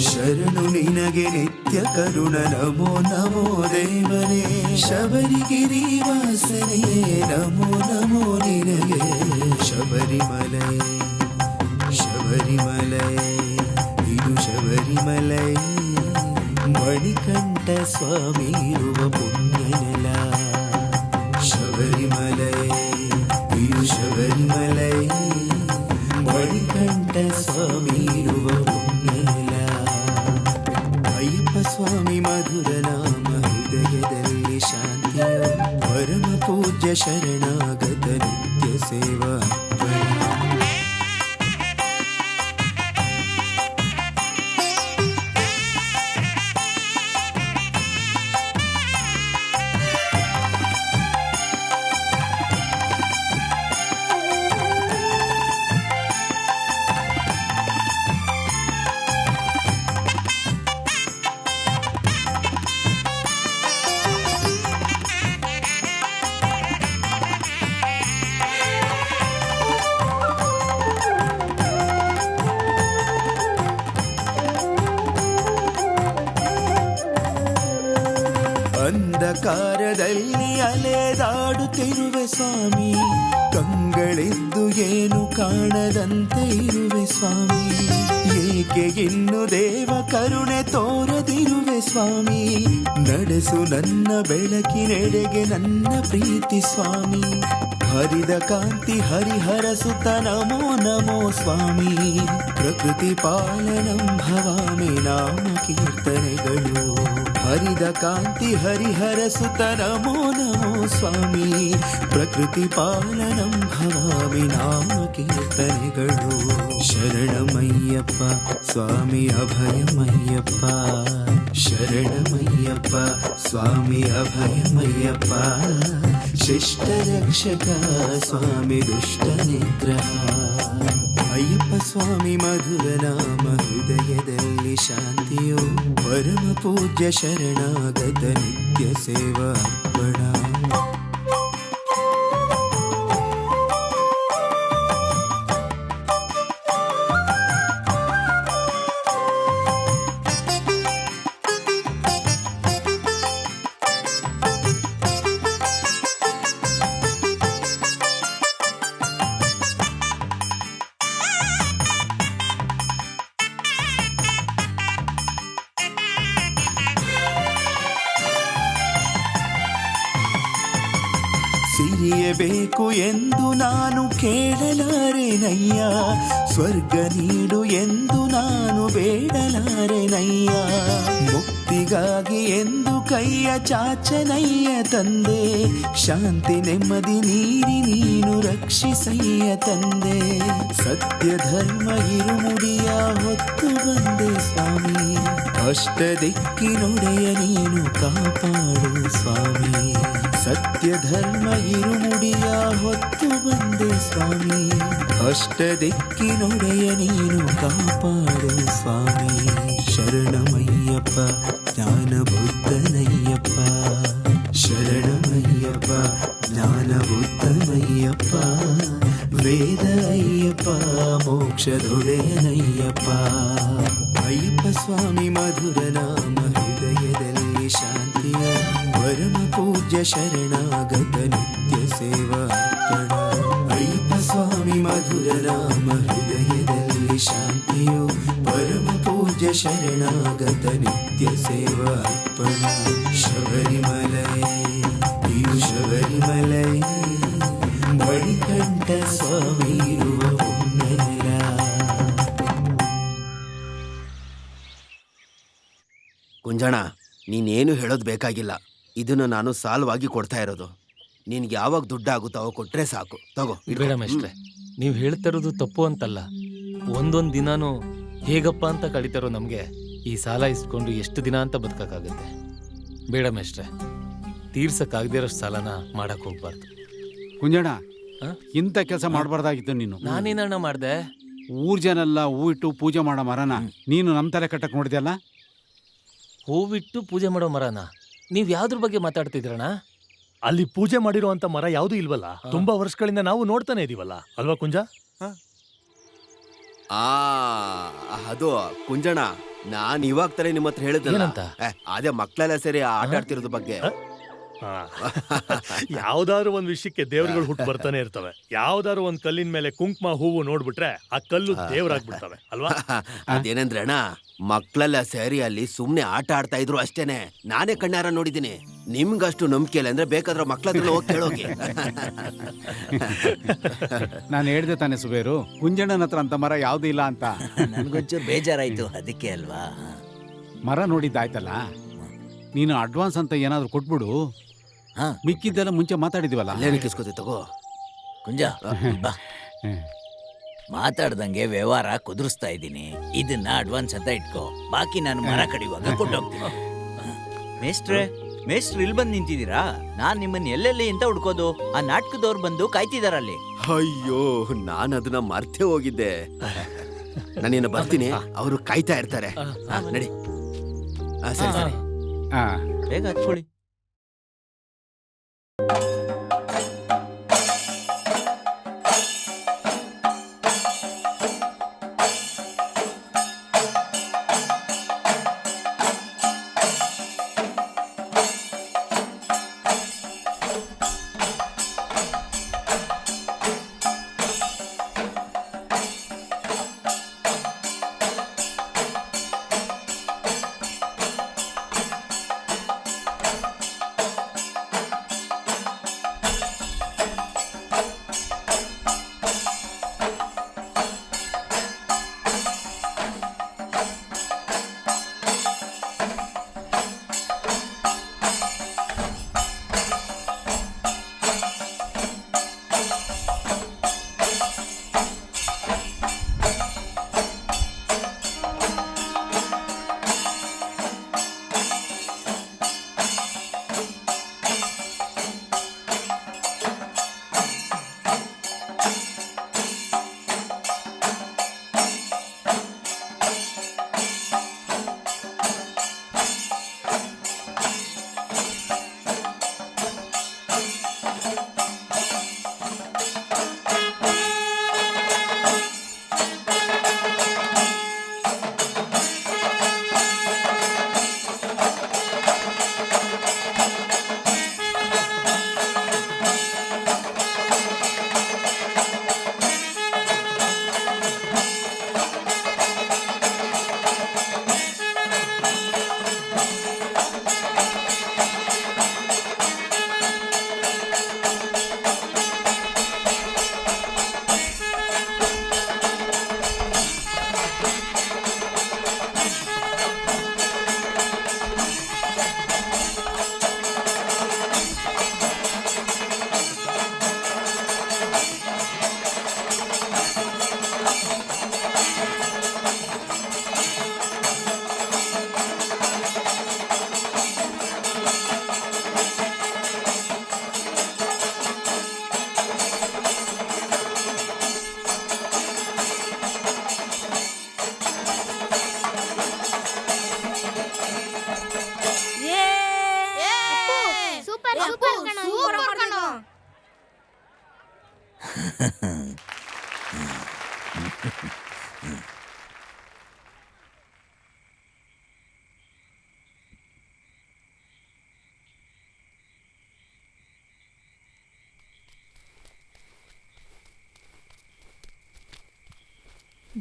ಶರಣು ನಿನಗೆ ನಿತ್ಯ ಕರುಣ ನಮೋ ನಮೋ ದೇವನೇ. ಶಬರಿಗಿರಿ ವಾಸನೆ ನಮೋ ನಮೋ ನಿನಗೆ. ಶಬರಿಮಲೈ ಶಬರಿಮಲೈ ಇದು ಶಬರಿಮಲೈ. ಮಣಿಕಂಠ ಸ್ವಾಮಿ ಇರುವ ಪುಣ್ಯನೆಲ. ಶಬರಿಮಲೈ ಇದು ಶಬರಿಮಲೈ. ಮಣಿಕಂಠ ಸ್ವಾಮಿ ಇರುವ ಪುಣ್ಯನೆಲ. ಅಯ್ಯಪ್ಪ ಸ್ವಾಮಿ ಮಧುರ ನಾಮ ಹೃದಯದಲ್ಲಿ ಶಾಂತಿಯ ಪರಮ ಪೂಜ್ಯ ಶರಣಾಗತ ನಿತ್ಯ ಸೇವಾ. ಅಂಧಕಾರದಲ್ಲಿ ಅಲೆದಾಡುತ್ತಿರುವೆ ಸ್ವಾಮಿ. ಕಂಗಳಿದ್ದು ಏನು ಕಾಣದಂತೆ ಇರುವೆ ಸ್ವಾಮಿ. ಏಕೆ ಇನ್ನು ದೇವ ಕರುಣೆ ತೋರದಿರುವೆ ಸ್ವಾಮಿ. ನಡೆಸು ನನ್ನ ಬೆಳಕಿನೆಡೆಗೆ ನನ್ನ ಪ್ರೀತಿ ಸ್ವಾಮಿ. ಹರಿದ ಕಾಂತಿ ಹರಿಹರ ಸುತ ನಮೋ ನಮೋ ಸ್ವಾಮಿ. ಪ್ರಕೃತಿ ಪಾಲನಂ ಭವಾಮಿ ನಾಮ ಕೀರ್ತನೆಗಳು. ಹರಿದ ಕಾಂತಿ ಹರಿಹರ ಸುತ ನಮೋ ನಮೋ ಸ್ವಾಮಿ. ಪ್ರಕೃತಿ ಪಾಲನಂ ಭವಾಮಿ ನಾಮ ಕೀರ್ತನೆಗಳು. ಶರಣಮಯ್ಯಪ್ಪ ಸ್ವಾಮಿ ಅಭಯಮಯ್ಯಪ್ಪ. ಶರಣಮಯ್ಯಪ್ಪ ಸ್ವಾಮಿ ಅಭಯಮಯ್ಯಪ್ಪ. ಶಿಷ್ಟ ರಕ್ಷಕ ಸ್ವಾಮಿ ದುಷ್ಟ ನಿಗ್ರಹ. ಅಯ್ಯಪ್ಪ ಸ್ವಾಮಿ ಮಧುರ ನಾಮ ಹೃದಯದಲ್ಲಿ ಶಾಂತಿಯೋ ಪರಮ ಪೂಜ್ಯ ಶರಣಾಗತ ನಿತ್ಯ ಸೇವಾ ಅರ್ಪಣ. ಸಿರಿಯಬೇಕು ಎಂದು ನಾನು ಕೇಳಲಾರೆನಯ್ಯ, ಸ್ವರ್ಗ ನೀಡು ಎಂದು ನಾನು ಬೇಡಲಾರೆನಯ್ಯ, ಮುಕ್ತಿಗಾಗಿ ಎಂದು ಕೈಯ ಚಾಚನಯ್ಯ ತಂದೆ, ಶಾಂತಿ ನೆಮ್ಮದಿ ನೀಡಿ ನೀನು ರಕ್ಷಿಸಯ್ಯ ತಂದೆ, ಸತ್ಯ ಧರ್ಮ ಇರುಮುಡಿಯ ಹೊತ್ತು ಬಂದೆ ಸ್ವಾಮಿ, ಅಷ್ಟ ದಿಕ್ಕಿನೊಡೆಯ ನೀನು ಕಾಪಾಡು ಸ್ವಾಮಿ, ಸತ್ಯ ಧರ್ಮ ಇರುಮುಡಿಯ ಹೊತ್ತು ಬಂದೆ ಸ್ವಾಮಿ, ಅಷ್ಟ ದಿಕ್ಕಿನೊಡೆಯ ನೀನು ಕಾಪಾಡು ಸ್ವಾಮಿ, ಶರಣಮಯ್ಯಪ್ಪ ಜ್ಞಾನ ಬುದ್ಧನಯ್ಯಪ್ಪ, ಶರಣಮಯ್ಯಪ್ಪ ಜ್ಞಾನ ಬುದ್ಧನಯ್ಯಪ್ಪ, ವೇದ ಅಯ್ಯಪ್ಪ ಮೋಕ್ಷದೊಡೆಯನಯ್ಯಪ್ಪ, ಅಯ್ಯಪ್ಪ ಸ್ವಾಮಿ ಮಧುರ ನಾಮ ಹೃದಯದಲ್ಲಿ ಶಾಂತಿಯ, ಪರಮ ಪೂಜ್ಯ ಶರಣಾಗತ ನಿತ್ಯ ಸೇವಾರ್ಪಣ, ಅಯ್ಯಪ್ಪ ಸ್ವಾಮಿ ಮಧುರ ನಾಮ ಹೃದಯದಲ್ಲಿ ಶಾಂತಿಯು, ಪರಮ ಪೂಜ್ಯ ಶರಣಾಗತ ನಿತ್ಯ ಸೇವಾರ್ಪಣ, ಶಬರಿಮಲೈ ಇವು ಶಬರಿಮಲೈ, ಮಣಿಕಂಠ ಸ್ವಾಮಿ ಇರುವ ಪುಣ್ಯನೆಲ. ಕುಂಜಣ, ನೀನೇನು ಹೇಳೋದು ಬೇಕಾಗಿಲ್ಲ, ಇದನ್ನು ನಾನು ಸಾಲವಾಗಿ ಕೊಡ್ತಾ ಇರೋದು, ನಿನ್ಗೆ ಯಾವಾಗ ದುಡ್ಡಾಗುತ್ತೋ ಅವಾಗ ಕೊಟ್ರೆ ಸಾಕು, ತಗೋ. ಬೇಡ ಮೇಷ್ಟ್ರೆ, ನೀವು ಹೇಳ್ತಿರೋದು ತಪ್ಪು ಅಂತಲ್ಲ, ಒಂದೊಂದು ದಿನಾನು ಹೇಗಪ್ಪ ಅಂತ ಕಳೀತಾರೋ ನಮಗೆ ಈ ಸಾಲ ಇಸ್ಕೊಂಡು ಎಷ್ಟು ದಿನ ಅಂತ ಬದುಕಕ್ಕಾಗುತ್ತೆ. ಬೇಡ ಮೇಷ್ಟ್ರೆ, ತೀರ್ಸಕ್ಕಾಗದಿರೋಷ್ಟು ಸಾಲನ ಮಾಡಕ್ ಹೋಗ್ಬಾರ್ದು. ಕುಂಜಣ್ಣ, ಇಂಥ ಕೆಲಸ ಮಾಡಬಾರ್ದಾಗಿತ್ತು ನೀನು. ನಾನೇನಣ್ಣ ಮಾಡ್ದೆ? ಊರ್ ಜನ ಎಲ್ಲ ಹೂವಿಟ್ಟು ಪೂಜೆ ಮಾಡೋ ಮರನ ನೀನು ನಮ್ಮ ತಲೆ ಕಟ್ಟಕ್ ನೋಡಿದ್ಯಲ್ಲ. ಹೂವಿಟ್ಟು ಪೂಜೆ ಮಾಡೋ ಮರನ ನೀವ್ ಯಾವ್ದ್ರ ಬಗ್ಗೆ ಮಾತಾಡ್ತಿದ್ರಣ್ಣ? ಅಲ್ಲಿ ಪೂಜೆ ಮಾಡಿರೋ ಅಂತ ಮರ ಯಾವ್ದು ಇಲ್ವಲ್ಲ, ತುಂಬಾ ವರ್ಷಗಳಿಂದ ನಾವು ನೋಡ್ತಾನೆ ಇದೀವಲ್ಲ, ಅಲ್ವಾ ಕುಂಜ? ಅದು ಕುಂಜಣ, ನಾನ್ ಇವಾಗ ತಾನೇ ನಿಮ್ಮ ಹತ್ರ ಹೇಳಿದ್ನಲ್ಲ, ಅದೇ ಮಕ್ಕಳೆಲ್ಲ ಸೇರಿ ಆಟ ಆಡ್ತಿರೋದ್ರ ಬಗ್ಗೆ. ಯಾವ್ದಾದ್ರು ಒಂದ್ ವಿಷಯಕ್ಕೆ ದೇವ್ರುಗಳು ಹುಟ್ಟು ಬರ್ತಾನೆ ಇರ್ತವೆ. ಯಾವ್ದಾದ್ರು ಒಂದ್ ಕಲ್ಲಿನ ಮೇಲೆ ಕುಂಕುಮ ಹೂವು ನೋಡ್ಬಿಟ್ರೆ ಆ ಕಲ್ಲು ದೇವ್ರಾಗ್ಬಿಡ್ತವೆ, ಅಲ್ವಾ? ಅದೇನಂದ್ರೆ ಅಣ್ಣ, ಮಕ್ಕಳೆಲ್ಲ ಸೇರಿ ಅಲ್ಲಿ ಸುಮ್ನೆ ಆಟ ಆಡ್ತಾ ಇದ್ರು ಅಷ್ಟೇನೆ, ನಾನೇ ಕಣ್ಣಾರ ನೋಡಿದೀನಿ. ನಿಮ್ಗಷ್ಟು ನಂಬಿಕೆ ಇಲ್ಲ ಅಂದ್ರೆ ಬೇಕಾದ್ರೆ ಮಕ್ಳ ಹತ್ರ ಹೋಗಿ ಕೇಳೋಗಿ. ನಾನು ಹೇಳ್ದೆ ತಾನೆ ಸುಬೇರು, ಕುಂಜಣ್ಣನ ಹತ್ರ ಅಂತ ಮರ ಯಾವ್ದು ಇಲ್ಲ ಅಂತ. ನನ್ಗೊಂಚೂರು ಬೇಜಾರಾಯ್ತು, ಅದಕ್ಕೆ ಅಲ್ವಾ. ಮರ ನೋಡಿದ್ದಾಯ್ತಲ್ಲ, ನೀನು ಅಡ್ವಾನ್ಸ್ ಅಂತ ಏನಾದ್ರು ಕೊಟ್ಬಿಡು, ಮಿಕ್ಕಿದ್ದೆಲ್ಲ ಮುಂಚೆ ಮಾತಾಡಿದ್ವಲ್ಲ. ಕಿಸ್ಕೋತಿ ತಗೋ ಕುಂಜ, ಬಾ. ಮಾತಾಡ್ದಂಗೆ ವ್ಯವಹಾರ ಕುದುರಿಸ್ತಾ ಇದ್ದೀನಿ, ಇದನ್ನ ಅಡ್ವಾನ್ಸ್ ಅಂತ ಇಟ್ಕೋ, ಬಾಕಿ ನಾನು ಮರ ಕಡಿಯುವಾಗ ಕೊಟ್ಟೋಗ್ತೀನಿ. ಮೇಸ್ಟ್ರೆ, ಮೇಸ್ಟ್ರು ಇಲ್ಲಿ ಬಂದು ನಿಂತಿದ್ದೀರಾ? ನಾನ್ ನಿಮ್ಮನ್ನ ಎಲ್ಲೆಲ್ಲಿ ಅಂತ ಹುಡ್ಕೋದು? ಆ ನಾಟಕದವ್ರು ಬಂದು ಕಾಯ್ತಿದಾರಲ್ಲಿ. ಅಯ್ಯೋ, ನಾನು ಅದನ್ನ ಮರ್ತೇ ಹೋಗಿದ್ದೆ. ನಾನೇನು ಬರ್ತೀನಿ, ಅವರು ಕಾಯ್ತಾ ಇರ್ತಾರೆ. ನಡಿ. ಸರಿ ಸರಿ, ಬೇಗ ಹಚ್ಕೊಳ್ಳಿ.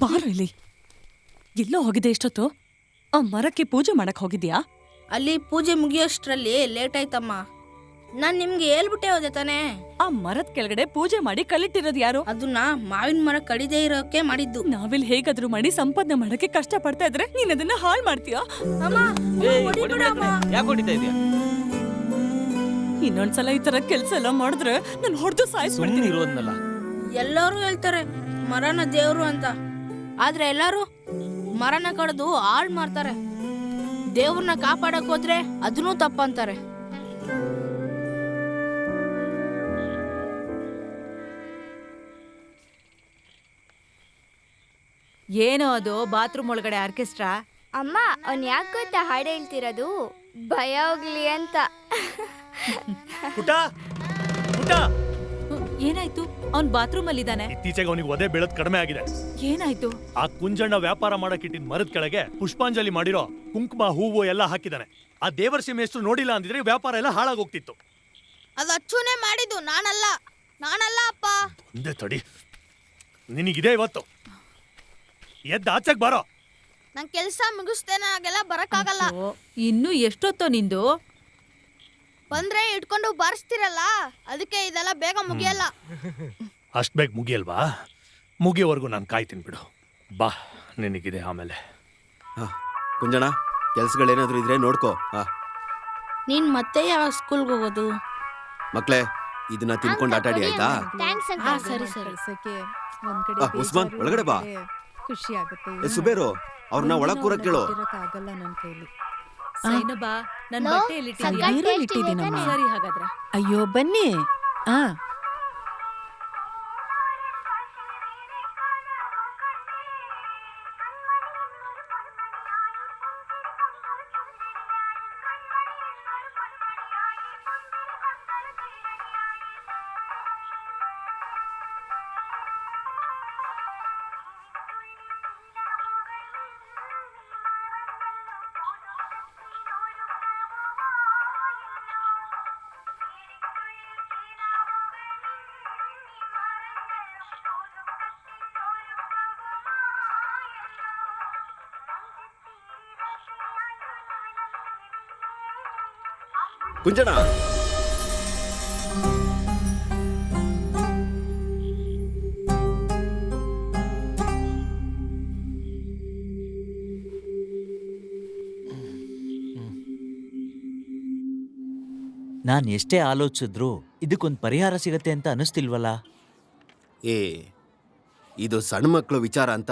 ಬಾರೋ ಇಲ್ಲಿ. ಎಲ್ಲೋ ಹೋಗಿದೆ ಇಷ್ಟೊತ್ತು? ಆ ಮರಕ್ಕೆ ಪೂಜೆ ಮಾಡಕ್ ಹೋಗಿದ್ಯಾ? ಅಲ್ಲಿ ಪೂಜೆ ಮುಗಿಯೋಷ್ಟ್ರಲ್ಲಿ ಲೇಟ್ ಆಯ್ತಮ್ಮ. ನಾನ್ ನಿಮ್ಗೆ ಹೇಳ್ಬಿಟ್ಟೆ ಹೋದೆ ತಾನೇ. ಆ ಮರದ ಕೆಳಗಡೆ ಪೂಜೆ ಮಾಡಿ ಕಲ್ಲಿಟ್ಟಿರೋದು ಯಾರು? ಅದನ್ನ ಮಾವಿನ ಮರ ಕಡಿದೇ ಇರೋಕೆ ಮಾಡಿದ್ದು. ನಾವಿಲ್ಲಿ ಹೇಗಾದ್ರೂ ಮಾಡಿ ಸಂಪಾದನೆ ಮಾಡಕ್ಕೆ ಕಷ್ಟ ಪಡ್ತಾ ಇದ್ರೆ ನೀನ್ ಅದನ್ನ ಹಾಳು ಮಾಡ್ತೀಯಾ? ಯಾಕೆ ಹೊಡಿತಾ ಇದೀಯ? ಇನ್ನೊಂದ್ಸಲ ಈ ತರ ಕೆಲ್ಸ ಎಲ್ಲ ಮಾಡಿದ್ರೆ ನಾನು ಹೊಡೆದು ಸಾಯಿಸ್ಬಿಡ್ತೀನಿ. ಇರೋದ್ನಲ್ಲ. ಎಲ್ಲರೂ ಹೇಳ್ತಾರೆ ಮರನ ದೇವ್ರು ಅಂತ, ಆದ್ರೆ ಎಲ್ಲರೂ ಮರನ ಕಡ್ದು ಹಾಳ್ ಮಾಡ್ತಾರೆ. ದೇವ್ರನ್ನ ಕಾಪಾಡಕ್ ಹೋದ್ರೆ ಅದನ್ನೂ ತಪ್ಪಂತಾರೆ. ಏನೋ ಅದು ಬಾತ್ರೂಮ್ ಒಳಗಡೆ ಆರ್ಕೆಸ್ಟ್ರಾ? ಅಮ್ಮ ಅವ್ನ್ ಯಾಕೆ ಗೊತ್ತಾ ಹಾಡು ಹೇಳ್ತಿರೋದು? ಭಯ ಹೋಗ್ಲಿ ಅಂತ. ಪುಟ ಪುಟ, ಏನಾಯ್ತು? ಅವ್ನ್ ಬಾತ್ರೂಮ್ ಅಲ್ಲಿ ಇದ್ದಾನೆ. ಇತ್ತೀಚೆಗೆ ಅವನಿಗೆ ಒದೆ ಬೆಳೆದ್ ಕಡಿಮೆ ಆಗಿದೆ. ಏನಾಯ್ತು? ಆ ಕುಂಜಣ್ಣ ವ್ಯಾಪಾರ ಮಾಡಕ್ ಇಟ್ಟಿದ್ ಮರದ ಕೆಳಗೆ ಪುಷ್ಪಾಂಜಲಿ ಮಾಡಿರೋ ಕುಂಕುಮ ಹೂವು ಎಲ್ಲ ಹಾಕಿದಾನೆ. ಆ ದೇವರ್ಷಿ ಮೇಷ್ಟ್ರು ನೋಡಿಲ್ಲ ಅಂದಿದ್ರೆ ವ್ಯಾಪಾರ ಎಲ್ಲ ಹಾಳಾಗೋಗ್ತಿತ್ತು. ಅದು ಅಚ್ಚುನೇ ಮಾಡಿದ್ದು, ನಾನಲ್ಲ ಅಪ್ಪ. ಒಂದೇ ತಡಿ, ನಿನಗಿದೆ ಇವತ್ತು. ಎದ್ದು ಆಚೆಗೆ ಬಾರೋ. ನನ್ ಕೆಲ್ಸ ಮುಗಿಸ್ತೇನೆ, ಹಾಗೆಲ್ಲ ಬರಕ್ಕಾಗಲ್ಲ. ಇನ್ನು ಎಷ್ಟೊತ್ತೋ ನಿಂದು? ಬಂದ್ರೆ ಇಟ್ಕೊಂಡು ಬಾರಿಸ್ತಿರಲ್ಲ, ಅದಕ್ಕೆ ಇದೆಲ್ಲ ಬೇಗ ಮುಗಿಯಲ್ಲ. ಅಷ್ಟ್ ಬೇಗ ಮುಗಿಯಲ್ವಾ? ಮುಗಿಯೋವರೆಗೂ ನಾನು ಕಾಯ್ತೀನಿ ಬಿಡು. ಬಾ, ನಿನಗಿದೆ ಆಮೇಲೆ. ಕುಂಜಣ, ಕೆಲ್ಸಗಳೇನಾದ್ರೂ ಇದ್ರೆ ನೋಡ್ಕೋ. ನೀನ್ ಮತ್ತೆ ಯಾವಾಗ ಸ್ಕೂಲ್ಗೆ ಹೋಗೋದು? ಮಕ್ಳೇ, ಇದನ್ನ ತಿನ್ಕೊಂಡು ಆಟ ಆಡಿ ಆಯ್ತಾ? ಥ್ಯಾಂಕ್ಸ್ ಹಾ, ಸರಿ ಸರಿ. ಒಂದ್ ಕಡೆ ಉಸ್ಮಾನ್, ಒಳಗಡೆ ಬಾ. ಖುಷಿ ಆಗುತ್ತೆ. ಏ ಸುಬೇರು, ಅವ್ರನ್ನ ಒಳಗ್ ಕೂರಕ್ ಕೇಳು. ಆಗಲ್ಲ ನನ್ ಕೈಲಿ. ಸೈನಬಾ, ನನ್ ಬಟ್ಟೆಯಲ್ಲಿ ನೀರಲ್ಲಿ ಇಟ್ಟಿದ್ದೀನಮ್ಮ. ಸರಿ ಹಾಗಾದ್ರೆ. ಅಯ್ಯೋ ಬನ್ನಿ. ಆ ಕುಂಜಣ, ನಾನು ಎಷ್ಟೇ ಆಲೋಚಿಸಿದ್ರು ಇದಕ್ಕೊಂದು ಪರಿಹಾರ ಸಿಗತ್ತೆ ಅಂತ ಅನಿಸ್ತಿಲ್ವಲ್ಲ? ಇದು ಸಣ್ಣ ಮಕ್ಕಳು ವಿಚಾರ ಅಂತ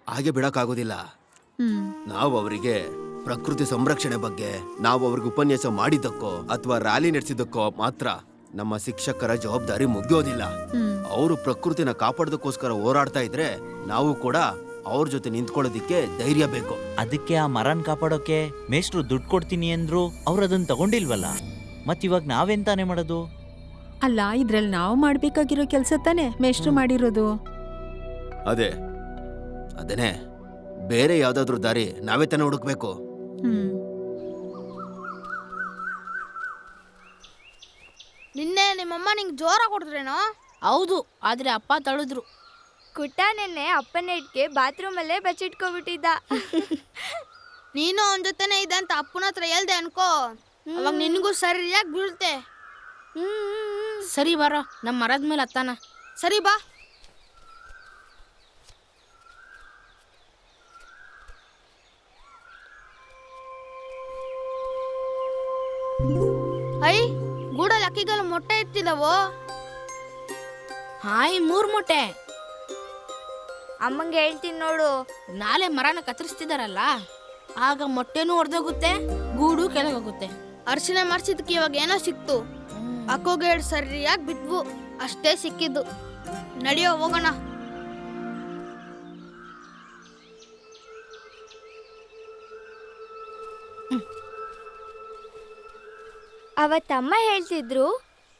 ಹಾಗೆ ಬಿಡಕ್ಕಾಗೋದಿಲ್ಲ. ನಾವು ಅವರಿಗೆ ಪ್ರಕೃತಿ ಸಂರಕ್ಷಣೆ ಬಗ್ಗೆ ನಾವು ಅವ್ರಿಗೆ ಉಪನ್ಯಾಸ ಮಾಡಿದ್ದಕ್ಕೋ ಅಥವಾ ರ್ಯಾಲಿ ನಡೆಸಿದ್ದಕ್ಕೋ ಮಾತ್ರ ನಮ್ಮ ಶಿಕ್ಷಕರ ಜವಾಬ್ದಾರಿ ಮುಗಿಯೋದಿಲ್ಲ. ಅವರು ಪ್ರಕೃತಿನ ಕಾಪಾಡೋದಕ್ಕೋಸ್ಕರ ಹೋರಾಡ್ತಾ ಇದ್ರೆ ನಾವು ಕೂಡ ಅವ್ರ ಜೊತೆ ನಿಂತ್ಕೊಳ್ಳೋದಿಕ್ಕೆ ಧೈರ್ಯ ಬೇಕು. ಅದಕ್ಕೆ ಆ ಮರನ್ ಕಾಪಾಡೋಕೆ ಮೇಷ್ಟ್ರು ದುಡ್ಡು ಕೊಡ್ತೀನಿ ಅಂದ್ರು ಅವ್ರು ಅದನ್ನ ತಗೊಂಡಿಲ್ವಲ್ಲ. ಮತ್ತಿವಾಗ ನಾವೆಂತಾನೆ ಮಾಡೋದು? ಅಲ್ಲ, ಇದ್ರಲ್ಲಿ ನಾವು ಮಾಡ್ಬೇಕಾಗಿರೋ ಕೆಲ್ಸ ತಾನೆ ಮೇಷ್ಟ್ರು ಮಾಡಿರೋದು. ಅದೇನೆ, ಬೇರೆ ಯಾವ್ದಾದ್ರು ದಾರಿ ನಾವೇ ತಾನೇ ಹುಡುಕ್ಬೇಕು. ನಿನ್ನೆ ನಿಮ್ಮಮ್ಮ ನಿಂಗೆ ಜೋರ ಕೊಡಿದ್ರೇನೋ? ಹೌದು, ಆದ್ರೆ ಅಪ್ಪ ತಳಿದ್ರು. ಕುಟ್ಟ ನೆನ್ನೆ ಅಪ್ಪನ ಇಟ್ಕೆ ಬಾತ್ರೂಮಲ್ಲೇ ಬಚ್ಚಿಟ್ಕೊಬಿಟ್ಟಿದ್ದ. ನೀನು ಅವನ ಜೊತೆನೆ ಇದೆ ಅಂತ ಅಪ್ಪನ ಹತ್ರ ಹೇಳ್ದೆ ಅನ್ಕೋ, ಅವಾಗ ನಿನಗೂ ಸರಿಯಾಗಿ ಬೀಳುತ್ತೆ. ಸರಿ ಬಾರೋ, ನಮ್ಮ ಮರದ ಮೇಲೆ ಹತ್ತಾನ. ಸರಿ ಬಾ. ಐ, ಗೂಡಲ್ಲಿ ಅಕ್ಕಿಗಳು ಮೊಟ್ಟೆ ಇಟ್ಟಿದವೋ? ಹಾಯ್, 3 ಮೊಟ್ಟೆ. ಅಮ್ಮಂಗೆ ಹೇಳ್ತೀನಿ ನೋಡು. ನಾಳೆ ಮರನ ಕತ್ತರಿಸ್ತಿದಾರಲ್ಲ, ಆಗ ಮೊಟ್ಟೆನೂ ಹೊಡೆದೋಗುತ್ತೆ, ಗೂಡು ಕೆಳಗೋಗುತ್ತೆ. ಅರ್ಶಿನ ಮಾಡ್ಸಿದಕ್ಕೆ ಇವಾಗ ಏನೋ ಸಿಕ್ತು. ಅಕ್ಕೋಗೆ ಸರಿಯಾಗಿ ಬಿಟ್ವು, ಅಷ್ಟೇ ಸಿಕ್ಕಿದ್ದು. ನಡಿಯೋ ಹೋಗೋಣ. ಅವತ್ತಮ್ಮ ಹೇಳ್ತಿದ್ರು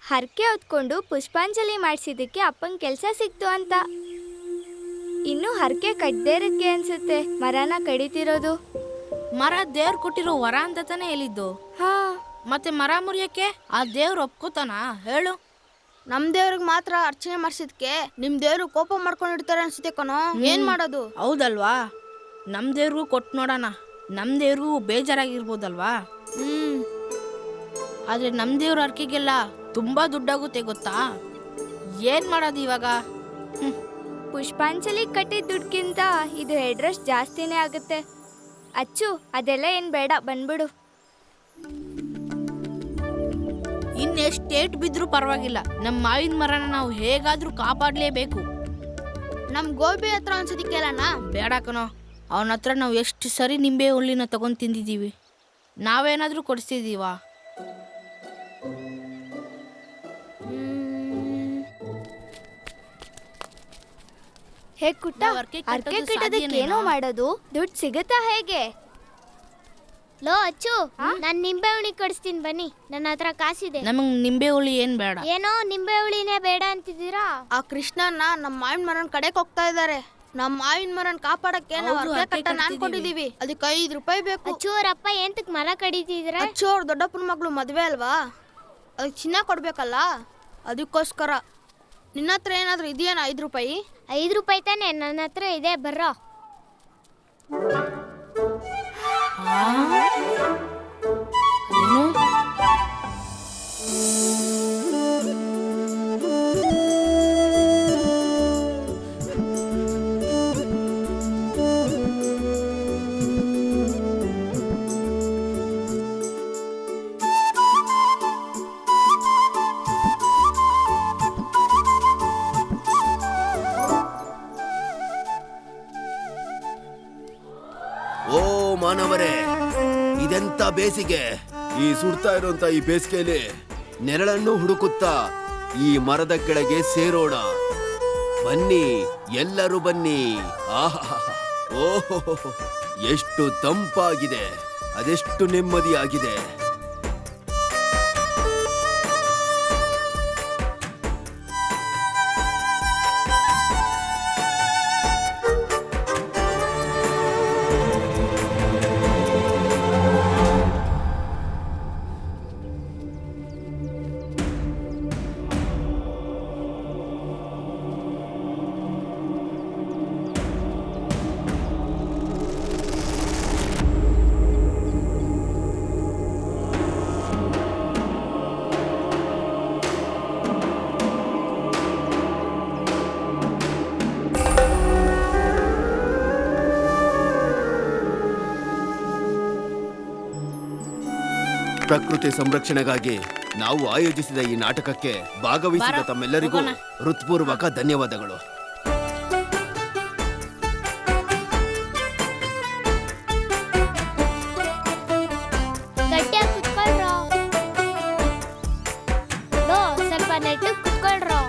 ಹರಕೆ ಹೊತ್ಕೊಂಡು ಪುಷ್ಪಾಂಜಲಿ ಮಾಡಿಸಿದ್ದಕ್ಕೆ ಅಪ್ಪನ ಕೆಲಸ ಸಿಕ್ತು ಅಂತ. ಇನ್ನು ಹರಕೆ ಕಟ್ಟದೇ ಇರಕ್ಕೆ ಅನ್ಸುತ್ತೆ ಮರನ ಕಡಿತಿರೋದು. ಮರ ದೇವ್ರು ಕೊಟ್ಟಿರೋ ವರ ಅಂತ ತಾನೇ ಹೇಳಿದ್ದು. ಹಾ, ಮತ್ತೆ ಮರ ಮುರಿಯಕ್ಕೆ ಆ ದೇವ್ರು ಒಪ್ಕೋತಾನ ಹೇಳು? ನಮ್ ದೇವ್ರಿಗೆ ಮಾತ್ರ ಅರ್ಚನೆ ಮಾಡ್ಸಿದ್ಕೆ ನಿಮ್ ದೇವ್ರು ಕೋಪ ಮಾಡ್ಕೊಂಡಿರ್ತಾರೆ ಅನ್ಸುತ್ತೆ ಕಣೋ. ಏನ್ ಮಾಡೋದು? ಹೌದಲ್ವಾ? ನಮ್ ದೇವ್ರಿಗೂ ಕೊಟ್ಟು ನೋಡೋಣ. ನಮ್ ದೇವ್ರಿಗೂ ಬೇಜಾರಾಗಿರ್ಬೋದಲ್ವಾ? ಆದ್ರೆ ನಮ್ ದೇವ್ರ ಅರ್ಕೆಗೆಲ್ಲ ತುಂಬಾ ದುಡ್ಡಾಗುತ್ತೆ ಗೊತ್ತಾ? ಏನ್ ಮಾಡೋದು ಇವಾಗ? ಪುಷ್ಪಾಂಜಲಿ ಕಟ್ಟಿದ ದುಡ್ಗಿಂತ ಇದು ಹೆಡ್ರೆಸ್ ಜಾಸ್ತಿನೇ ಆಗುತ್ತೆ. ಅಚ್ಚು, ಅದೆಲ್ಲ ಏನ್ ಬೇಡ, ಬಂದ್ಬಿಡು. ಇನ್ನೆಷ್ಟೇಟ್ ಬಿದ್ರೂ ಪರವಾಗಿಲ್ಲ, ನಮ್ಮ ಮಾವಿನ ಮರನ ನಾವು ಹೇಗಾದ್ರೂ ಕಾಪಾಡಲೇಬೇಕು. ನಮ್ ಗೋಬಿ ಹತ್ರ ಒಂದ್ಸತಿ ಕೇಳೋಣ? ಬೇಡ ಕಣೋ, ಅವನ ಹತ್ರ ನಾವು ಎಷ್ಟು ಸರಿ ನಿಂಬೆ ಹುಳ್ಳಿನ ತಗೊಂಡು ತಿಂದಿದ್ದೀವಿ. ನಾವೇನಾದ್ರೂ ಕೊಡಿಸ್ತಿದ್ದೀವಾ? ಹೇ ಕುಟ್ಟ, ಅರ್ಕೆ ಕಟ್ಟೋದಕ್ಕೆ ಏನೋ ಮಾಡೋದು? ದುಡ್ಡು ಸಿಗುತ್ತಾ ಹೇಗೆ? ಲೋ ಅಚ್ಚು, ನಾನ್ ನಿಂಬೆ ಹುಳಿ ಕೊಡಿಸ್ತೀನಿ ಬನ್ನಿ, ನನ್ನ ಹತ್ರ ಕಾಸಿದೆ. ನಮಗ್ ನಿಂಬೆ ಹುಳಿ ಏನ್ ಬೇಡ. ಏನೋ ನಿಂಬೆ ಹುಳಿನೇ ಬೇಡ ಅಂತಿದ್ದೀರಾ? ಆ ಕೃಷ್ಣನ ನಮ್ಮ ಮಾವಿನ ಮರನ್ ಕಡೆಗೆ ಹೋಗ್ತಾ ಇದ್ದಾರೆ. ನಮ್ಮ ಮಾವಿನ ಮರನ್ ಕಾಪಾಡಕ್ಕೆ ನಾವು ಅರ್ಕೆ ಕಟ್ಟನ ಅನ್ಕೊಂಡಿದೀವಿ. ಅದಕ್ಕೆ 5 ರೂಪಾಯಿ ಬೇಕು. ಅಚ್ಚು ಅವ್ರಪ್ಪ ಎಂತಕ್ ಮರ ಕಡಿತಿದ್ರ? ಅಚ್ಚು ಅವ್ರ ದೊಡ್ಡಪ್ಪನ ಮಗಳು ಮದ್ವೆ ಅಲ್ವಾ, ಅದಕ್ಕೆ ಚಿನ್ನ ಕೊಡ್ಬೇಕಲ್ಲ, ಅದಕ್ಕೋಸ್ಕರ. ನಿನ್ನ ಹತ್ರ ಏನಾದ್ರು ಇದೆಯೇನ 5 ರೂಪಾಯಿ? 5 ರೂಪಾಯಿ ತಾನೆ ನನ್ನ ಹತ್ರ ಇದೆ, ಬರ್ರೋ. ಓ ಮಾನವರೇ, ಇದೆಂತ ಬೇಸಿಗೆ! ಈ ಸುಡ್ತಾ ಇರುವಂತ ಈ ಬೇಸಿಗೆಯಲ್ಲಿ ನೆರಳನ್ನು ಹುಡುಕುತ್ತಾ ಈ ಮರದ ಕೆಳಗೆ ಸೇರೋಣ. ಬನ್ನಿ, ಎಲ್ಲರೂ ಬನ್ನಿ. ಆಹಾ, ಓಹೋ, ಎಷ್ಟು ತಂಪಾಗಿದೆ, ಅದೆಷ್ಟು ನೆಮ್ಮದಿಯಾಗಿದೆ. ಪ್ರಕೃತಿ ಸಂರಕ್ಷಣೆಗಾಗಿ ನಾವು ಆಯೋಜಿಸಿದ ಈ ನಾಟಕಕ್ಕೆ ಭಾಗವಹಿಸಿದ ತಮ್ಮೆಲ್ಲರಿಗೂ ಹೃತ್ಪೂರ್ವಕ ಧನ್ಯವಾದಗಳು. ಗಟ್ಟಿಯಾಗಿ ಕುತ್ಕೊಳ್ರೋ. ಲೋ, ಸ್ವಲ್ಪ ನೆಟ್ಟು ಕುತ್ಕೊಳ್ರೋ.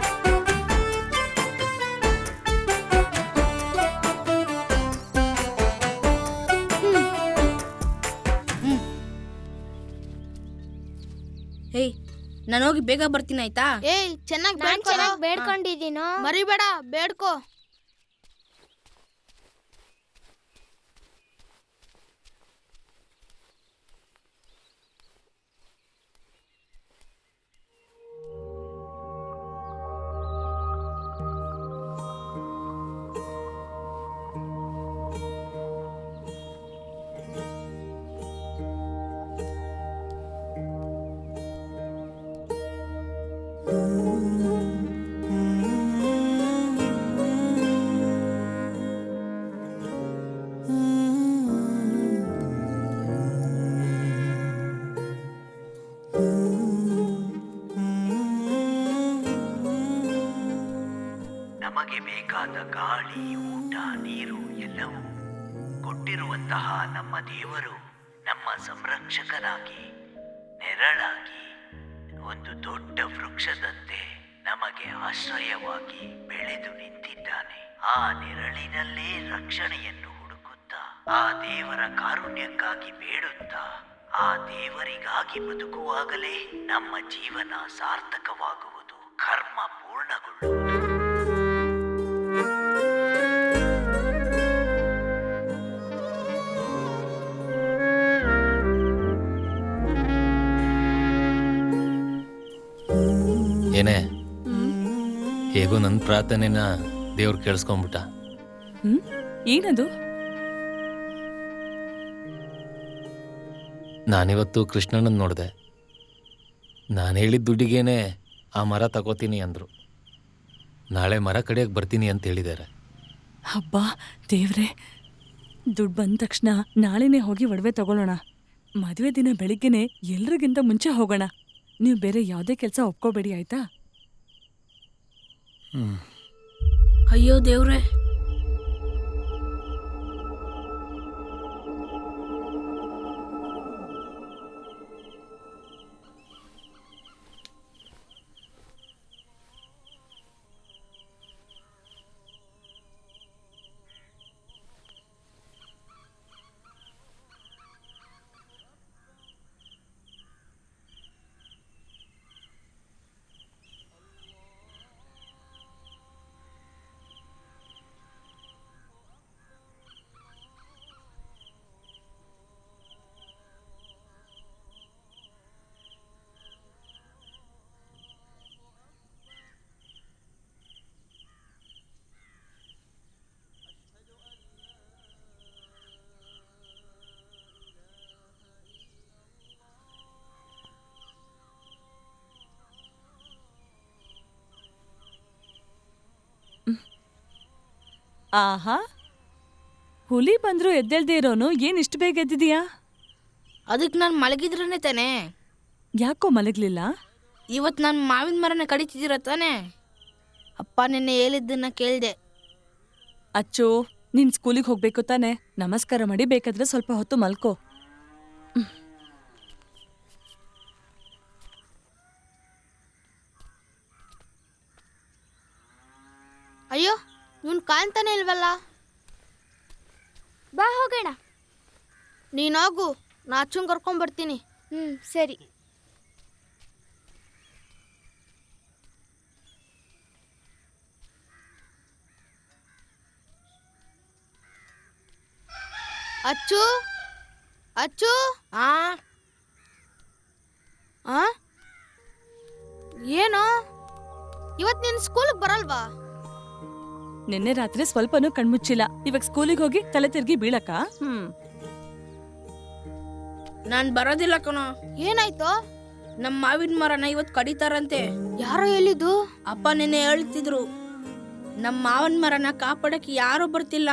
ಹೇಯ್, ನಾನು ಹೋಗಿ ಬೇಗ ಬರ್ತೀನಿ ಆಯ್ತಾ? ಏಯ್, ಚೆನ್ನಾಗಿ ಬೇಡ್ಕೊಂಡಿದ್ದೀನೋ? ಮರಿಬೇಡ, ಬೇಡ್ಕೋ. ನಮಗೆ ಬೇಕಾದ ಗಾಳಿ, ಊಟ, ನೀರು ಎಲ್ಲವೂ ಕೊಟ್ಟಿರುವಂತಹ ನಮ್ಮ ದೇವರು ನಮ್ಮ ಸಂರಕ್ಷಕನಾಗಿ, ನೆರಳಾಗಿ, ಒಂದು ದೊಡ್ಡ ವೃಕ್ಷದಂತೆ ನಮಗೆ ಆಶ್ರಯವಾಗಿ ಬೆಳೆದು ನಿಂತಿದ್ದಾನೆ. ಆ ನೆರಳಿನಲ್ಲೇ ರಕ್ಷಣೆಯನ್ನು ಹುಡುಕುತ್ತಾ, ಆ ದೇವರ ಕಾರುಣ್ಯಕ್ಕಾಗಿ ಬೇಡುತ್ತಾ, ಆ ದೇವರಿಗಾಗಿ ಬದುಕುವಾಗಲೇ ನಮ್ಮ ಜೀವನ ಸಾರ್ಥಕವಾಗುವುದು, ಕರ್ಮ ಪೂರ್ಣಗೊಳ್ಳುವುದು. ಏನೇ ಹೇಗೋ ನನ್ನ ಪ್ರಾರ್ಥನೆನ ದೇವ್ರು ಕೇಳಿಸ್ಕೊಂಬಿಟ್ಟ. ಏನದು? ನಾನಿವತ್ತು ಕೃಷ್ಣಣ್ಣನ ನೋಡಿದೆ. ನಾನು ಹೇಳಿದ ದುಡ್ಡಿಗೇನೆ ಆ ಮರ ತಗೋತೀನಿ ಅಂದರು. ನಾಳೆ ಮರ ಕಡಿಯಕ್ಕೆ ಬರ್ತೀನಿ ಅಂತ ಹೇಳಿದ್ದಾರೆ. ಹಬ್ಬ ದೇವ್ರೆ, ದುಡ್ಡು ಬಂದ ತಕ್ಷಣ ನಾಳೆನೇ ಹೋಗಿ ಒಡವೆ ತಗೊಳ್ಳೋಣ. ಮದುವೆ ದಿನ ಬೆಳಿಗ್ಗೆನೆ ಎಲ್ರಿಗಿಂತ ಮುಂಚೆ ಹೋಗೋಣ. ನೀವು ಬೇರೆ ಯಾವುದೇ ಕೆಲಸ ಒಪ್ಕೋಬೇಡಿ, ಆಯ್ತಾ? ಅಯ್ಯೋ ದೇವ್ರೆ, ಆಹಾ, ಹುಲಿ ಬಂದ್ರು ಎದ್ದೇಳ್ದೇ ಇರೋನು ಏನ್ ಇಷ್ಟು ಬೇಗ ಎದ್ದಿದೀಯಾ? ಅದಕ್ಕೆ ನಾನು ಮಲಗಿದ್ರೇ ತಾನೆ. ಯಾಕೋ ಮಲಗ್ಲಿಲ್ಲ? ಇವತ್ತು ನಾನು ಮಾವಿನ ಮರನ ಕಡಿತಿದ್ದೀರ ತಾನೆ. ಅಪ್ಪ ನಿನ್ನೆ ಹೇಳಿದ್ದನ್ನ ಕೇಳಿದೆ. ಅಚ್ಚೋ, ನೀನ್ ಸ್ಕೂಲಿಗೆ ಹೋಗ್ಬೇಕು ತಾನೆ. ನಮಸ್ಕಾರ ಮಾಡಿ ಬೇಕಾದ್ರೆ ಸ್ವಲ್ಪ ಹೊತ್ತು ಮಲ್ಕೋ. ಅಯ್ಯೋ, ಇವನ್ ಕಾಣ್ತಾನೆ ಇಲ್ವಲ್ಲ. ಬಾ ಹೋಗೋಣ. ನೀನೋಗು, ನಾ ಅಚ್ಚುನ್ ಕರ್ಕೊಂಡ್ಬರ್ತೀನಿ. ಸರಿ. ಅಚ್ಚು, ಅಚ್ಚು. ಏನು ಇವತ್ ನೀನ್ ಸ್ಕೂಲ್ಗೆ ಬರಲ್ವಾ? ನಿನ್ನೆ ರಾತ್ರಿ ಸ್ವಲ್ಪನೂ ಕಣ್ಮುಚ್ಚಿಲ್ಲ. ಇವಾಗ ಸ್ಕೂಲಿಗೆ ಹೋಗಿ ತಲೆ ತಿರ್ಗಿ ಬೀಳಕ? ನಾನ್ ಬರೋದಿಲ್ಲ ಕಣೋ. ಏನಾಯ್ತು? ನಮ್ಮ ಮಾವಿನ ಮರನ ಇವತ್ತು ಕಡಿತಾರಂತೆ. ಯಾರೋ ಹೇಳಿದ್ದು? ಅಪ್ಪ ನಿನ್ನೆ ಹೇಳ್ತಿದ್ರು. ನಮ್ಮ ಮಾವಿನ ಮರನ ಕಾಪಾಡಕ್ಕೆ ಯಾರು ಬರ್ತಿಲ್ಲ,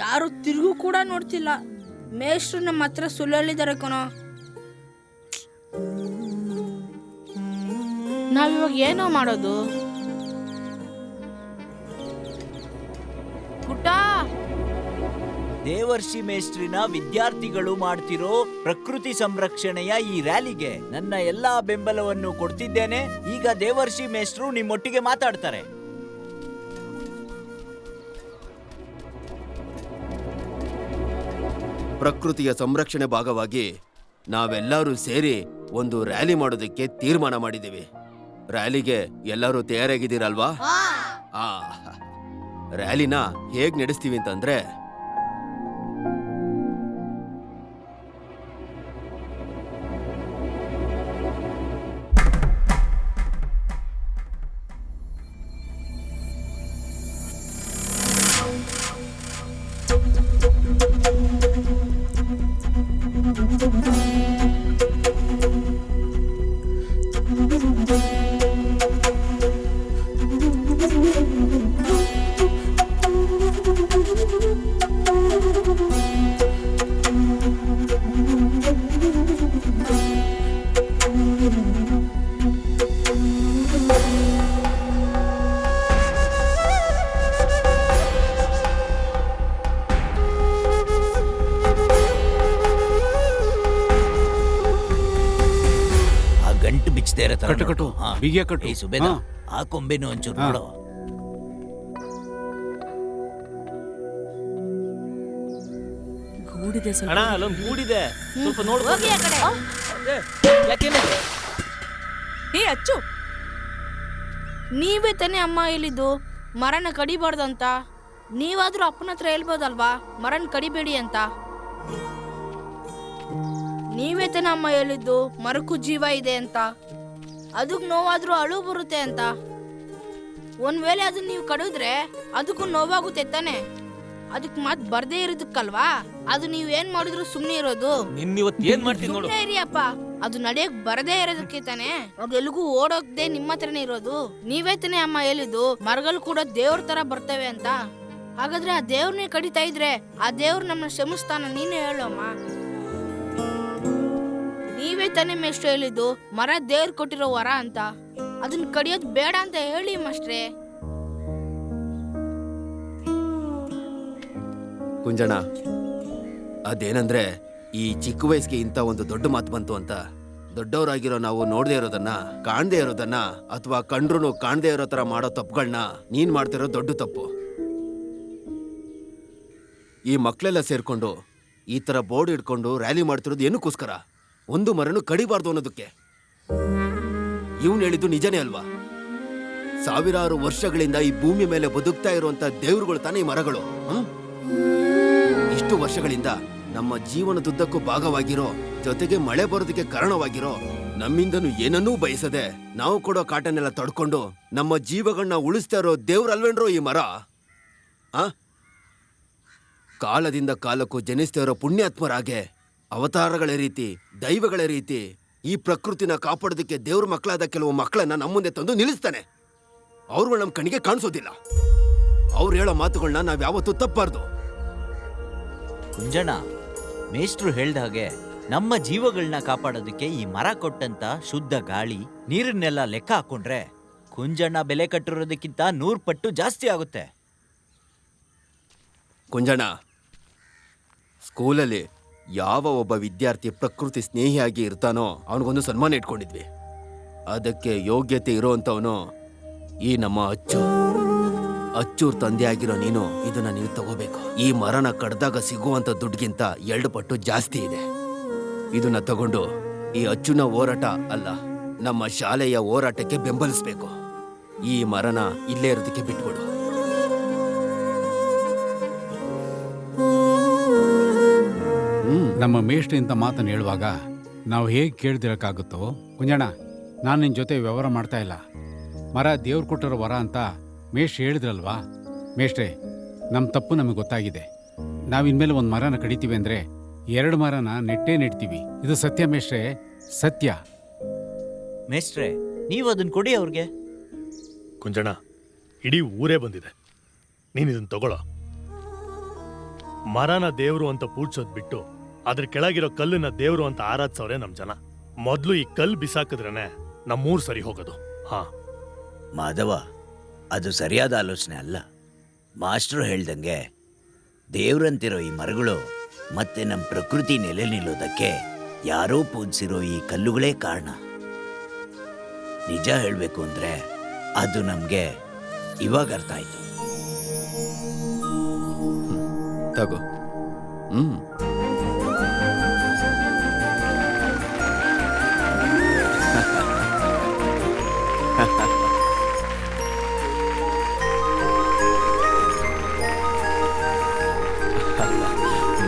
ಯಾರು ತಿರುಗು ಕೂಡ ನೋಡ್ತಿಲ್ಲ. ಮೇಷ್ಟ್ರು ನಮ್ಮ ಹತ್ರ ಸುಳ್ಳು ಹೇಳಿದಾರೆ ಕಣೋ. ನಾವಿವಾಗ ಏನೋ ಮಾಡೋದು? ಪುಟ್ಟ, ದೇವರ್ಷಿ ಮೇಷ್ಟ್ರಿನ ವಿದ್ಯಾರ್ಥಿಗಳು ಮಾಡ್ತಿರೋ ಪ್ರಕೃತಿ ಸಂರಕ್ಷಣೆಯ ಈ ರ್ಯಾಲಿಗೆ ನನ್ನ ಎಲ್ಲಾ ಬೆಂಬಲವನ್ನು ಕೊಡ್ತಿದ್ದೇನೆ. ಈಗ ದೇವರ್ಷಿ ಮೇಷ್ಟ್ರು ನಿಮ್ಮೊಟ್ಟಿಗೆ ಮಾತಾಡ್ತಾರೆ. ಪ್ರಕೃತಿಯ ಸಂರಕ್ಷಣೆ ಭಾಗವಾಗಿ ನಾವೆಲ್ಲರೂ ಸೇರಿ ಒಂದು ರ್ಯಾಲಿ ಮಾಡೋದಕ್ಕೆ ತೀರ್ಮಾನ ಮಾಡಿದ್ದೀವಿ. ರ್ಯಾಲಿಗೆ ಎಲ್ಲರೂ ತಯಾರಾಗಿದ್ದೀರಲ್ವಾ? ರ್ಯಾಲಿನ ಹೇಗ್ ನಡೆಸ್ತೀವಿ ಅಂತಂದ್ರೆ, ಕಟ್ಟು ಬಿಗಿಯ ಕಟ್ಟು. ಸುಬೇದ, ಆ ಕೊಂಬೆನು ಒಂಚೂರು ನೋಡು. ಗೂಡಿದೆ ಅಣ್ಣ ಸ್ವಲ್ಪ. ಅಲ್ಲೊಂದು ಗೂಡಿದೆ, ಸ್ವಲ್ಪ ಹೋಗಿ ನೋಡ್ಕೊಂಡು. ಆ ಕಡೆ. ಯಾಕೇನಾಯ್ತು? ಏ ಅಚ್ಚು, ನೀವೇ ತಾನೇ ಅಮ್ಮ ಹೇಳಿದ್ದು ಮರನ ಕಡಿಬಾರ್ದಂತ. ನೀವಾದ್ರೂ ಅಪ್ಪನ ಹತ್ರ ಹೇಳ್ಬೋದಲ್ವಾ ಮರನ್ ಕಡಿಬೇಡಿ ಅಂತ. ನೀವೇ ತಾನೇ ಅಮ್ಮ ಹೇಳಿದ್ದು ಮರಕ್ಕೂ ಜೀವ ಇದೆ ಅಂತ, ಅದಕ್ಕೆ ನೋವಾದ್ರೂ ಅಳು ಬರುತ್ತೆ ಅಂತ. ಒಂದ್ ವೇಳೆ ಅದನ್ನ ನೀವು ಕಡಿದ್ರೆ ಅದಕ್ಕೂ ನೋವಾಗುತ್ತೆ ತಾನೆ. ಅದಕ್ಕೆ ಮಾತ್ ಬರ್ದೇ ಇರೋದಕ್ಕಲ್ವಾ ಅದು ನೀವ್ ಏನ್ ಮಾಡಿದ್ರು ಸುಮ್ನೆ ಇರೋದು. ನಿನ್ನಿವತ್ತು ಏನ್ ಮಾಡ್ತೀನಿ ನೋಡು. ಸುಮ್ನೆ ಇರಿ ಅಪ್ಪ, ಅದು ನಡೆಯಕ್ ಬರದೇ ಇರೋದಕ್ಕೆ ತಾನೆ ಅದೆಲ್ಗೂ ಓಡೋಗ್ದೆ ನಿಮ್ಮ ಹತ್ರನೇ ಇರೋದು. ನೀವೇ ತಾನೇ ಅಮ್ಮ ಹೇಳಿದ್ದು ಮರಗಳು ಕೂಡ ದೇವ್ರ ತರ ಬರ್ತವೆ ಅಂತ. ಹಾಗಾದ್ರೆ ಆ ದೇವ್ರನ್ನೇ ಕಡಿತಾ ಇದ್ರೆ ಆ ದೇವ್ರು ನಮ್ಮನ್ನ ಕ್ಷಮಿಸ್ತಾನ? ನೀನೇ ಹೇಳು ಅಮ್ಮ. ನೀವೇ ತಾನೇ ಮೇಷ್ಟ್ರು ಹೇಳಿದ್ದು ಮರ ದೇವ್ರು ಕೊಟ್ಟಿರೋ ವರ ಅಂತ. ಅದನ್ನ ಕಡಿಯೋದ್ ಬೇಡ ಅಂತ ಹೇಳಿ ಮಾಸ್ಟ್ರೆ. ಕುಂಜಣ, ಅದೇನಂದ್ರೆ ಈ ಚಿಕ್ಕ ವಯಸ್ಸಿಗೆ ಇಂಥ ಒಂದು ದೊಡ್ಡ ಮಾತು ಬಂತು ಅಂತ ದೊಡ್ಡವರಾಗಿರೋ ನಾವು ನೋಡದೇ ಇರೋದನ್ನ, ಕಾಣದೇ ಇರೋದನ್ನ, ಅಥವಾ ಕಂಡ್ರು ಕಾಣದೇ ಇರೋ ತರ ಮಾಡೋ ತಪ್ಪುಗಳನ್ನ ನೀನ್ ಮಾಡ್ತಿರೋ ದೊಡ್ಡ ತಪ್ಪು. ಈ ಮಕ್ಕಳೆಲ್ಲ ಸೇರ್ಕೊಂಡು ಈ ತರ ಬೋರ್ಡ್ ಇಟ್ಕೊಂಡು ರ್ಯಾಲಿ ಮಾಡ್ತಿರೋದು ಏನಕ್ಕೋಸ್ಕರ? ಒಂದು ಮರನು ಕಡಿಬಾರ್ದು ಅನ್ನೋದಕ್ಕೆ. ಇವನು ಹೇಳಿದ್ದು ನಿಜನೇ ಅಲ್ವಾ? ಸಾವಿರಾರು ವರ್ಷಗಳಿಂದ ಈ ಭೂಮಿ ಮೇಲೆ ಬದುಕ್ತಾ ಇರುವಂತ ದೇವ್ರುಗಳು ತಾನೇ ಈ ಮರಗಳು. ಇಷ್ಟು ವರ್ಷಗಳಿಂದ ನಮ್ಮ ಜೀವನದುದ್ದಕ್ಕೂ ಭಾಗವಾಗಿರೋ, ಜೊತೆಗೆ ಮಳೆ ಬರೋದಕ್ಕೆ ಕಾರಣವಾಗಿರೋ, ನಮ್ಮಿಂದನೂ ಏನನ್ನೂ ಬಯಸದೆ ನಾವು ಕೊಡೋ ಕಾಟನ್ನೆಲ್ಲ ತಡ್ಕೊಂಡು ನಮ್ಮ ಜೀವಗಳನ್ನ ಉಳಿಸ್ತಾ ಇರೋ ದೇವ್ರಲ್ವೇನ್ರೋ ಈ ಮರ? ಕಾಲದಿಂದ ಕಾಲಕ್ಕೂ ಜನಿಸ್ತಾ ಇರೋ ಪುಣ್ಯಾತ್ಮರಾಗೆ ಅವತಾರಗಳ ರೀತಿ, ದೈವಗಳ ರೀತಿ ಈ ಪ್ರಕೃತಿನ ಕಾಪಾಡೋದಕ್ಕೆ ದೇವ್ರ ಮಕ್ಕಳಾದ ಕೆಲವು ಮಕ್ಕಳನ್ನ ನಮ್ಮ ಮುಂದೆ ತಂದು ನಿಲ್ಲಿಸ್ತಾನೆ. ಅವ್ರುಗಳು ನಮ್ಮ ಕಣ್ಣಿಗೆ ಕಾಣಿಸೋದಿಲ್ಲ. ಅವ್ರು ಹೇಳೋ ಮಾತುಗಳನ್ನ ನಾವ್ ಯಾವತ್ತೂ ತಪ್ಪಾರ್ದು. ಕುಂಜಣ್ಣ, ಮೇಷ್ಟ್ರು ಹೇಳ್ದ ಹಾಗೆ ನಮ್ಮ ಜೀವಗಳನ್ನ ಕಾಪಾಡೋದಕ್ಕೆ ಈ ಮರ ಕೊಟ್ಟಂತ ಶುದ್ಧ ಗಾಳಿ, ನೀರನ್ನೆಲ್ಲ ಲೆಕ್ಕ ಹಾಕೊಂಡ್ರೆ ಕುಂಜಣ್ಣ ಬೆಲೆ ಕಟ್ಟಿರೋದಕ್ಕಿಂತ 100 ಪಟ್ಟು ಜಾಸ್ತಿ ಆಗುತ್ತೆ. ಕುಂಜಣ್ಣ, ಸ್ಕೂಲಲ್ಲಿ ಯಾವ ಒಬ್ಬ ವಿದ್ಯಾರ್ಥಿ ಪ್ರಕೃತಿ ಸ್ನೇಹಿಯಾಗಿ ಇರ್ತಾನೋ ಅವನಿಗೊಂದು ಸನ್ಮಾನ ಇಟ್ಕೊಂಡಿದ್ವಿ. ಅದಕ್ಕೆ ಯೋಗ್ಯತೆ ಇರೋಂಥವನು ಈ ನಮ್ಮ ಅಚ್ಚೂರ್ ತಂದೆ ಆಗಿರೋ ನೀನು ಇದನ್ನ ನೀವು ತಗೋಬೇಕು. ಈ ಮರನ ಕಡ್ದಾಗ ಸಿಗುವಂತ ದುಡ್ಡಿಗಿಂತ 2 ಪಟ್ಟು ಜಾಸ್ತಿ ಇದೆ. ಇದನ್ನ ತಗೊಂಡು ಈ ಅಚ್ಚುನ ಹೋರಾಟ ಅಲ್ಲ, ನಮ್ಮ ಶಾಲೆಯ ಹೋರಾಟಕ್ಕೆ ಬೆಂಬಲಿಸ್ಬೇಕು. ಈ ಮರನ ಇಲ್ಲೇ ಇರೋದಕ್ಕೆ ಬಿಟ್ಬಿಡು. ನಮ್ಮ ಮೇಷ್ಟ್ರು ಇಂಥ ಮಾತನ್ನು ಹೇಳುವಾಗ ನಾವು ಹೇಗೆ ಕೇಳ್ದಿರಕ್ಕಾಗುತ್ತೋ? ಕುಂಜಣ್ಣ, ನಾನು ನಿನ್ನ ಜೊತೆ ವ್ಯವಹಾರ ಮಾಡ್ತಾ ಇಲ್ಲ. ಮರ ದೇವ್ರು ಕೊಟ್ಟಿರೋ ವರ ಅಂತ ಮೇಷ್ಟ್ರು ಹೇಳಿದ್ರಲ್ವಾ? ಮೇಷ್ಟ್ರೆ, ನಮ್ಮ ತಪ್ಪು ನಮಗೆ ಗೊತ್ತಾಗಿದೆ. ನಾವು ಇನ್ಮೇಲೆ ಒಂದು ಮರನ ಕಡಿತೀವಿ ಅಂದರೆ 2 ಮರನ ನೆಡ್ತೀವಿ. ಇದು ಸತ್ಯ ಮೇಷ್ಟ್ರೆ, ಸತ್ಯ. ಮೇಷ್ಟ್ರೆ, ನೀವು ಅದನ್ನ ಕೊಡಿ ಅವ್ರಿಗೆ. ಕುಂಜಣ್ಣ, ಇಡೀ ಊರೇ ಬಂದಿದೆ, ನೀನು ಇದನ್ನ ತಗೊಳ್ಳೋ. ಮರನ ದೇವ್ರು ಅಂತ ಪೂಜ್ಸೋದ್ ಬಿಟ್ಟು ಅದ್ರ ಕೆಳಗಿರೋ ಕಲ್ಲನ್ನ ದೇವ್ರು ಅಂತ ಆರಾಧಿಸೋರೆ ನಮ್ ಜನ. ಮೊದ್ಲು ಈ ಕಲ್ಲು ಬಿಸಾಕಿದ್ರೇನೆ ನಮ್ಮೂರ್ ಸರಿ ಹೋಗೋದು. ಹಾ ಮಾಧವ, ಅದು ಸರಿಯಾದ ಆಲೋಚನೆ ಅಲ್ಲ. ಮಾಸ್ಟ್ರು ಹೇಳ್ದಂಗೆ ದೇವ್ರಂತಿರೋ ಈ ಮರಗಳು ಮತ್ತೆ ನಮ್ಮ ಪ್ರಕೃತಿ ನೆಲೆ ನಿಲ್ಲೋದಕ್ಕೆ ಯಾರೋ ಪೂಜಿಸಿರೋ ಈ ಕಲ್ಲುಗಳೇ ಕಾರಣ. ನಿಜ ಹೇಳ್ಬೇಕು ಅಂದ್ರೆ ಅದು ನಮ್ಗೆ ಇವಾಗ ಅರ್ಥ ಆಯ್ತು. ತಗೋ.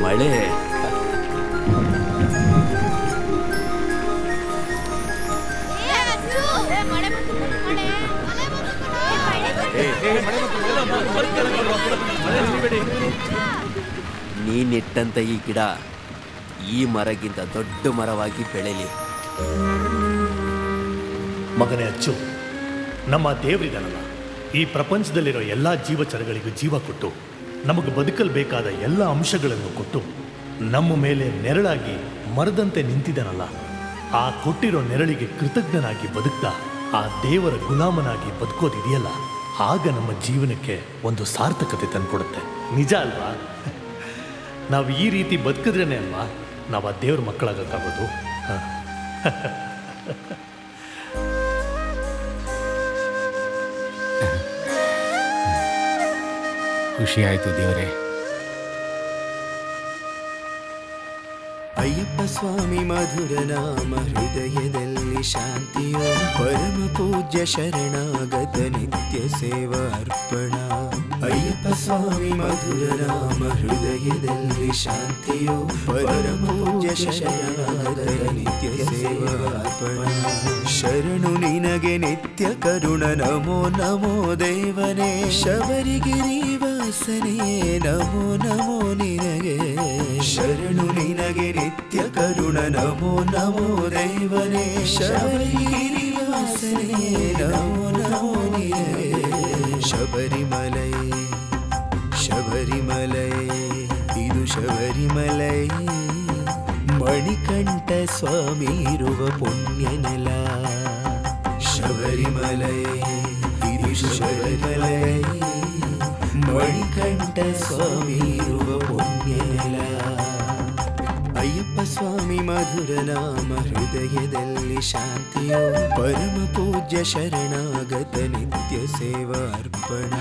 ಮಳೆ ನೀನಿಟ್ಟಂತ ಈ ಗಿಡ ಈ ಮರಗಿಂತ ದೊಡ್ಡ ಮರವಾಗಿ ಬೆಳೆಯಲಿ. ಮಗನೇ ಅಚ್ಚು, ನಮ್ಮ ದೇವರಿದಾನಲ್ಲ, ಈ ಪ್ರಪಂಚದಲ್ಲಿರೋ ಎಲ್ಲಾ ಜೀವಚರಗಳಿಗೂ ಜೀವ ಕೊಟ್ಟು ನಮಗೆ ಬದುಕಲು ಬೇಕಾದ ಎಲ್ಲ ಅಂಶಗಳನ್ನು ಕೊಟ್ಟು ನಮ್ಮ ಮೇಲೆ ನೆರಳಾಗಿ ಮರದಂತೆ ನಿಂತಿದ್ದಾನಲ್ಲ, ಆ ಕೊಟ್ಟಿರೋ ನೆರಳಿಗೆ ಕೃತಜ್ಞನಾಗಿ ಬದುಕ್ತಾ ಆ ದೇವರ ಗುಲಾಮನಾಗಿ ಬದುಕೋದಿದೆಯಲ್ಲ, ಆಗ ನಮ್ಮ ಜೀವನಕ್ಕೆ ಒಂದು ಸಾರ್ಥಕತೆ ತಂದುಕೊಡುತ್ತೆ. ನಿಜ ಅಲ್ವಾ? ನಾವು ಈ ರೀತಿ ಬದುಕಿದ್ರೇನೆ ಅಲ್ವಾ ನಾವು ಆ ದೇವ್ರ ಮಕ್ಕಳಾಗಕ್ಕಾಗೋದು. ಖುಷಿ ಆಯ್ತು ದೇವರೇ. ಸ್ವಾಮಿ ಮಧುರ ನಾಮ ಹೃದಯದಲ್ಲಿ ಶಾಂತಿಯೋ ಪರಮ ಪೂಜ್ಯ ಶರಣಾಗತ ನಿತ್ಯ ಸೇವಾ ಅರ್ಪಣ ಅಯ್ಯಪ್ಪ ಸ್ವಾಮಿ ಮಧುರ ನಾಮ ಹೃದಯದಲ್ಲಿ ಶಾಂತಿಯೋ ಪರಮ ಪೂಜ್ಯ ಶರಣಾಗತ ನಿತ್ಯ ಸೇವಾ ಅರ್ಪಣ ಶರಣು ನಿನಗೆ ನಿತ್ಯ ಕರುಣ ನಮೋ ನಮೋ ದೇವನೇ ಶಬರಿಗಿರಿ ವಾಸನೆ ನಮೋ ನಮೋ ನಿನಗೆ ಶರಣು ನಿನಗೆ ನಿತ್ಯ ಕರುಣ ನಮೋ ನಮೋ ದೇವನೇ ಶಬರಿಗಿರಿ ವಾಸನೆ ನಮೋ ನಮೋ ನಿನಗೆ ಶಬರಿಮಲೈ ಶಬರಿಮಲೈ ಇದು ಶಬರಿಮಲೈ ಮಣಿಕಂಠ ಸ್ವಾಮಿ ಇರುವ ಪುಣ್ಯನೆಲ ಶಬರಿಮಲೈ ಇದು ಶಬರಿಮಲೈ ಮಣಿಕಂಠ ಸ್ವಾಮಿ ಇರುವ ಪುಣ್ಯನೆಲ ಅಯ್ಯಪ್ಪ ಸ್ವಾಮಿ ಮಧುರ ನಾಮ ಹೃದಯದಲ್ಲಿ ಶಾಂತಿಯೋ ಪರಮ ಪೂಜ್ಯ ಶರಣಾಗತ ನಿತ್ಯ ಸೇವಾ ಅರ್ಪಣ